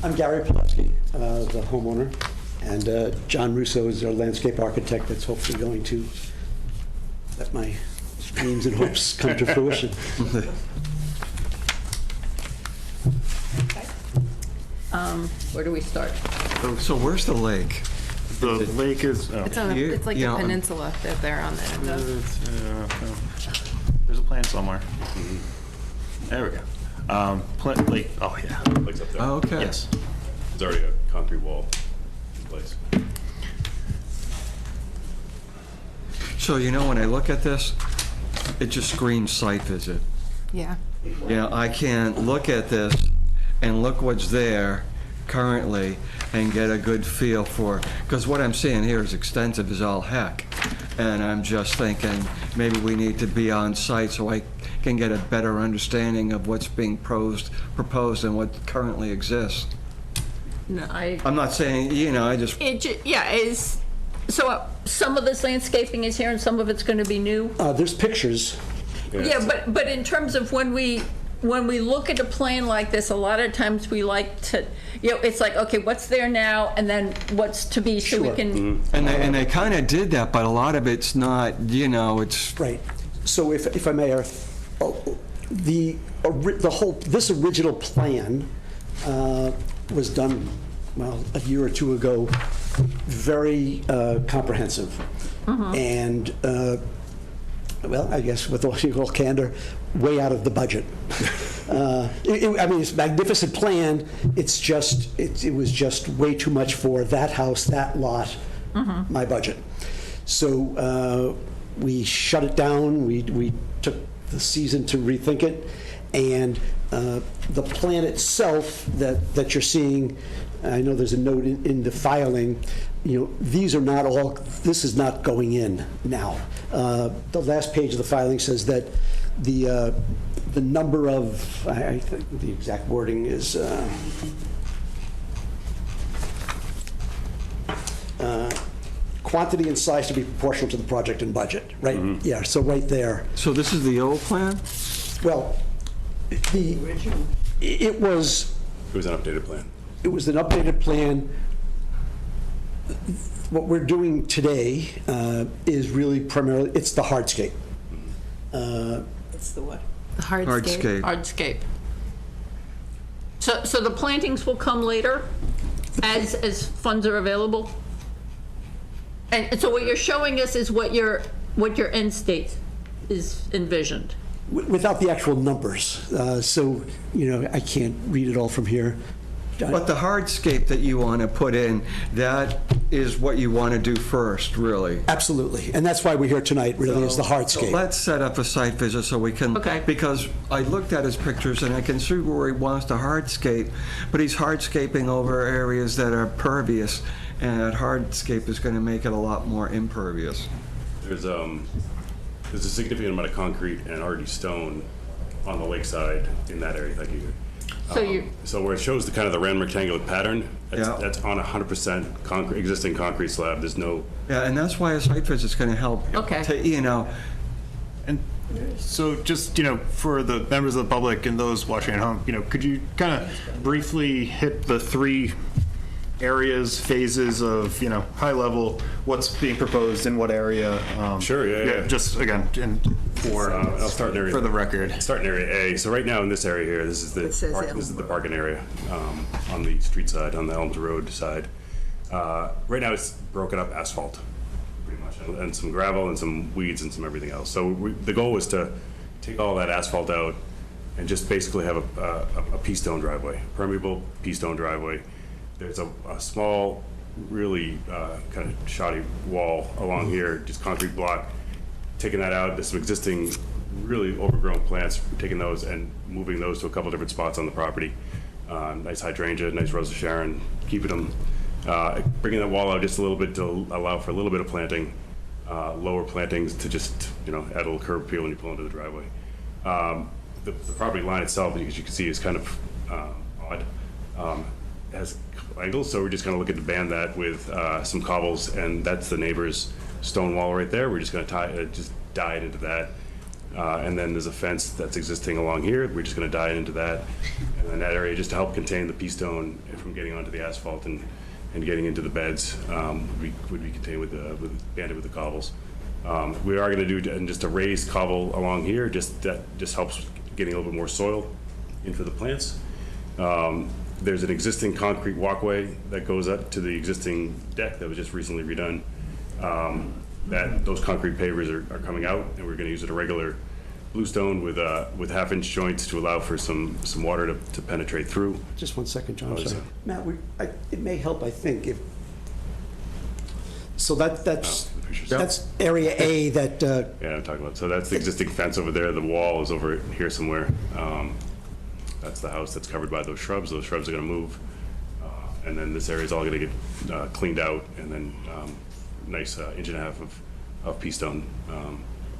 I'm Gary Polewski, the homeowner, and John Russo is our landscape architect that's hopefully going to let my dreams and hopes come to fruition. Where do we start? So where's the lake? The lake is, It's like Yeah, the peninsula that they're on the end of. there's a plan somewhere. There we go. Lake, oh yeah. Lake's up there. Oh, okay. Yes. There's already a concrete wall in place. So, you know, when I look at this, it just screams site visit. Yeah. You know, I can't look at this and look what's there currently and get a good feel for, because what I'm seeing here is extensive as all heck. And I'm just thinking, maybe we need to be on site so I can get a better understanding of what's being proposed and what currently exists. No, I'm not saying, you know, I just, so some of this landscaping is here and some of it's going to be new? There's pictures. Yeah, but in terms of when we look at a plan like this, a lot of times we like to, it's like, okay, what's there now, and then what's to be, so we can. And they kind of did that, but a lot of it's not, it's. Right. So if I may, this original plan was done, well, a year or two ago, very comprehensive. And, well, I guess with all candor, way out of the budget. I mean, it's a magnificent plan. It's just, it was just way too much for that house, that lot, my budget. So we shut it down. We took the season to rethink it. And the plan itself that you're seeing, I know there's a note in the filing, these are not all, this is not going in now. The last page of the filing says that the number of, I think the exact wording is, quantity and size to be proportional to the project and budget, right? Yeah, so right there. So this is the old plan? Well, it was It was an updated plan. It was an updated plan. What we're doing today is really primarily, it's the hardscape. It's the what? The hardscape. Hardscape. So the plantings will come later as funds are available? And so what you're showing us is what your end state is envisioned? Without the actual numbers. So, I can't read it all from here. But the hardscape that you want to put in, that is what you want to do first, really. Absolutely. And that's why we're here tonight, really, is the hardscape. So let's set up a site visit so we can, because I looked at his pictures and I can see where he wants to hardscape, but he's hardscaping over areas that are pervious, and that hardscape is going to make it a lot more impervious. There's a significant amount of concrete and already stone on the lakeside in that area. Thank you. So where it shows the kind of the round rectangular pattern, that's on 100% existing concrete slab. There's no. Yeah, and that's why a site visit's going to help. And so just, for the members of the public and those watching at home, could you kind of briefly hit the three areas, phases of, high level, what's being proposed in what area? Sure, yeah. Just again, I'll start in area, for the record. Start in area A. So right now in this area here, this is the parking area on the street side, on the Elms Road side. Right now it's broken up asphalt, pretty much, and some gravel and some weeds and some everything else. So the goal was to take all that asphalt out and just basically have a pea stone driveway, permeable pea stone driveway. There's a small, really kind of shoddy wall along here, just concrete block. Taking that out, there's some existing really overgrown plants, taking those and moving those to a couple different spots on the property. Nice hydrangea, nice Rose of Sharon, keeping them, bringing that wall out just a little bit to allow for a little bit of planting, lower plantings to just, add a little curb appeal when you pull into the driveway. The property line itself, as you can see, is kind of odd. Has angles, so we're just going to look at to band that with some cobbles, and that's the neighbor's stone wall right there. We're just going to just dye it into that, and then there's a fence that's existing along here. We're just going to dye it into that, and then that area just to help contain the pea stone from getting onto the asphalt and getting into the beds would be contained with banded with the cobbles. We are going to do just a raised cobble along here. That just helps getting a little bit more soil into the plants. There's an existing concrete walkway that goes up to the existing deck that was just recently redone. Those concrete pavers are coming out, and we're going to use a regular bluestone with 1/2-inch joints to allow for some water to penetrate through. Just 1 second, John. Oh, Sorry. Matt, it may help, I think, if. So that's area A that. Yeah, I'm talking about. So that's the existing fence over there. The wall is over here somewhere. That's the house that's covered by those shrubs. Those shrubs are going to move. And then this area is all going to get cleaned out, and then nice 1.5 inch of pea stone,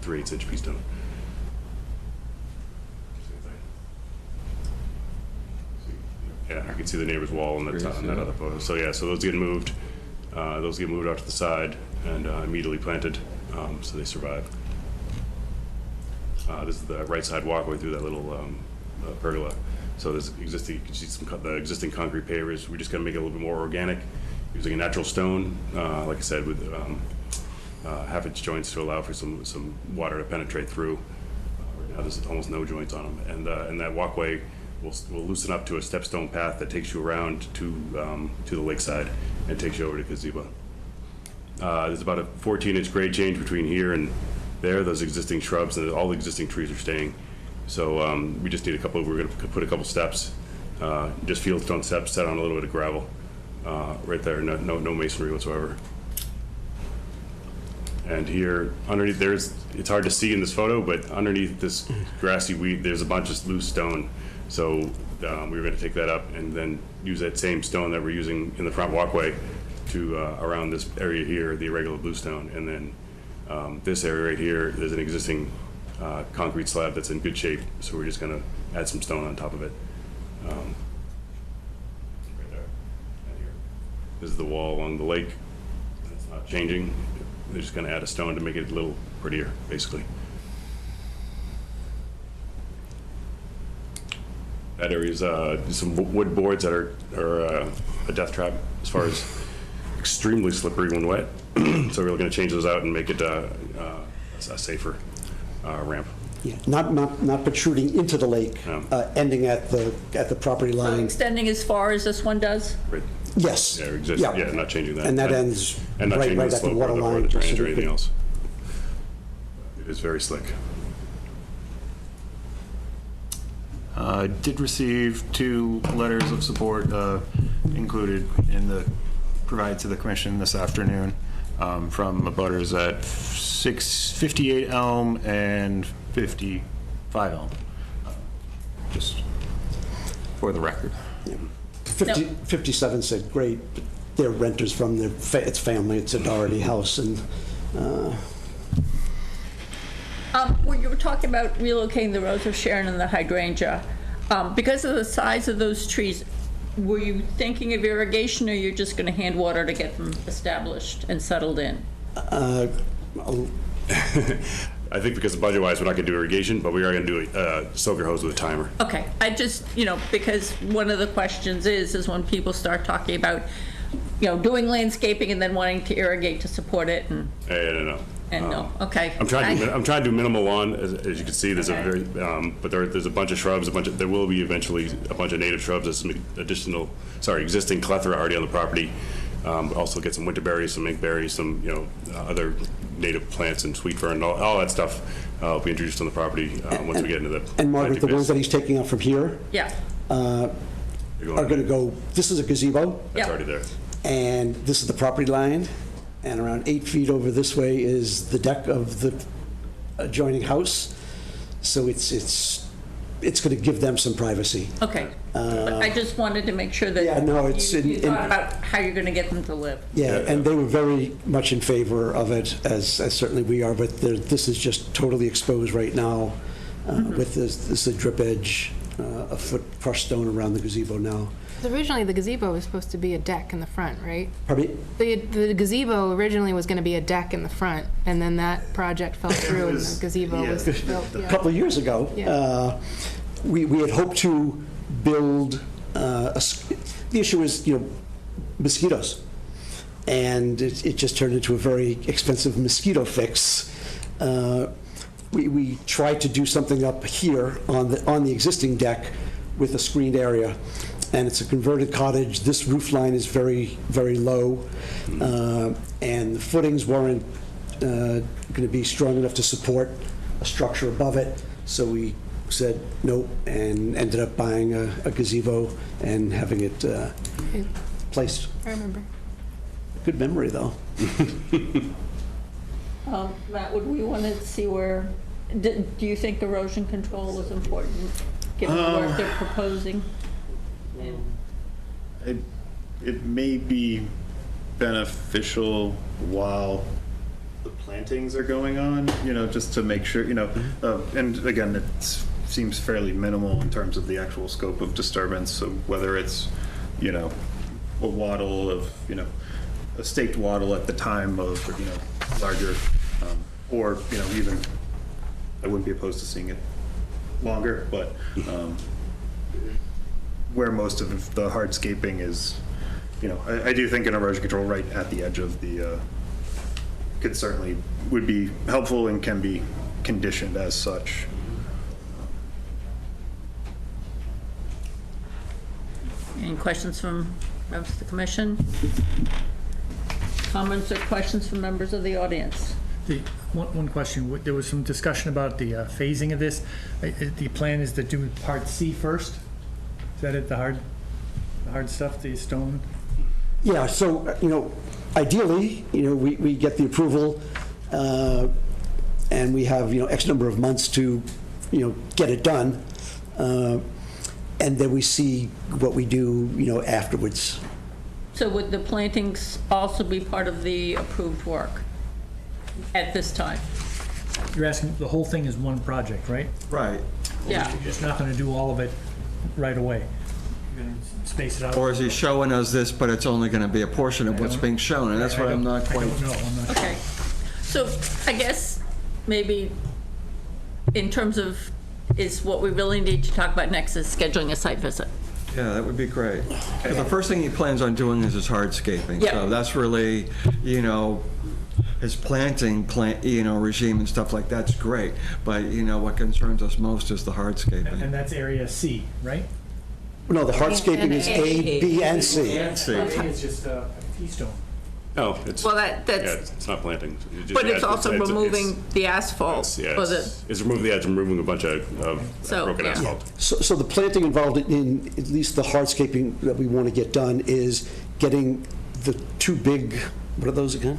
3/8 inch pea stone. Yeah, you can see the neighbor's wall on that other photo. So yeah, so those get moved. Those get moved out to the side and immediately planted, so they survive. This is the right side walkway through that little pergola. So there's existing, you can see the existing concrete pavers. We're just gonna make it a little bit more organic, using a natural stone, like I said, with half-inch joints to allow for some water to penetrate through. Right now, there's almost no joints on them, and that walkway will loosen up to a stepstone path that takes you around to the lakeside and takes you over to gazebo. There's about a 14-inch grade change between here and there. Those existing shrubs and all the existing trees are staying. So we just need we're going to put a couple steps, just fieldstone steps, set on a little bit of gravel right there. No masonry whatsoever. And here underneath, it's hard to see in this photo, but underneath this grassy weed, there's a bunch of loose stone. So we were going to take that up and then use that same stone that we're using in the front walkway to around this area here, the irregular bluestone. And then this area right here, there's an existing concrete slab that's in good shape. So we're just going to add some stone on top of it. Right there. And here. This is the wall along the lake. It's not changing. They're just going to add a stone to make it a little prettier, basically. That area is some wood boards that are a death trap as far as extremely slippery when wet. So we're going to change those out and make it a safer ramp. Yeah, not protruding into the lake, ending at the property So line. extending as far as this one does? Right. Yes. Yeah, not changing that. And that ends and not right changing the at the slope water or the line. drainage or anything else. It is very slick. Did receive 2 letters of support included in provided to the commission this afternoon from abutters at 658 Elm and 55 Elm. Just for the record. 57 said, great, but they're renters from its family, it's a Doherty house, and When you were talking about relocating the Rose of Sharon and the hydrangea, because of the size of those trees, were you thinking of irrigation, or you're just going to hand water to get them established and settled in? I think because budget-wise, we're not going to do irrigation, but we are going to do a soaker hose with a timer. Okay, I just, because one of the questions is when people start talking about, doing landscaping and then wanting to irrigate to support it, and No. no, okay. I'm trying to do minimal lawn, as you can see. There's a very, but there's a bunch of shrubs. There will be eventually a bunch of native shrubs. There's some existing clethra already on the property. Also get some winterberries, some inkberries, some other native plants and sweet fern, all that stuff will be introduced on the property once we get into the. And Margaret, the ones that he's taking out from here Yeah. are going to go. This is a gazebo. That's already there. And this is the property line, and around 8 feet over this way is the deck of the adjoining house. So it's going to give them some privacy. Okay, but I just wanted to make sure that you thought about how you're going to get them to live. Yeah, and they were very much in favor of it, as certainly we are, but this is just totally exposed right now with this a drip edge, a foot crushed stone around the gazebo now. Originally, the gazebo was supposed to be a deck in the front, right? Pardon me? The gazebo originally was going to be a deck in the front, and then that project fell through, and the gazebo was built. A couple of years ago, we had hoped to build, the issue is, mosquitoes. And it just turned into a very expensive mosquito fix. We tried to do something up here on the existing deck with a screened area. And it's a converted cottage. This roof line is very, very low. And the footings weren't going to be strong enough to support a structure above it. So we said nope and ended up buying a gazebo and having it placed. I remember. Good memory, though. Matt, would we want to see where, do you think erosion control is important, given the work they're proposing? It may be beneficial while the plantings are going on, just to make sure, and again, it seems fairly minimal in terms of the actual scope of disturbance. So whether it's, a wattle of, a staked wattle at the time of, larger, or, even I wouldn't be opposed to seeing it longer, but where most of the hardscaping is, I do think an erosion control right at the edge of the, would be helpful and can be conditioned as such. Any questions from members of the commission? Comments or questions from members of the audience? One question, there was some discussion about the phasing of this. The plan is to do part C first? Is that it, the hard stuff, the stone? Yeah, so, ideally, we get the approval, and we have, X number of months to, get it done. And then we see what we do, afterwards. So would the plantings also be part of the approved work at this time? You're asking, the whole thing is one project, right? Right. Yeah. You're just not going to do all of it right away. You're going to space it out. Or is he showing us this, but it's only going to be a portion of what's being shown, and that's what I'm not quite... I don't know, I'm not sure. Okay. So I guess maybe in terms of, is what we really need to talk about next is scheduling a site visit. Yeah, that would be great. 'Cause the first thing he plans on doing is his hardscaping. Yeah. So that's really, his planting regime and stuff like that's great. But, what concerns us most is the hardscaping. And that's area C, right? No, the hardscaping is A, B, and C. I think it's just a T-stone. No, it's, Well, yeah, that's, it's not planting. but it's also removing the asphalt. Yeah, or the- it's removing the edge and removing a bunch of So, broken yeah. asphalt. So the planting involved in at least the hardscaping that we want to get done is getting the two big, what are those again?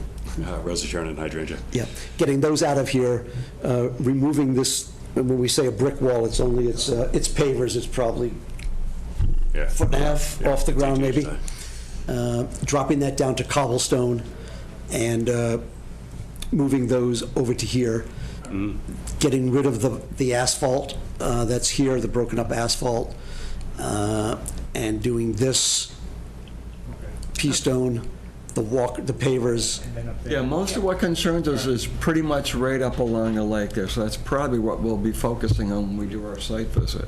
Rosicern and hydrangea. Yeah, getting those out of here, removing this, when we say a brick wall, it's pavers, it's probably Yeah. foot and a half Yeah, off the ground 2 maybe. inches high. Dropping that down to cobblestone and moving those over to here. Getting rid of the asphalt that's here, the broken up asphalt, and doing this pea stone, the pavers. And then up there. Yeah, most of what concerns us is pretty much right up along the lake there. So that's probably what we'll be focusing on when we do our site visit.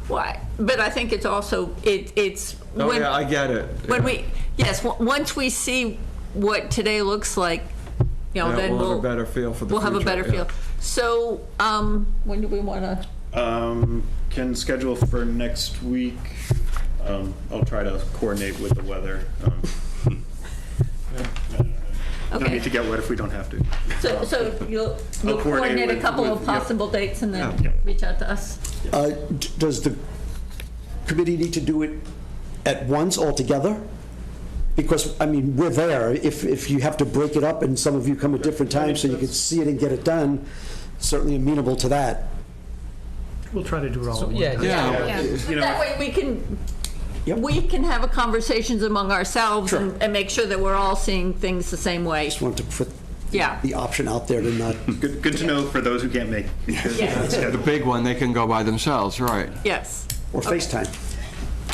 Why? But I think it's also, it's. Oh, when- yeah, I get it. When once we see what today looks like, Yeah, then we'll have a better feel for the we'll have a future, better yeah. feel. So, when do we want to? Can schedule for next week. I'll try to coordinate with the weather. No Okay. need to get wet if we don't have to. So you'll I'll coordinate a couple of yeah. possible dates and then Yeah. reach out to us? Does the committee need to do it at once altogether? Because, we're there. If you have to break it up and some of you come at different times so you can see it and get it done, certainly amenable to that. We'll try to do it all at once. But that way we can have a conversations among ourselves Sure. and make sure that we're all seeing things the same way. Just want to put Yeah. the option out there to not, Good to know for those who can't make. Because Yeah. The big one, they can go by themselves, right? Yes. or FaceTime.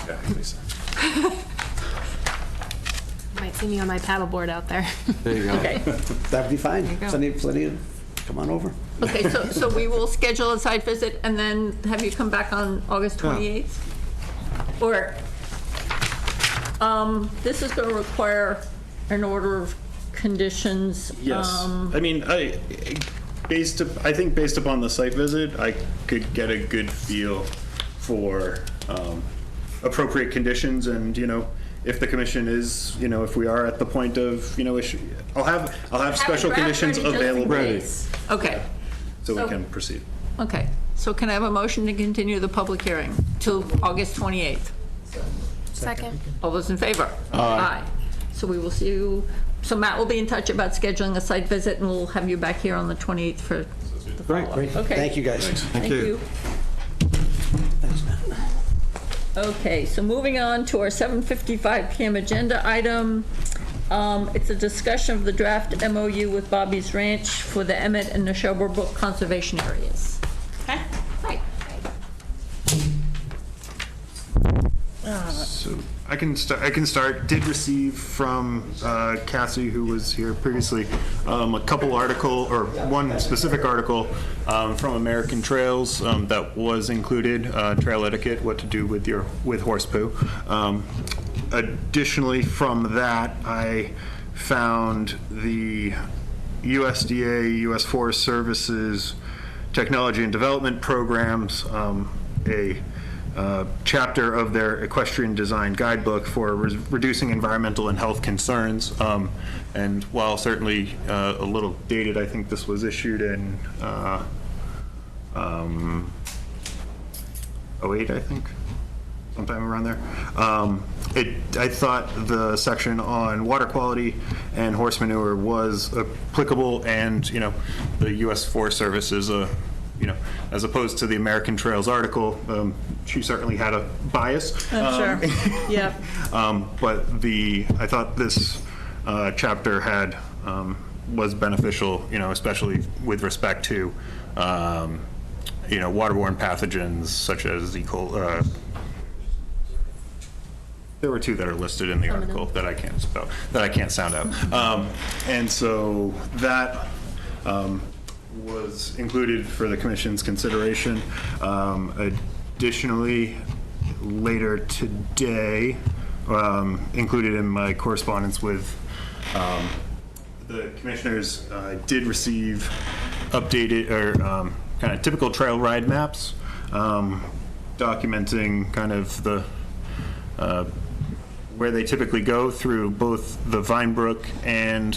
Yeah, please. Might see me on my paddleboard out there. There you go. Okay. That'd be fine. you go. Plenty of, come on over. Okay, so we will schedule a site visit and then have you come back on August 28th? Or, this is going to require an order of conditions. Yes. I think based upon the site visit, I could get a good feel for appropriate conditions and, if the commission is, if we are at the point of, issue, I'll have special conditions available. Okay. So So- we can proceed. Okay, so can I have a motion to continue the public hearing till August 28th? Second. All those in favor? Aye. So we will see you, so Matt will be in touch about scheduling a site visit, and we'll have you back here on the 28th for the follow-up. Great. Okay. Thank you, guys. Thank you. Okay, so moving on to our 7:55 PM agenda item. It's a discussion of the draft MOU with Bobby's Ranch for the Emmett and Neshoba Brook conservation areas. Okay? Hi. So So I can start. Did receive from Cassie, who was here previously, a couple one specific article from American Trails that was included, trail etiquette, what to do with horse poo. Additionally, from that, I found the USDA, U.S. Forest Services Technology and Development Programs, a chapter of their equestrian design guidebook for reducing environmental and health concerns. And while certainly a little dated, I think this was issued in 08, I think, sometime around there. I thought the section on water quality and horse manure was applicable, and the U.S. Forest Service is as opposed to the American Trails article, she certainly had a bias. I'm sure. Yep. But I thought this chapter was beneficial, especially with respect to, waterborne pathogens such as E. coli. There were two that are listed in the article that I can't spell, that I can't sound out. And so that was included for the Commission's consideration. Additionally, later today, included in my correspondence with the Commissioners, did receive updated or kind of typical trail ride maps, documenting kind of the where they typically go through both the Vinebrook and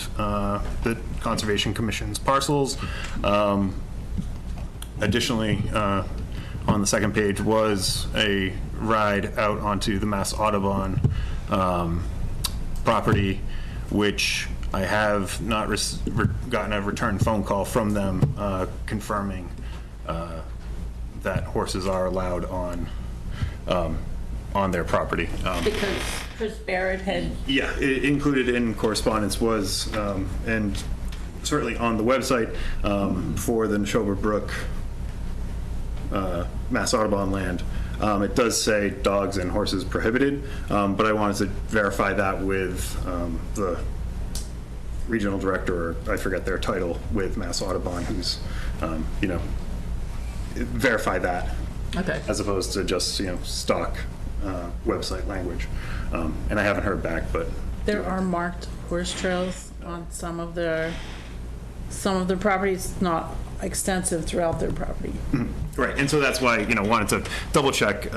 the Conservation Commission's parcels. Additionally, on the second page was a ride out onto the Mass Audubon property, which I have not gotten a return phone call from them confirming that horses are allowed on their property. Because Chris Barrett had... Yeah, included in correspondence was, and certainly on the website for the Neshoba Brook Mass Audubon land, it does say dogs and horses prohibited, but I wanted to verify that with the regional director, or I forget their title, with Mass Audubon, who's, verify that. Okay. As opposed to just, stock website language. And I haven't heard back, but. There are marked horse trails on some of their properties, not extensive throughout their property. Right, and so that's why, wanted to double check.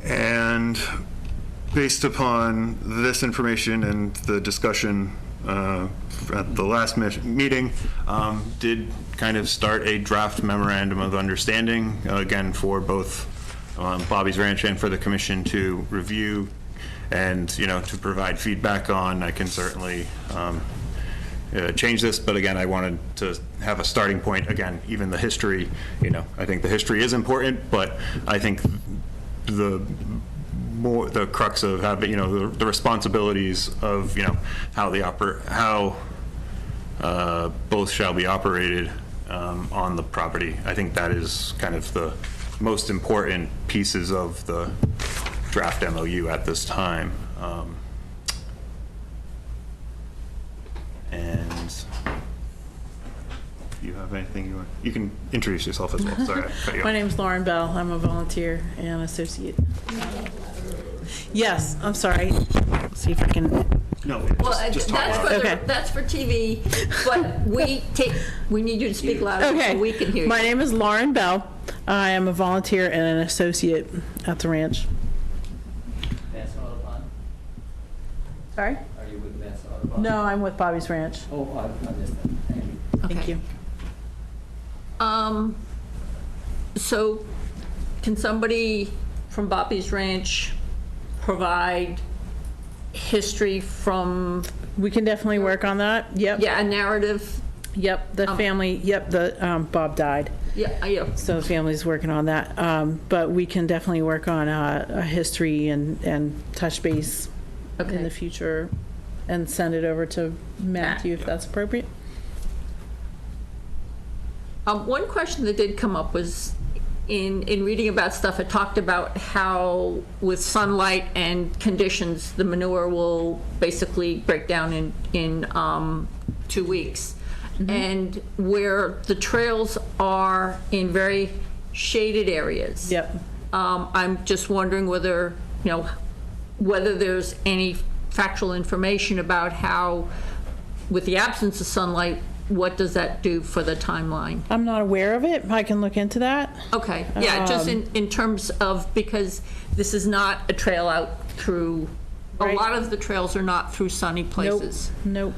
And based upon this information and the discussion at the last meeting, did kind of start a draft memorandum of understanding, again, for both Bobby's Ranch and for the commission to review and, to provide feedback on. I can certainly change this, but again, I wanted to have a starting point. Again, even the history, I think the history is important, but I think the crux of having, the responsibilities of, how both shall be operated on the property. I think that is kind of the most important pieces of the draft MOU at this time. And do you have anything you can introduce yourself as well. Sorry, I cut you off. My name's Lauren Bell. I'm a volunteer and associate. Yes, I'm sorry. Let's see if I can. No, Well, just talk that's, about for it. Okay. that's for TV, but we need you to speak louder Okay. so we can hear you. My name is Lauren Bell. I am a volunteer and an associate at the ranch. Mass Audubon? Sorry? Are you with Mass Audubon? No, I'm with Bobby's Ranch. Oh, I missed that. Thank you. Thank you. So can somebody from Bobby's Ranch provide history from... We can definitely work on that. Yep. Yeah, a narrative. Yep, the family, Bob died. Yeah. So the family's working on that. But we can definitely work on a history and touch base in the future and send it over to Matthew if that's appropriate. One question that did come up was in reading about stuff, it talked about how with sunlight and conditions, the manure will basically break down in 2 weeks. And where the trails are in very shaded areas. Yep. I'm just wondering whether, whether there's any factual information about how, with the absence of sunlight, what does that do for the timeline? I'm not aware of it. I can look into that. Okay, yeah, just in terms of, because this is not a trail out through, a lot of the trails are not through sunny places. Nope.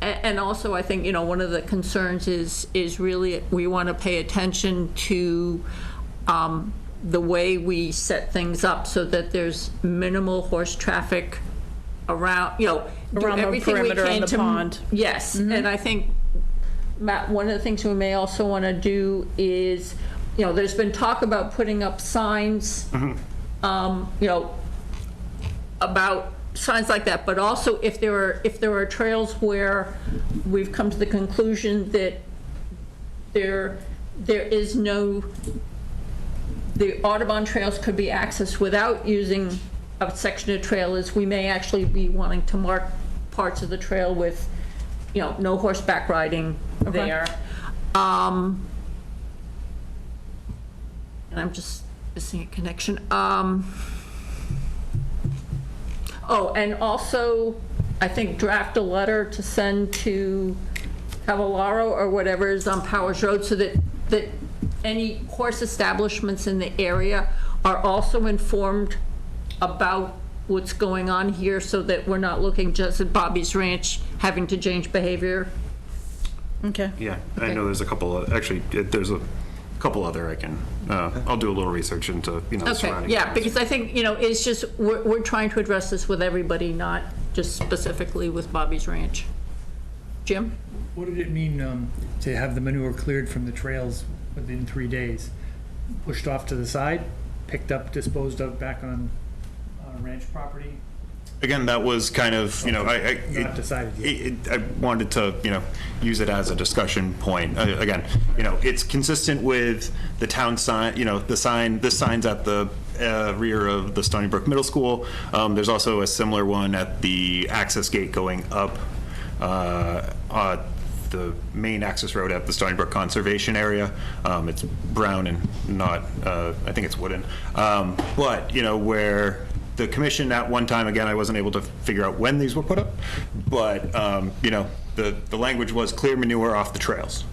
And also, I think, one of the concerns is really, we want to pay attention to the way we set things up so that there's minimal horse traffic around, do Around the everything we perimeter of can the to. pond. Yes, and I think, Matt, one of the things we may also want to do is, there's been talk about putting up signs, about signs like that, but also if there are trails where we've come to the conclusion that there is no, the Audubon trails could be accessed without using a section of trailers, we may actually be wanting to mark parts of the trail with, no horseback riding there. And I'm just missing a connection. Oh, and also, I think draft a letter to send to Cavallaro or whatever is on Powers Road so that any horse establishments in the area are also informed about what's going on here so that we're not looking just at Bobby's Ranch having to change behavior. Okay. Yeah, I know there's a couple, actually, there's a couple other I can, I'll do a little research into, the Okay, surrounding yeah, areas. because I think, it's just, we're trying to address this with everybody, not just specifically with Bobby's Ranch. Jim? What did it mean to have the manure cleared from the trails within 3 days? Pushed off to the side, picked up, disposed of back on ranch property? Again, that was kind of, Not decided yet. I wanted to, use it as a discussion point. Again, it's consistent with the town sign, this sign's at the rear of the Stony Brook Middle School. There's also a similar one at the access gate going up the main access road at the Stony Brook Conservation Area. It's brown and not, I think it's wooden. But, where the commission at one time, again, I wasn't able to figure out when these were put up, but, the language was clear manure off the trails.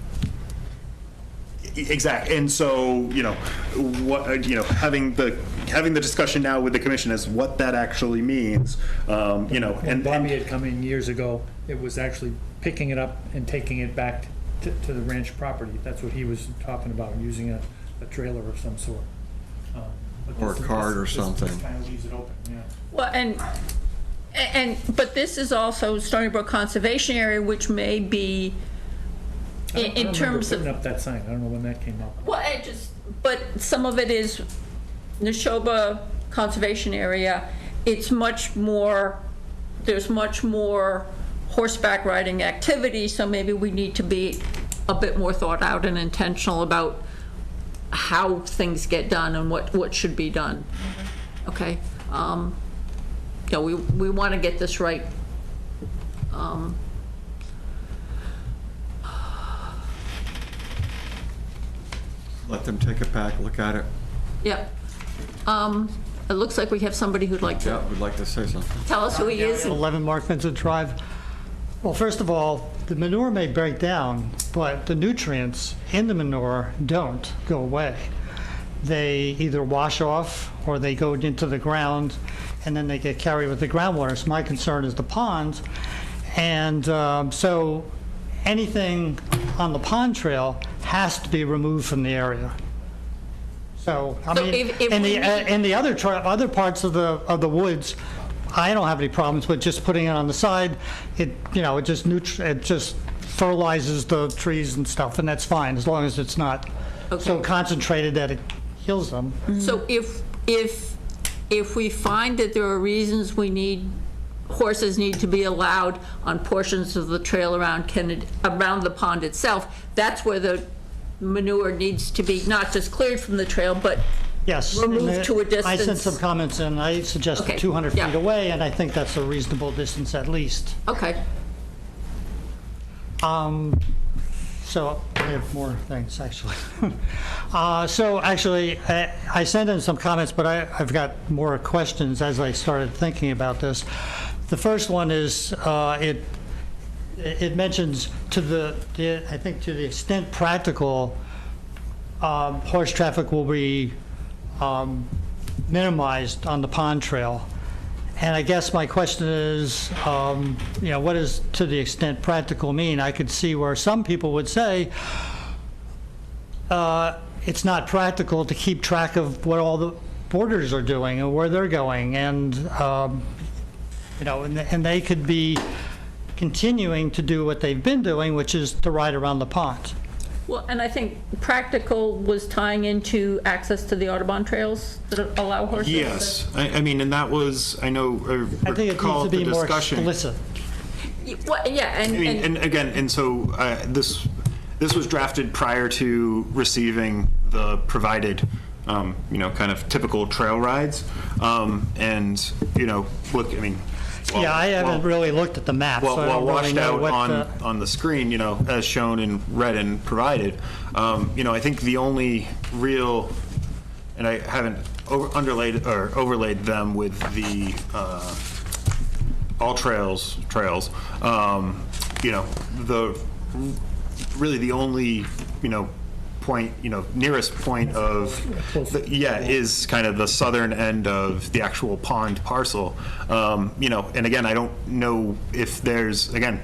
Exactly, and so, what, having the discussion now with the commission as what that actually means, When Bobby had come in years ago, it was actually picking it up and taking it back to the ranch property. That's what he was talking about, using a trailer of some sort. But Or a cart or something. This kind of leaves it open, yeah. Well, but this is also Stony Brook Conservation Area, which may be, in terms of. Putting up that sign, I don't know when that came up. Well, but some of it is Neshoba Conservation Area. It's much more, there's much more horseback riding activity, so maybe we need to be a bit more thought out and intentional about how things get done and what should be done. Okay? We want to get this right. Let them take it back, look at it. Yep. It looks like we have somebody who'd like to. Yeah, would like to say something. Tell us who he is. 11 Mark Vincent Drive. Well, first of all, the manure may break down, but the nutrients in the manure don't go away. They either wash off or they go into the ground and then they get carried with the groundwater. So my concern is the ponds. And so anything on the pond trail has to be removed from the area. So, I mean, in the other parts of the woods, I don't have any problems with just putting it on the side. It just fertilizes the trees and stuff, and that's fine, as long as it's not so concentrated that it kills them. So if we find that there are reasons horses need to be allowed on portions of the trail around the pond itself, that's where the manure needs to be not just cleared from the trail, but Yes. removed and to a distance. I sent some comments in. I suggested Okay, 200 yeah. feet away, and I think that's a reasonable distance at least. Okay. So I have more things, actually. So actually, I sent in some comments, but I've got more questions as I started thinking about this. The first one is, it mentions I think to the extent practical, horse traffic will be minimized on the pond trail. And I guess my question is, what does to the extent practical mean? I could see where some people would say it's not practical to keep track of what all the boarders are doing and where they're going, and and they could be continuing to do what they've been doing, which is to ride around the pond. Well, and I think practical was tying into access to the Audubon trails that allow horses. Yes, I mean, and that was, I know, I think it needs to be more explicit. Yeah, I mean, and again, and so this was drafted prior to receiving the provided, kind of typical trail rides, and look, I mean. I haven't really looked at the map. Well, so I don't washed really know out on the screen, as shown in red and provided, I think the only real, and I haven't overlaid them with the all trails, really the only, point, nearest point of, is kind of the southern end of the actual pond parcel. And again, I don't know if there's, again,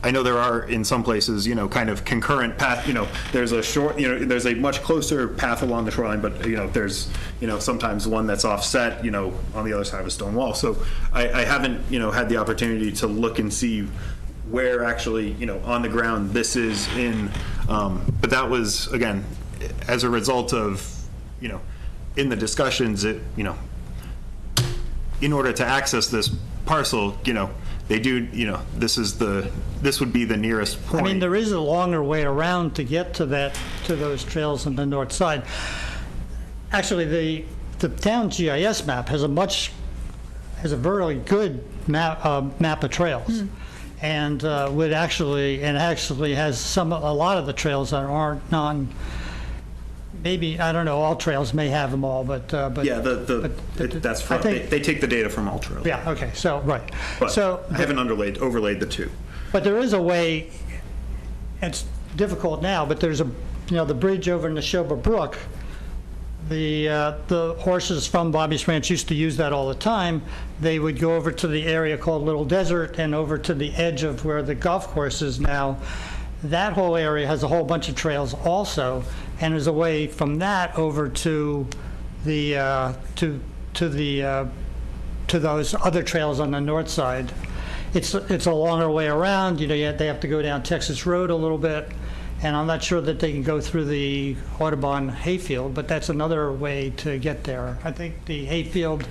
I know there are in some places, kind of concurrent path, there's a short, there's a much closer path along the shoreline, but, there's, sometimes one that's offset, on the other side of a stone wall. So I haven't, had the opportunity to look and see where actually, on the ground this is in, but that was, again, as a result of, in the discussions, in order to access this parcel, they do, this would be the nearest point. I mean, there is a longer way around to get to those trails on the north side. Actually, the town GIS map has a very good map of trails. And actually has a lot of the trails that aren't maybe, I don't know, all trails may have them all, but yeah, that's from, they take the data from all trails. Yeah, okay, so, right. But so I haven't overlaid the two. But there is a way, it's difficult now, but there's the bridge over in the Neshoba Brook. The horses from Bobby's Ranch used to use that all the time. They would go over to the area called Little Desert and over to the edge of where the golf course is now. That whole area has a whole bunch of trails also, and there's a way from that over to the to those other trails on the north side. It's a longer way around. They have to go down Texas Road a little bit. And I'm not sure that they can go through the Audubon hayfield, but that's another way to get there. I think the hayfield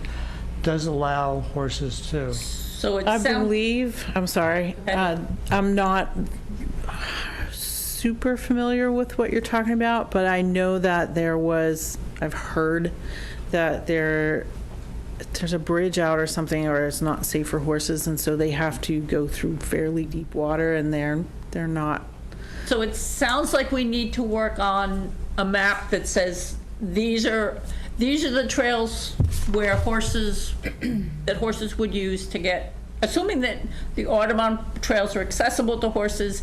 does allow horses too. So I believe, I'm sorry, I'm not super familiar with what you're talking about, but I know that I've heard that there's a bridge out or something, or it's not safe for horses, and so they have to go through fairly deep water, and they're not. So it sounds like we need to work on a map that says these are the trails where horses would use to get, assuming that the Audubon trails are accessible to horses,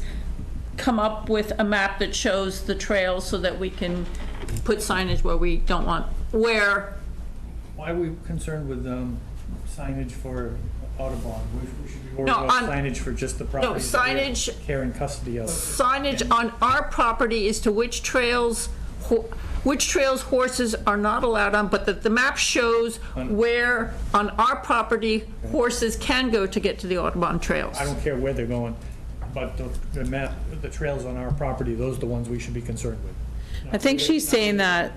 come up with a map that shows the trails so that we can put signage where we don't want, where. Why are we concerned with signage for Audubon? We should be worried No, about signage for just the property. No, signage. Care and custody of. Signage on our property is to which trails horses are not allowed on, but that the map shows where on our property horses can go to get to the Audubon trails. I don't care where they're going, but the map, the trails on our property, those are the ones we should be concerned with. I think she's saying that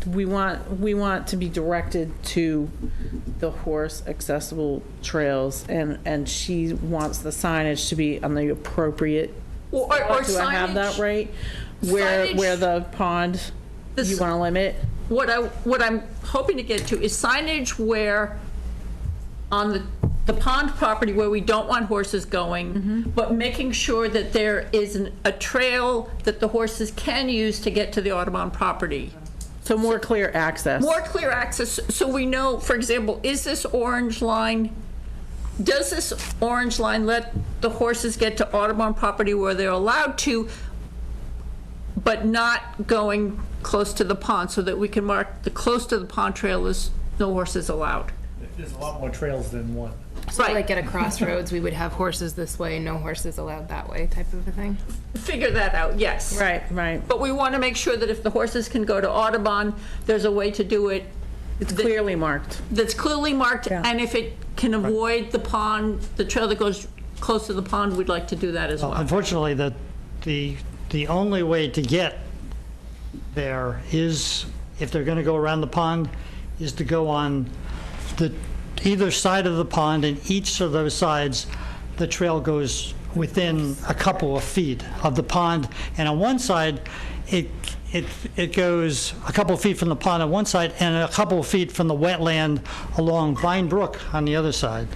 we want to be directed to the horse accessible trails, and she wants the signage to be on the appropriate. Or Do I have that signage. right? where the pond, you want to limit? What I'm hoping to get to is signage where, on the pond property where we don't want horses going, but making sure that there is a trail that the horses can use to get to the Audubon property. So more clear access. More clear access, so we know, for example, is this orange line, does this orange line let the horses get to Audubon property where they're allowed to, but not going close to the pond, so that we can mark the close to the pond trail is no horses allowed. There's a lot more trails than one. So like at a crossroads, we would have horses this way, no horses allowed that way type of a thing? Figure that out, yes. Right. But we want to make sure that if the horses can go to Audubon, there's a way to do it. It's clearly marked. That's clearly marked, and if it can avoid the pond, the trail that goes close to the pond, we'd like to do that as well. Unfortunately, the only way to get there is, if they're going to go around the pond, is to go on either side of the pond, and each of those sides, the trail goes within a couple of feet of the pond. And on one side, it goes a couple of feet from the pond on one side and a couple of feet from the wetland along Vine Brook on the other side.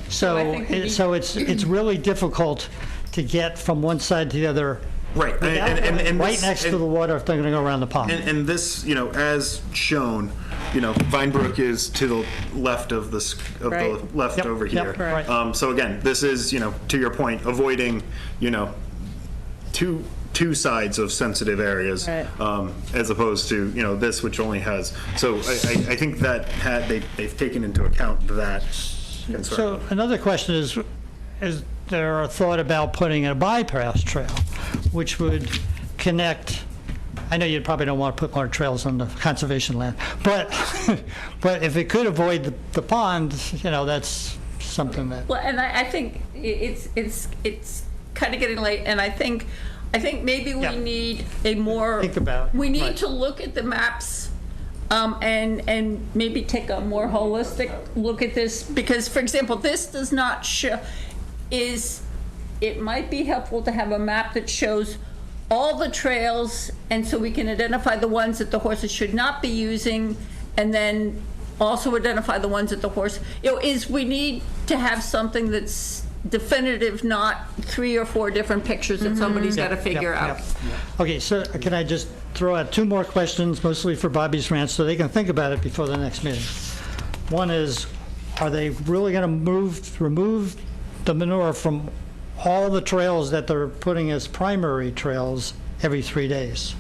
Okay. So it's really difficult to get from one side to the other. Right, and right next to the water if they're going to go around the pond. And this, as shown, Vine Brook is to the left of the left over here. Right. So again, this is, to your point, avoiding, two sides of sensitive areas, as opposed to, this, which only has. So I think that they've taken into account that concern. So another question is there a thought about putting a bypass trail, which would connect? I know you probably don't want to put more trails on the conservation land, but if it could avoid the pond, that's something that. Well, and I think it's kind of getting late, and I think maybe we need a more. Think about. We need to look at the maps, and maybe take a more holistic look at this, because, for example, this does not show. It might be helpful to have a map that shows all the trails, and so we can identify the ones that the horses should not be using, and then also identify the ones that the horse, we need to have something that's definitive, not 3 or 4 different pictures that somebody's got to figure out. Okay, so can I just throw out 2 more questions, mostly for Bobby's Ranch, so they can think about it before the next meeting. One is, are they really going to remove the manure from all the trails that they're putting as primary trails every 3 days?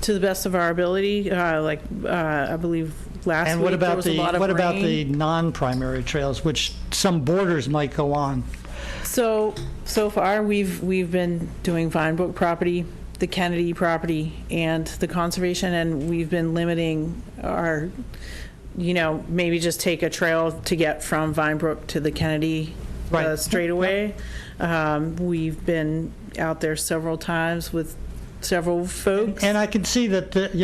To the best of our ability, I believe last week there was a lot of rain. And what about the non-primary trails, which some borders might go on? So far, we've been doing Vine Brook property, the Kennedy property, and the conservation, and we've been limiting our, maybe just take a trail to get from Vine Brook to the Kennedy straightaway. We've been out there several times with several folks. And I can see that,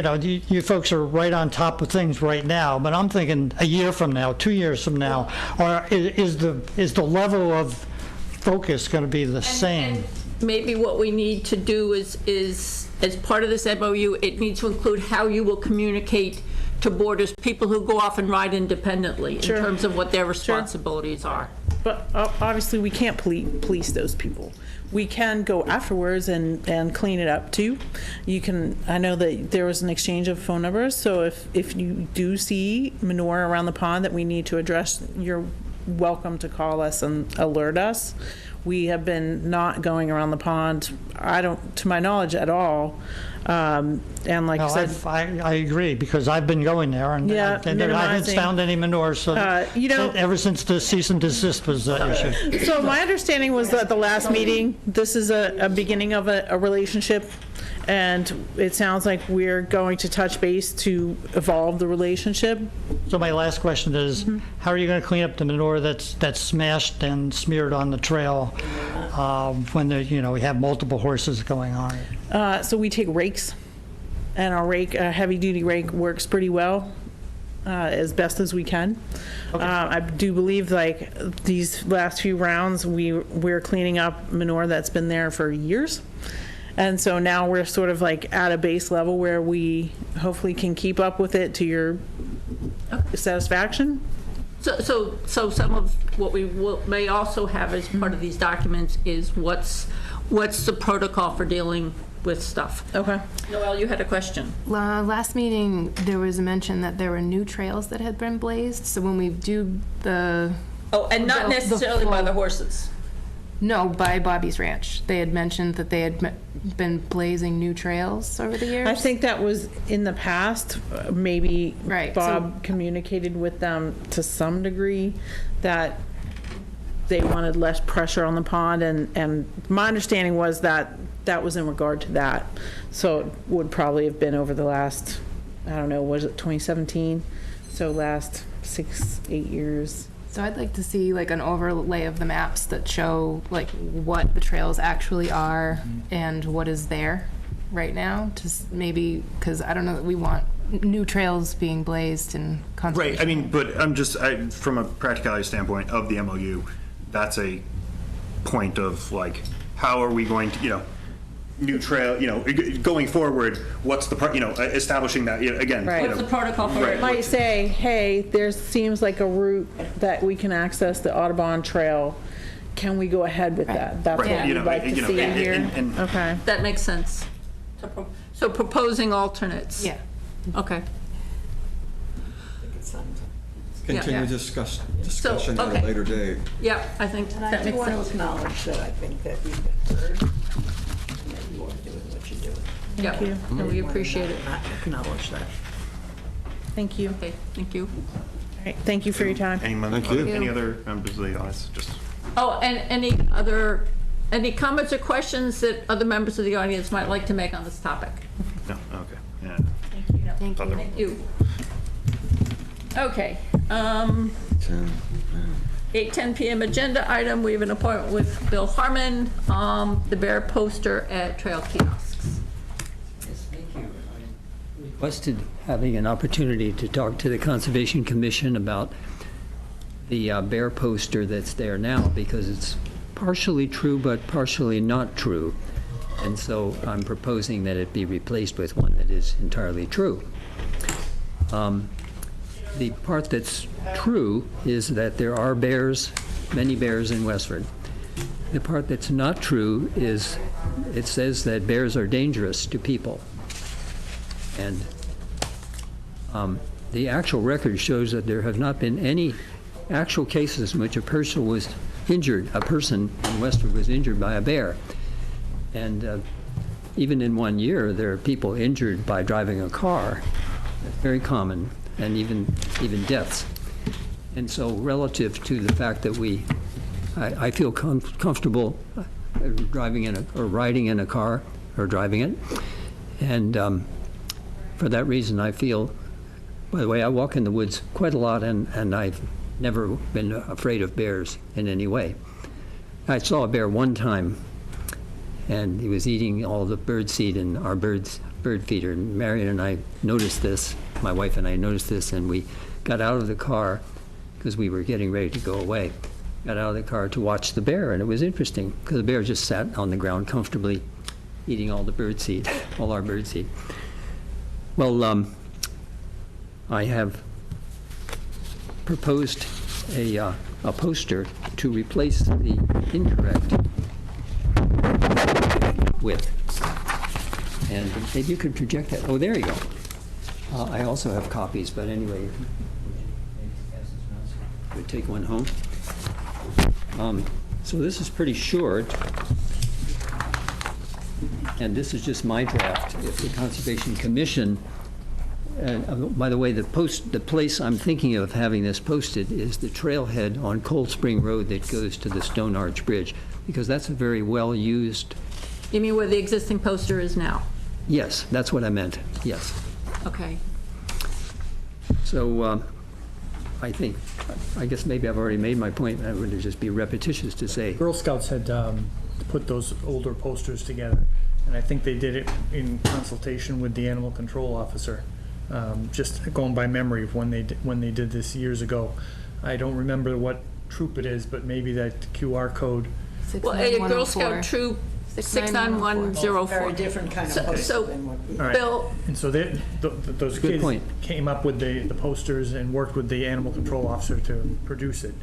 you folks are right on top of things right now, but I'm thinking a year from now, 2 years from now, or is the level of focus going to be the same? And maybe what we need to do is as part of this MOU, it needs to include how you will communicate to boarders, people who go off and ride independently, in terms of what their responsibilities are. But obviously, we can't police those people. We can go afterwards and clean it up too. I know that there was an exchange of phone numbers, so if you do see manure around the pond that we need to address, you're welcome to call us and alert us. We have been not going around the pond, to my knowledge, at all. And like I said, I agree, because I've been going there, and I haven't found any manure. So ever since the cease and desist was issued. So my understanding was that at the last meeting, this is a beginning of a relationship, and it sounds like we're going to touch base to evolve the relationship. So my last question is, how are you going to clean up the manure that's smashed and smeared on the trail when we have multiple horses going on it? So we take rakes, and our rake, a heavy-duty rake, works pretty well, as best as we can. Okay. I do believe, these last few rounds, we're cleaning up manure that's been there for years, And so now we're sort of like at a base level where we hopefully can keep up with it to your satisfaction. So some of what we may also have as part of these documents is what's the protocol for dealing with stuff. Okay. Noelle, you had a question. Last meeting, there was a mention that there were new trails that had been blazed, so when we do the... Oh, and not necessarily by the horses. No, by Bobby's Ranch. They had mentioned that they had been blazing new trails over the years. I think that was in the past. Maybe Right, Bob communicated with them to some degree that they wanted less pressure on the pond, and my understanding was that that was in regard to that. So it would probably have been over the last, I don't know, was it 2017? So last 6-8 years. So I'd like to see like an overlay of the maps that show like what the trails actually are and what is there right now. Just maybe, because I don't know that we want new trails being blazed and conservation. Right, I mean, but from a practicality standpoint of the MOU, that's a point of like, how are we going to, new trail, going forward, what's the, establishing that, again. Right. What's the protocol for it? Might say, hey, there seems like a route that we can access the Audubon Trail. Can we go ahead with that? That's what we'd like to see here. Okay. That makes sense. So proposing alternates. Yeah. Okay. Continue Yeah. discussion at okay. a later date. Yeah, I think And that I do makes want to sense. acknowledge that I think that you've been heard, and that you are doing what you're doing. Yeah, you. and we appreciate it. I acknowledge that. Thank you. Okay, thank you. All right, thank you for your time. Any other members of the audience? Just Oh, and any comments or questions that other members of the audience might like to make on this topic? no. Okay. Yeah. Thank you. Thank you. Okay. 8:10 p.m. agenda item. We have an appointment with Bill Harmon, the bear poster at Trail Kiosks. Yes, thank you. I requested having an opportunity to talk to the Conservation Commission about the bear poster that's there now, because it's partially true but partially not true. And so I'm proposing that it be replaced with one that is entirely true. The part that's true is that there are bears, many bears in Westford. The part that's not true is it says that bears are dangerous to people. And the actual record shows that there have not been any actual cases in which a person was injured, a person in Westford was injured by a bear. And even in 1 year, there are people injured by driving a car. That's very common, and even deaths. And so relative to the fact that I feel comfortable driving in or riding in a car or driving it. And for that reason, I feel, by the way, I walk in the woods quite a lot, and I've never been afraid of bears in any way. I saw a bear one time, and he was eating all the bird seed in our bird feeder. And Marion and I noticed this, my wife and I noticed this, and we got out of the car because we were getting ready to go away. Got out of the car to watch the bear, and it was interesting because the bear just sat on the ground comfortably eating all the bird seed, all our bird seed. Well, I have proposed a poster to replace the incorrect with. And maybe you could project that. Oh, there you go. I also have copies, but anyway, could take one home. So this is pretty short, and this is just my draft. If the Conservation Commission, by the way, the place I'm thinking of having this posted is the trailhead on Cold Spring Road that goes to the Stone Arch Bridge, because that's a very well-used. You mean where the existing poster is now? Yes, that's what I meant, yes. Okay. So I guess maybe I've already made my point. I would just be repetitious to say. Girl Scouts had put those older posters together, and I think they did it in consultation with the animal control officer. Just going by memory of when they did this years ago. I don't remember what troop it is, but maybe that QR code. Well, a Girl Scout troop 69104. Very different kind of So- poster so- than what we. All right. Bill, And so those Good kids point. came up with the posters and worked with the animal control officer to produce it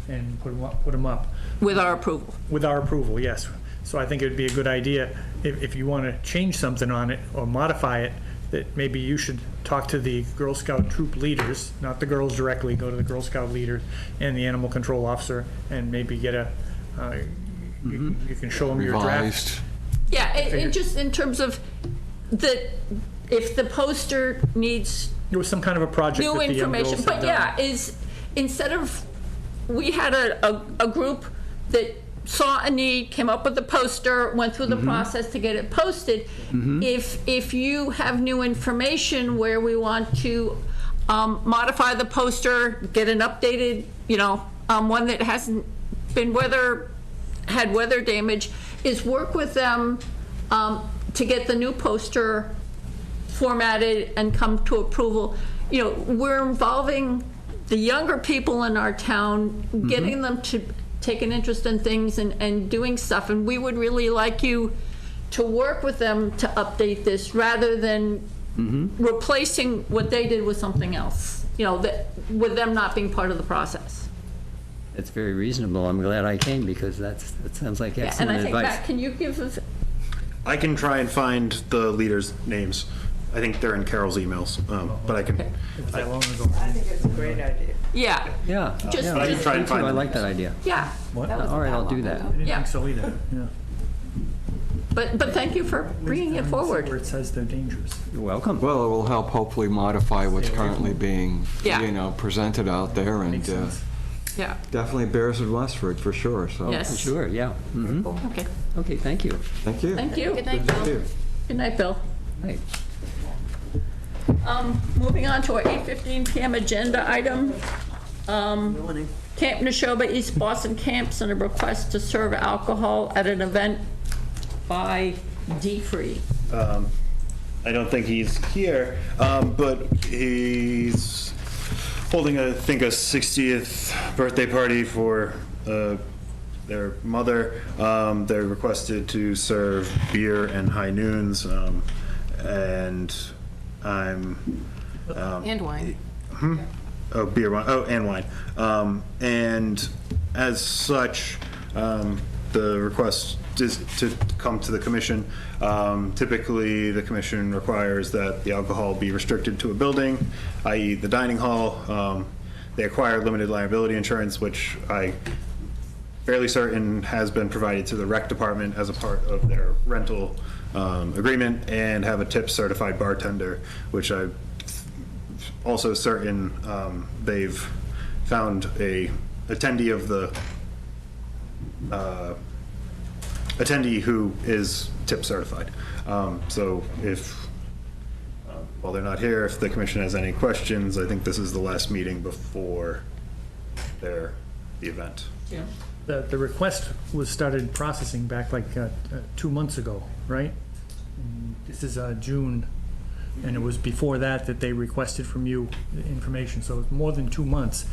and put them up. with our approval. With our approval, yes. So I think it would be a good idea, if you want to change something on it or modify it, that maybe you should talk to the Girl Scout troop leaders, not the girls directly, go to the Girl Scout leader and the animal control officer, and maybe get a, you can show them your draft. Revised. Yeah, and just in terms of if the poster needs It was some kind of a project new that the young girls information, had but yeah, done. is, instead of, we had a group that saw a need, came up with a poster, went through the process to get it posted. If you have new information where we want to modify the poster, get an updated, one that hasn't been had weather damage, is work with them to get the new poster formatted and come to approval. We're involving the younger people in our town, getting them to take an interest in things and doing stuff. And we would really like you to work with them to update this rather than replacing what they did with something else, with them not being part of the process. It's very reasonable. I'm glad I came because that sounds like Yeah, and excellent I think, advice. Matt, can you give us, I can try and find the leaders' names. I think they're in Carol's emails, but I can. It was that long ago. I think it's a great idea. yeah, Yeah. Just- yeah, I can try and me too. find I them. like that idea. yeah. What? All right, I'll do that. I didn't Yeah. think so either, yeah. But thank you for bringing it forward. Where it says they're dangerous. You're welcome. Well, it will help hopefully modify what's currently being, Yeah. presented out there, and Makes sense. Yeah, definitely bears with Westford, for sure, so. yes. Sure, yeah. Okay, Okay, thank you. Thank you. thank you. Good night, Thank Bill. you. Good night, Bill. Right. Moving on to our 8:15 PM agenda item. Morning. Camp Neshoba East Boston Camps and a request to serve alcohol at an event by D-Free. I don't think he's here, but he's holding, I think, a 60th birthday party for their mother. They're requested to serve beer and high noons, and I'm... And wine. Oh, beer, wine, and wine. And as such, the request is to come to the commission. Typically, the commission requires that the alcohol be restricted to a building, i.e. the dining hall. They acquire limited liability insurance, which I fairly certain has been provided to the rec department as a part of their rental agreement, and have a tip certified bartender, which I also certain they've found a attendee of the attendee who is tip certified. So if, while they're not here, if the commission has any questions, I think this is the last meeting before the event. Yeah. The request was started processing back like 2 months ago, right? This is June, and it was before that they requested from you the information, so it's more than 2 months.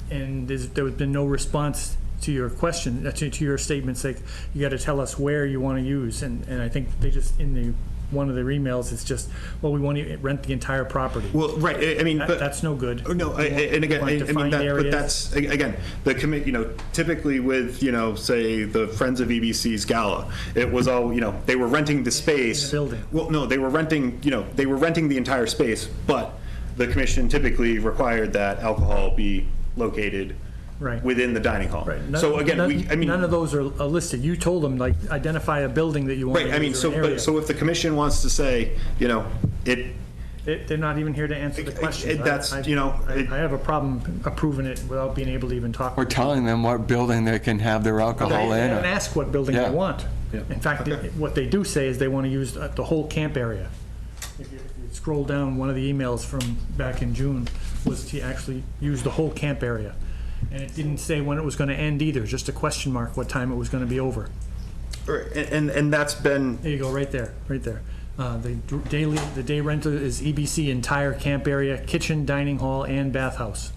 And there has been no response to your question, to your statements, like, you got to tell us where you want to use, and I think they just, in one of their emails, it's just, well, we want to rent the entire property. Well, right, I mean, but... That's no good. No, and again, Want I mean, defined but areas. that's, again, the typically with, say, the Friends of EBC's gala, it was all, they were renting the space. In the building. Well, no, they were renting, they were renting the entire space, but the commission typically required that alcohol be located Right. within the dining hall. Right. So again, none of those are listed. You told them, like, identify a building that you want right, to I mean, use or an area. so if the commission wants to say, They're not even here to answer the question. that's, I have a problem approving it without being able to even talk. We're telling them what building they can have their alcohol They in. haven't asked what building Yeah. they want. In fact, what they do say is they want to use the whole camp area. If you scroll down, one of the emails from back in June was to actually use the whole camp area. And it didn't say when it was going to end either, just a question mark what time it was going to be over. and that's been... There you go, right there, right there. The day rental is EBC entire camp area, kitchen, dining hall, and bathhouse.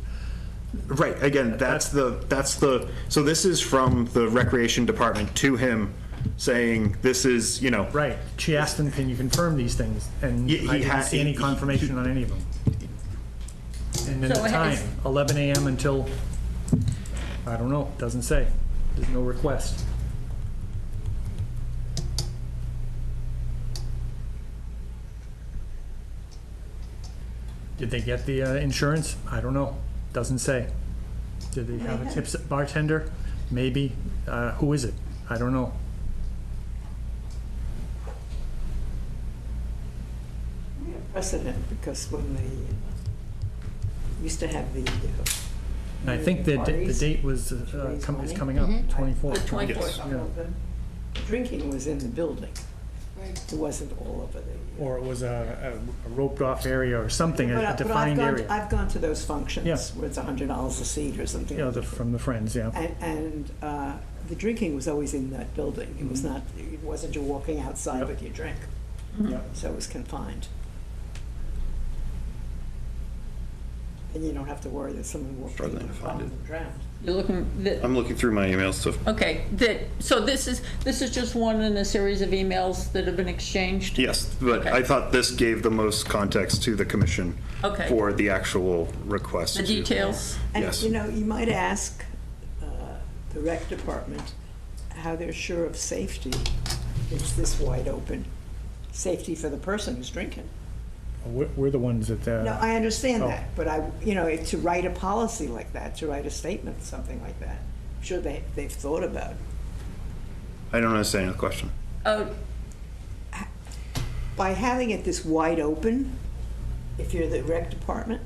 Right, again, that's the, so this is from the recreation department to him saying, this is, you know. Right. She asked him, can you confirm these things? And He I didn't had- see any he- confirmation on any of them. And then So the it time, has- 11 a.m. until, I don't know, doesn't say. There's no request. Did they get the insurance? I don't know. Doesn't say. Did they have a tips bartender? Maybe. Who is it? I don't know. We have precedent because when they used to have the. And I think the date was, is coming up, 24th. The 24th. Yeah. Drinking was in the building. It wasn't all over the. Or it was a roped off area or something, a defined area. I've gone to those functions Yeah. where it's $100 a seat or something. You know, like that. from the friends, yeah. And the drinking was always in that building. It was not, it wasn't you walking outside with your drink. Yep. So it was confined. And you don't have to worry that someone walked in Struggling to find and drowned. You're looking, I'm looking through my emails to. okay, so this is just one in a series of emails that have been exchanged? Yes, but Okay. I thought this gave the most context to the commission Okay. for the actual request. The details? And, Yes. you know, you might ask the rec department how they're sure of safety. It's this wide open. Safety for the person who's drinking. We're the ones that. No, I understand oh. that, but to write a policy like that, to write a statement, something like that, I'm sure they've thought about it. I don't understand the question. By having it this wide open, if you're the rec department,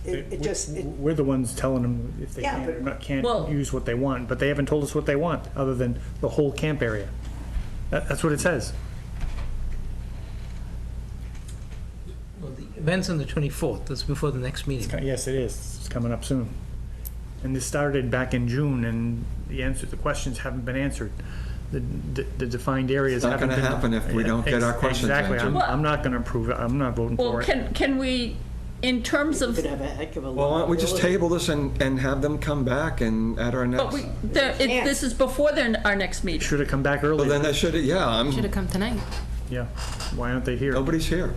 We're the ones telling them if they Yeah, can or but- can't use what they want, but they haven't told us what they want, other than the whole camp area. That's what it says. Well, the event's on the 24th, that's before the next meeting. Yes, it is. It's coming up soon. And this started back in June, and the questions haven't been answered. The defined areas It's not haven't gonna been. happen if we don't get our questions Exactly. answered. I'm not gonna approve it. I'm not voting Well, for it. can we, in terms of, could have a heck of a Well, why don't we just liability. table this and have them come back and at our but next, this is before our next meeting. Should have come back earlier. well, then they should, yeah, Should have come tonight. Yeah. Why aren't they here? nobody's here.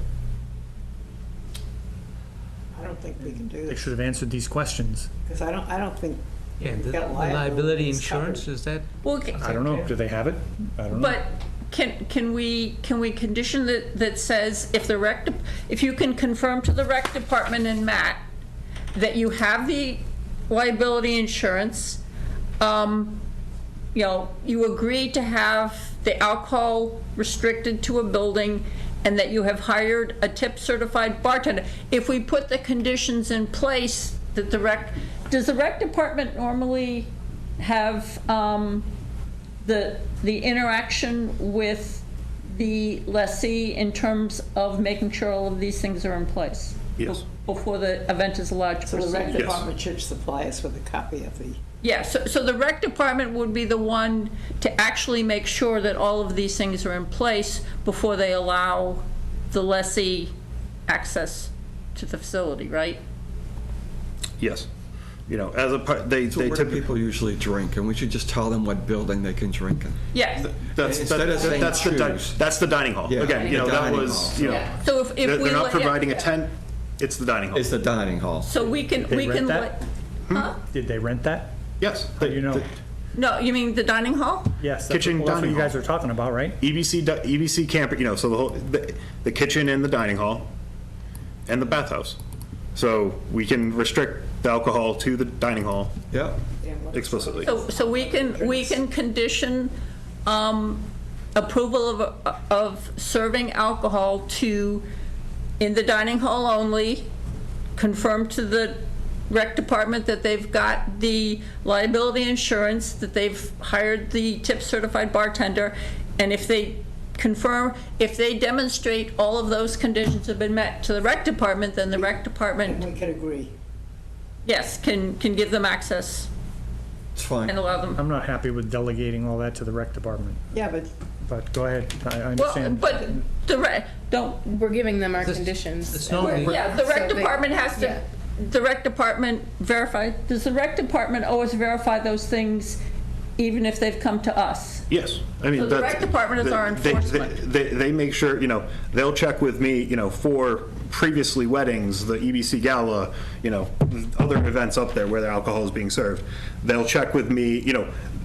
I don't think we can do They this, should have answered these questions. because I don't think. Yeah, we've the got liability liabilities insurance, covered. is that? Well, I don't know. Do they have it? I don't know. but can we condition that says if you can confirm to the rec department and Matt that you have the liability insurance, you agree to have the alcohol restricted to a building, and that you have hired a tip-certified bartender. If we put the conditions in place that does the rec department normally have the interaction with the lessee in terms of making sure all of these things are in place? Yes. Before the event is allowed to So the rec proceed? department should supply us with a copy of the. Yeah, so the rec department would be the one to actually make sure that all of these things are in place before they allow the lessee access to the facility, right? Yes. You know, as a part, they So where do typically. people usually drink? And we should just tell them what building they can drink in. Yes. Instead of saying choose. That's the dining hall. Yeah, Again, you the know, that dining was, hall. you know, Yeah. So if they're we not let- providing a tent, it's the dining hall. It's the dining hall. So we can Did they rent that? let, huh? Did they rent that? Yes. How do you know? No, you mean the dining hall? Yes. Kitchen, That's what dining you guys hall. are talking about, right? EBC camper, you know, so the kitchen and the dining hall and the bathhouse. So we can restrict the alcohol to the dining hall. Yeah. Explicitly. So we can condition approval of serving alcohol in the dining hall only, confirm to the rec department that they've got the liability insurance, that they've hired the tip certified bartender, and if they demonstrate all of those conditions have been met to the rec department, then the rec department, We can agree. yes, can give them access It's fine. and allow them. I'm not happy with delegating all that to the rec department, Yeah, but but go ahead. I Well, understand. but the rec, We're giving them our This- conditions. it's normally- yeah, the rec So they- department has to, yeah. the rec department verify, does the rec department always verify those things even if they've come to us? Yes, I mean. So the rec department is our enforcement. They make sure, they'll check with me, for previously weddings, the EBC gala, other events up there where the alcohol is being served. They'll check with me,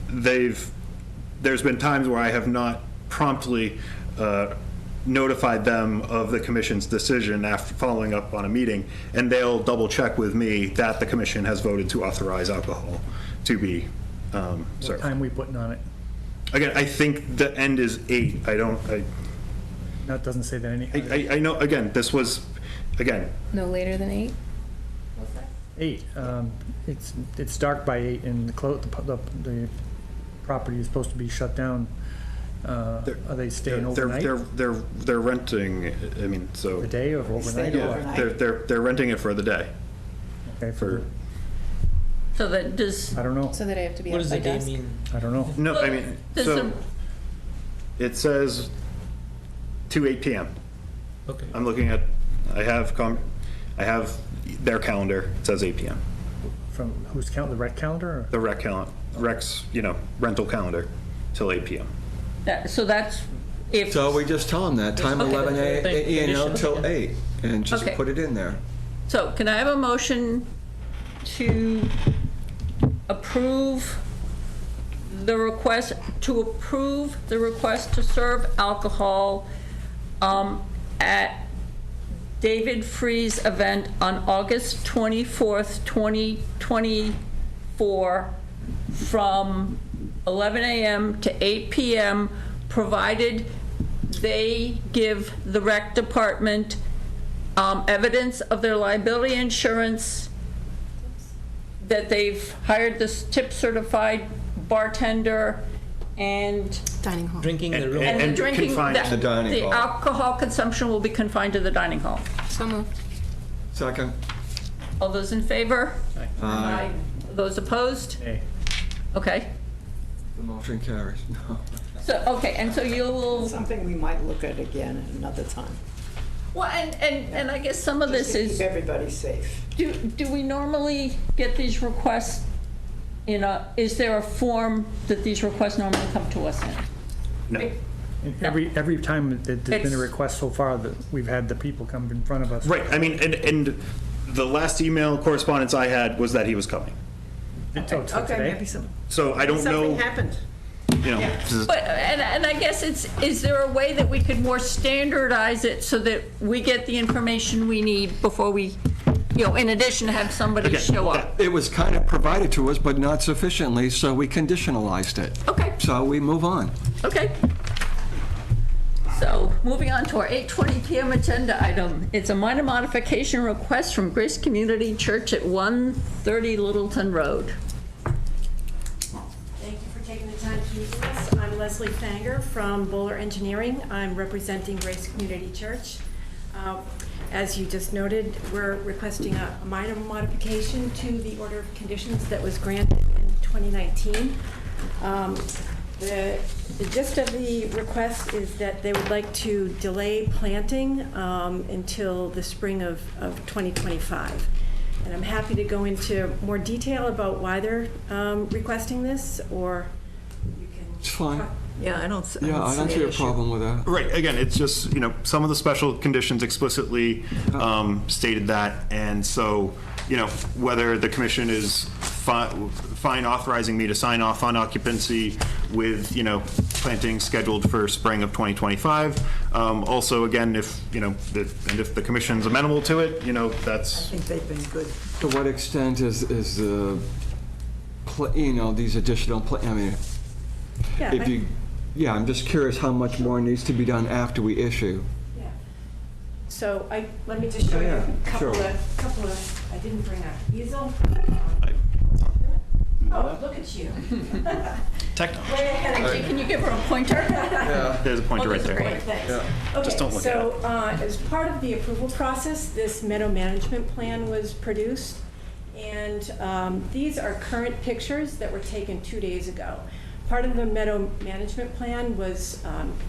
there's been times where I have not promptly notified them of the commission's decision after following up on a meeting, and they'll double check with me that the commission has voted to authorize alcohol to be What served. time we putting on it? Again, I think the end is 8. That doesn't say that any. I know, again, this was, again, No later than 8? 8. It's dark by 8, and the property is supposed to be shut down. Are they staying overnight? They're renting, I mean, so. The day or overnight? Or what? They're renting it for the day. Okay, for, So that does, I don't know. So that I have to be What up does by the day dusk? mean? I don't know. No, I mean, Does so it says to 8 PM. Okay. I'm looking at, I have their calendar, it says 8 PM. From whose calendar? The rec calendar? Or? The rec's, rental calendar till 8 PM. so that's if. So we just tell them that, time Okay. 11 a.m. till Okay. 8, and just Okay. put it in there. So can I have a motion to approve the request, to serve alcohol at David Free's event on August 24th, 2024, from 11 a.m. to 8 p.m., provided they give the rec department evidence of their liability insurance, that they've hired this tip certified bartender, and Dining hall. Drinking in the room. and the drinking, confined to the dining the hall. alcohol consumption will be confined to the dining hall. So moved. Second. All those in favor? Aye. Those opposed? Hey. Okay. The motion carries. No. So, okay, and so you will, Something we might look at again another time. well, and I guess some of this Just to is, keep everybody safe. do we normally get these requests is there a form that these requests normally come to us in? No. And every time that there's been a It's- request so far, that we've had the people come in front of us. Right, I mean, and the last email correspondence I had was that he was coming. So today? Maybe some, So I don't something know, happened. But, and I guess is there a way that we could more standardize it so that we get the information we need before we, in addition to have somebody Again, show up? It was kind of provided to us, but not sufficiently, so we conditionalized it. Okay, So we move on. okay. So, moving on to our 8:20 PM agenda item. It's a minor modification request from Grace Community Church at 130 Littleton Road. Thank you for taking the time to meet with us. I'm Leslie Fanger from Bowler Engineering. I'm representing Grace Community Church. As you just noted, we're requesting a minor modification to the order of conditions that was granted in 2019. The gist of the request is that they would like to delay planting until the spring of 2025. And I'm happy to go into more detail about why they're requesting this, or you can... It's fine. Yeah, I don't Yeah, I don't see a problem with that. right, again, it's just, some of the special conditions explicitly stated that, and so, whether the commission is fine authorizing me to sign off on occupancy with, planting scheduled for spring of 2025. Also, again, if the commission's amenable to it, that's... I think they've been good. To what extent is the, these additional, I'm just curious how much more needs to be done after we issue. Yeah. So let me just show you a couple sure. of, I didn't bring an easel. Oh, look at you. Technology. Way ahead of you. Can you give her a pointer? There's a pointer right there. Great, thanks. Yeah. Just don't look Okay, so as part of the approval process, this meadow management plan was produced. And these are current pictures that were taken 2 days ago. Part of the meadow management plan was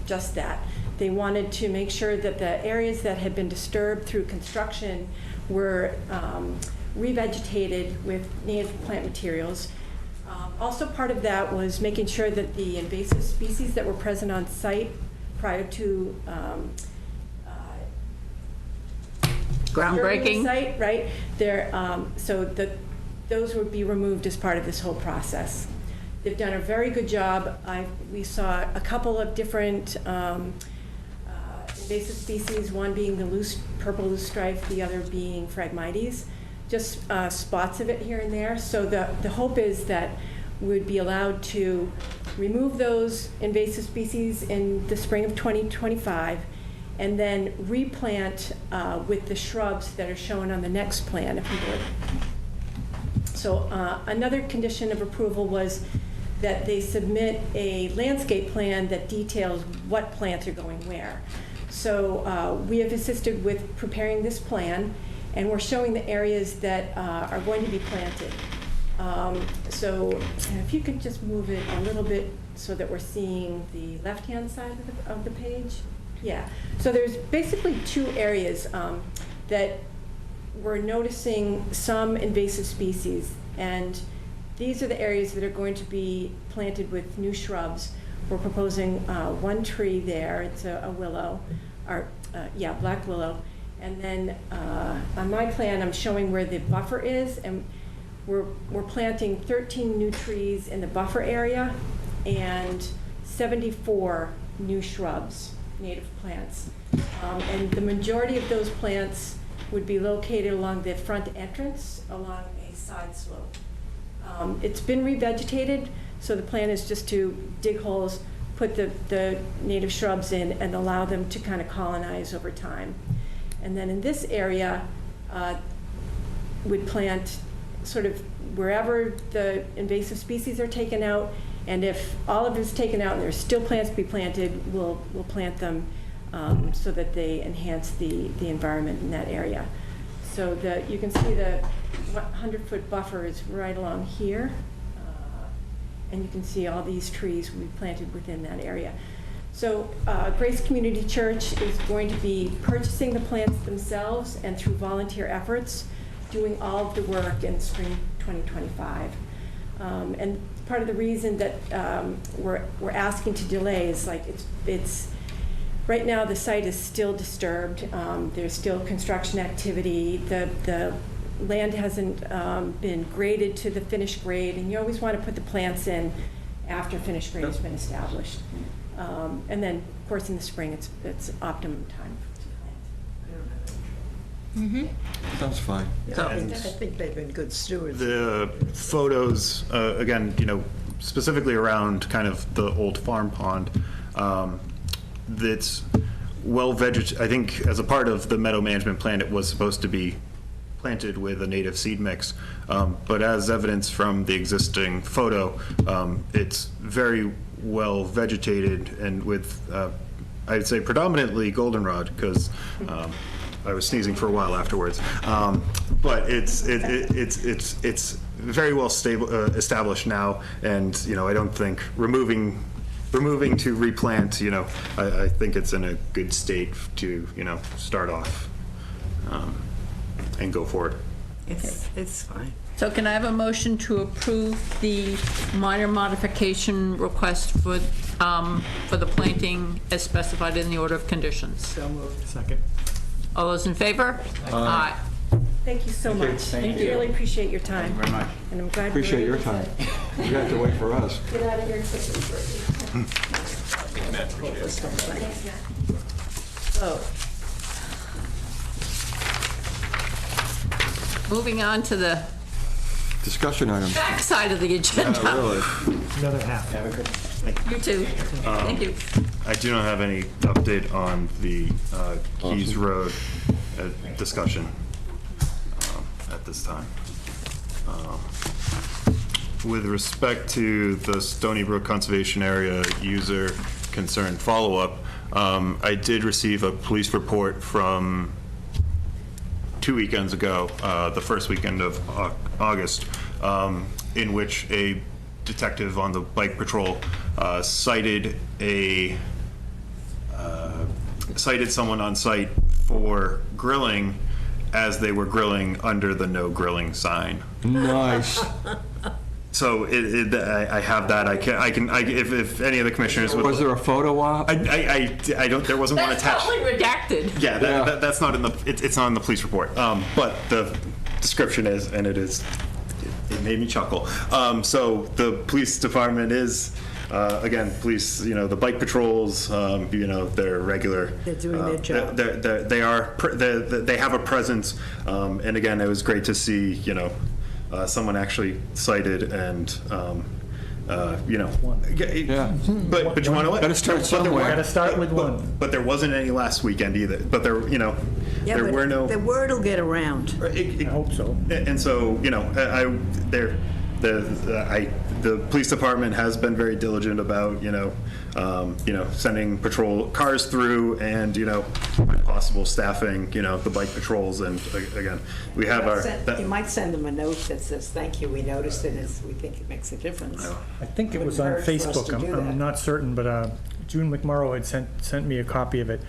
just that. They wanted to make sure that the areas that had been disturbed through construction were revegetated with native plant materials. Also part of that was making sure that the invasive species that were present on site prior to Groundbreaking. disturbing the site, right? So that those would be removed as part of this whole process. They've done a very good job. We saw a couple of different invasive species, one being the purple loosestrife, the other being Phragmites, just spots of it here and there. So the hope is that we'd be allowed to remove those invasive species in the spring of 2025 and then replant with the shrubs that are shown on the next plan, if you would. So another condition of approval was that they submit a landscape plan that details what plants are going where. So we have assisted with preparing this plan, and we're showing the areas that are going to be planted. So if you could just move it a little bit so that we're seeing the left-hand side of the page. Yeah, so there's basically two areas that we're noticing some invasive species, and these are the areas that are going to be planted with new shrubs. We're proposing one tree there, it's a willow, or black willow, and then on my plan I'm showing where the buffer is, and we're planting 13 new trees in the buffer area and 74 new shrubs, native plants. And the majority of those plants would be located along the front entrance, along a side slope. It's been revegetated, so the plan is just to dig holes, put the native shrubs in, and allow them to kind of colonize over time. And then in this area, we'd plant sort of wherever the invasive species are taken out, and if all of it is taken out and there's still plants to be planted, we'll plant them so that they enhance the environment in that area. So you can see the 100-foot buffer is right along here, and you can see all these trees we planted within that area. So Grace Community Church is going to be purchasing the plants themselves and through volunteer efforts, doing all of the work in spring 2025. And part of the reason that we're asking to delay is it's right now the site is still disturbed. There's still construction activity. The land hasn't been graded to the finished grade, and you always want to put the plants in after finished grade has been established. And then, of course, in the spring, it's optimum time to plant. Sounds fine. Yeah, I think they've been good stewards. The photos, again, specifically around kind of the old farm pond, that's well vegetated. I think as a part of the meadow management plan, it was supposed to be planted with a native seed mix. But as evidence from the existing photo, it's very well vegetated and with, I'd say predominantly goldenrod, because I was sneezing for a while afterwards. But it's very well established now, and I don't think removing to replant, I think it's in a good state to start off and go forward. It's fine. So can I have a motion to approve the minor modification request for the planting as specified in the order of conditions? So moved. Second. All those in favor? Aye. Thank you so Thank you. much. Thank I you. really appreciate your time. Thank you very much. And I'm glad Appreciate we were your able time. to You have to wait for us. get out of here quickly. So, moving on to the Discussion items. back side of the agenda. Yeah, really. Another half. You too. Thank you. I do not have any update on the Keys Road discussion at this time. With respect to the Stony Brook Conservation Area user concern follow-up, I did receive a police report from 2 weekends ago, the first weekend of August, in which a detective on the bike patrol cited someone on site for grilling as they were grilling under the no grilling sign. Nice. So I have that. If any of the commissioners would. Was there a photo op? I don't. There wasn't one That's attached. probably redacted. Yeah, that's not in the. It's not in the police report. But the description is, and it is. It made me chuckle. So the police department is. Again, police, the bike patrols, they're regular. They're doing their job. They have a presence, and again, it was great to see, someone actually cited and, But you want to let. Gotta start somewhere. Gotta start with one. But there wasn't any last weekend either. But there were no. The word will get around. I hope so. And so, the police department has been very diligent about, sending patrol cars through and, when possible, staffing, the bike patrols. And again, we have You might send them a note that says, thank you, we noticed it, we think it makes a difference. I think it was on Facebook. I'm not certain, but June McMorrow had sent me a copy of it.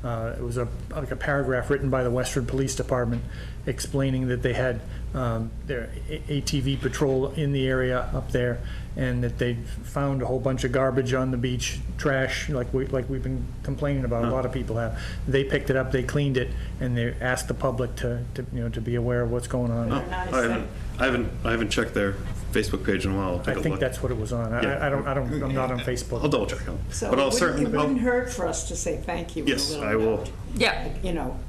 It was like a paragraph written by the Westford Police Department explaining that they had their ATV patrol in the area up there, and that they found a whole bunch of garbage on the beach, trash, like we've been complaining about. A lot of people have. They picked it up, they cleaned it, and they asked the public to be aware of what's going on. I haven't checked their Facebook page in a while. I think that's what it was on. I'm not on Facebook. I'll double check. So But I'll it certainly. wouldn't hurt for us to say thank you. Yes, with a I little will. note. Yeah.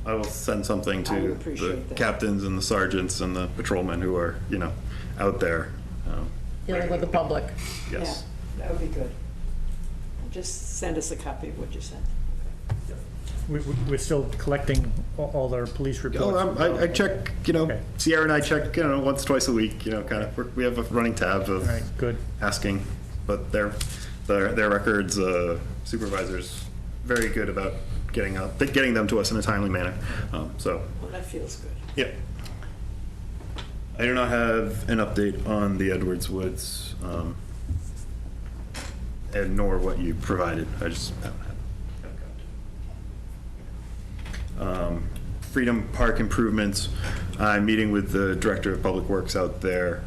I will send something I would to appreciate the that. captains and the sergeants and the patrolmen who are, out there. Dealing with the public. Yes. Yeah, that would be good. Just send us a copy of what you sent. We're still collecting all their police reports. I check, Sierra and I check, once, twice a week, we have a running tab of good. asking, but their records, supervisors, very good about getting them to us in a timely manner. Well, that feels good. Yeah. I do not have an update on the Edwards Woods, and nor what you provided. I just haven't had. Freedom Park improvements. I'm meeting with the Director of Public Works out there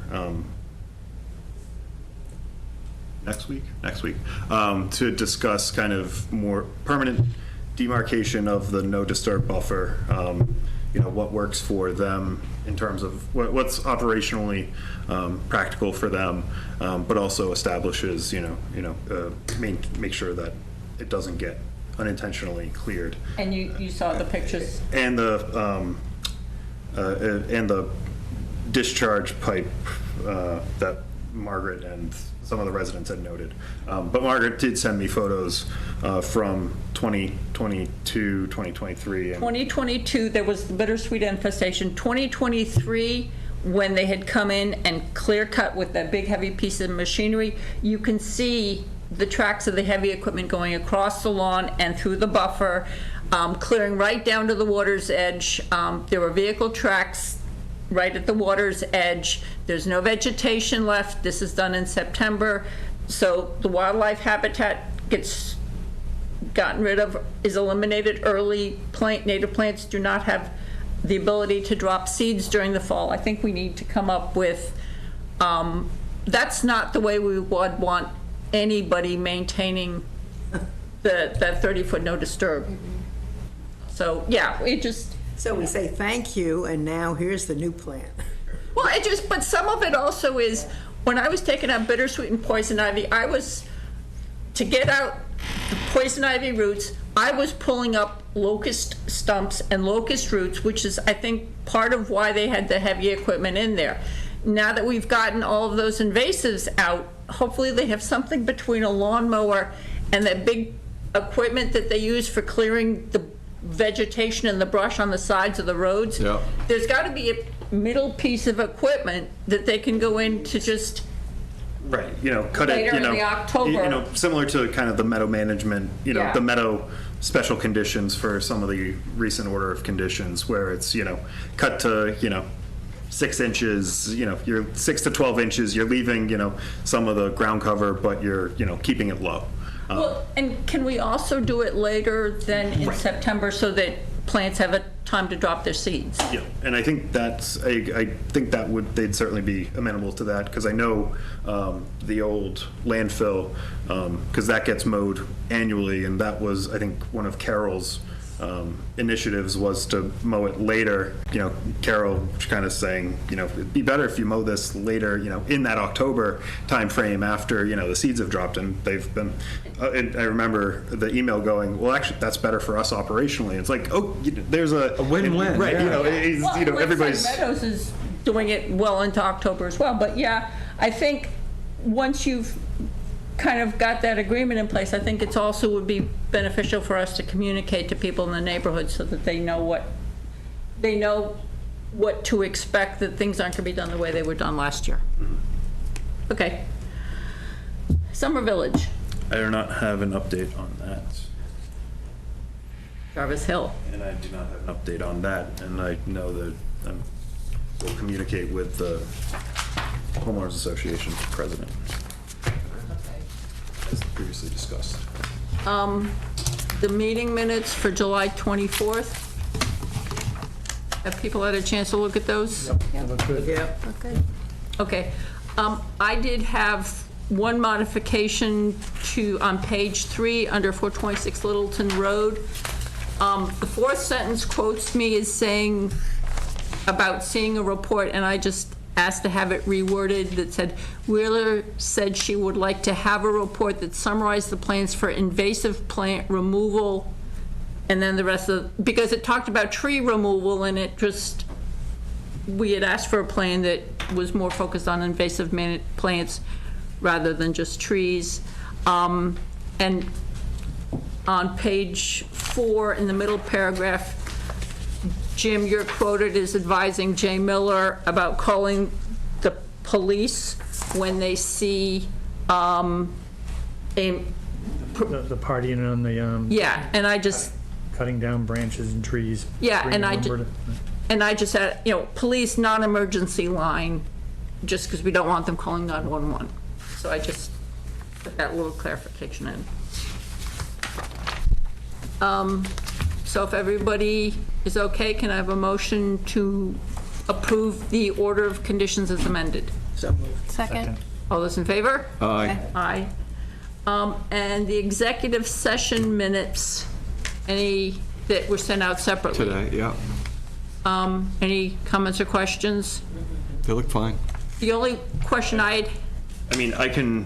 next week, to discuss kind of more permanent demarcation of the no disturb buffer. What works for them in terms of what's operationally practical for them, but also establishes, make sure that it doesn't get unintentionally cleared. And you saw the pictures? And the discharge pipe that Margaret and some of the residents had noted. But Margaret did send me photos from 2022, 2023. 2022, there was the bittersweet infestation. 2023, when they had come in and clear cut with that big heavy piece of machinery, you can see the tracks of the heavy equipment going across the lawn and through the buffer, clearing right down to the water's edge. There were vehicle tracks right at the water's edge. There's no vegetation left. This is done in September. So the wildlife habitat gets gotten rid of, is eliminated early. Native plants do not have the ability to drop seeds during the fall. I think we need to come up with, that's not the way we would want anybody maintaining that 30-foot no disturb. So yeah, it just. So we say thank you, and now here's the new plan. Well, but some of it also is, when I was taking out bittersweet and poison ivy, to get out the poison ivy roots, I was pulling up locust stumps and locust roots, which is, I think, part of why they had the heavy equipment in there. Now that we've gotten all of those invasives out, hopefully they have something between a lawnmower and that big equipment that they use for clearing the vegetation and the brush on the sides of the roads. Yeah. There's got to be a middle piece of equipment that they can go in to just cut later it, in the October. Similar to kind of the meadow management, Yeah. the meadow special conditions for some of the recent order of conditions where it's, cut to, 6 inches, you're 6 to 12 inches, you're leaving, some of the ground cover, but you're, keeping it low. Well, and can we also do it later than in September so that plants have a time to drop their seeds. Yeah, and I think I think they'd certainly be amenable to that, because I know the old landfill, because that gets mowed annually, and that was, I think, one of Carol's initiatives was to mow it later. Carol kind of saying, it'd be better if you mow this later, in that October timeframe after, the seeds have dropped, and they've been, and I remember the email going, well, actually, that's better for us operationally. It's like, oh, there's a win-win. Right, Well, everybody's. Meadows is doing it well into October as well, but yeah, I think once you've kind of got that agreement in place, I think it's also would be beneficial for us to communicate to people in the neighborhood so that they know what to expect, that things aren't going to be done the way they were done last year. Okay. Summer Village. I do not have an update on that. Jarvis Hill. And I do not have an update on that, and I know that we'll communicate with the Homeowners Association president, as previously discussed. The meeting minutes for July 24th. Have people had a chance to look at those? Yeah. Okay. Okay. I did have one modification on page 3 under 426 Littleton Road. The fourth sentence quotes me as saying about seeing a report, and I just asked to have it reworded that said, Wheeler said she would like to have a report that summarized the plans for invasive plant removal, and then the rest of, because it talked about tree removal, and it just, we had asked for a plan that was more focused on invasive plants rather than just trees. And on page 4, in the middle paragraph, Jim, you're quoted as advising Jay Miller about calling the police when they see The partying on the, yeah, and I just, cutting down branches and trees. yeah, bringing and lumber I just had, police non-emergency line, just because we don't want them calling 911. So I just put that little clarification in. So if everybody is okay, can I have a motion to approve the order of conditions as amended? So moved. Second. All those in favor? Aye. Aye. And the executive session minutes, any that were sent out separately? Today, yeah. Any comments or questions? They look fine. The only question I can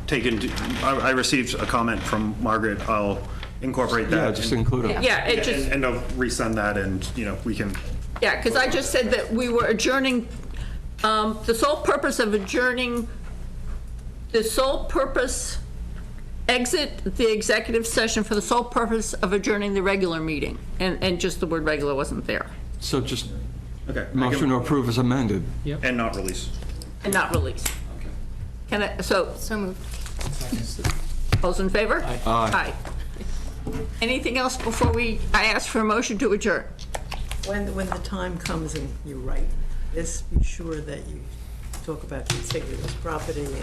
take into, I received a comment from Margaret. I'll incorporate that. Yeah, just include them. Yeah, it just, And I'll resend that, and, we can. yeah, because I just said that we were adjourning, the sole purpose, exit the executive session for the sole purpose of adjourning the regular meeting, and just the word regular wasn't there. So just Okay. motion to approve is amended. And not release. And not release. Can I, so, So moved. those in favor? Aye. Aye. Anything else before I ask for a motion to adjourn? When the time comes and you write this, be sure that you talk about contiguous property and,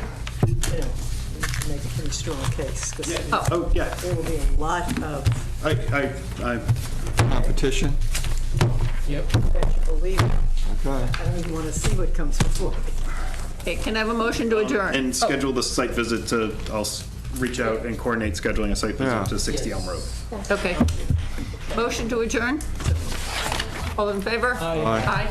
make a pretty strong case. Because Oh, yeah. there will be a lot of, Competition? bet you believe it. Okay. I don't even want to see what comes before me. Okay, can I have a motion to adjourn? And schedule the site visit to, I'll reach out and coordinate scheduling a site Yeah. visit to 60 Elm Road. Okay. Motion to adjourn? All in favor? Aye. Aye.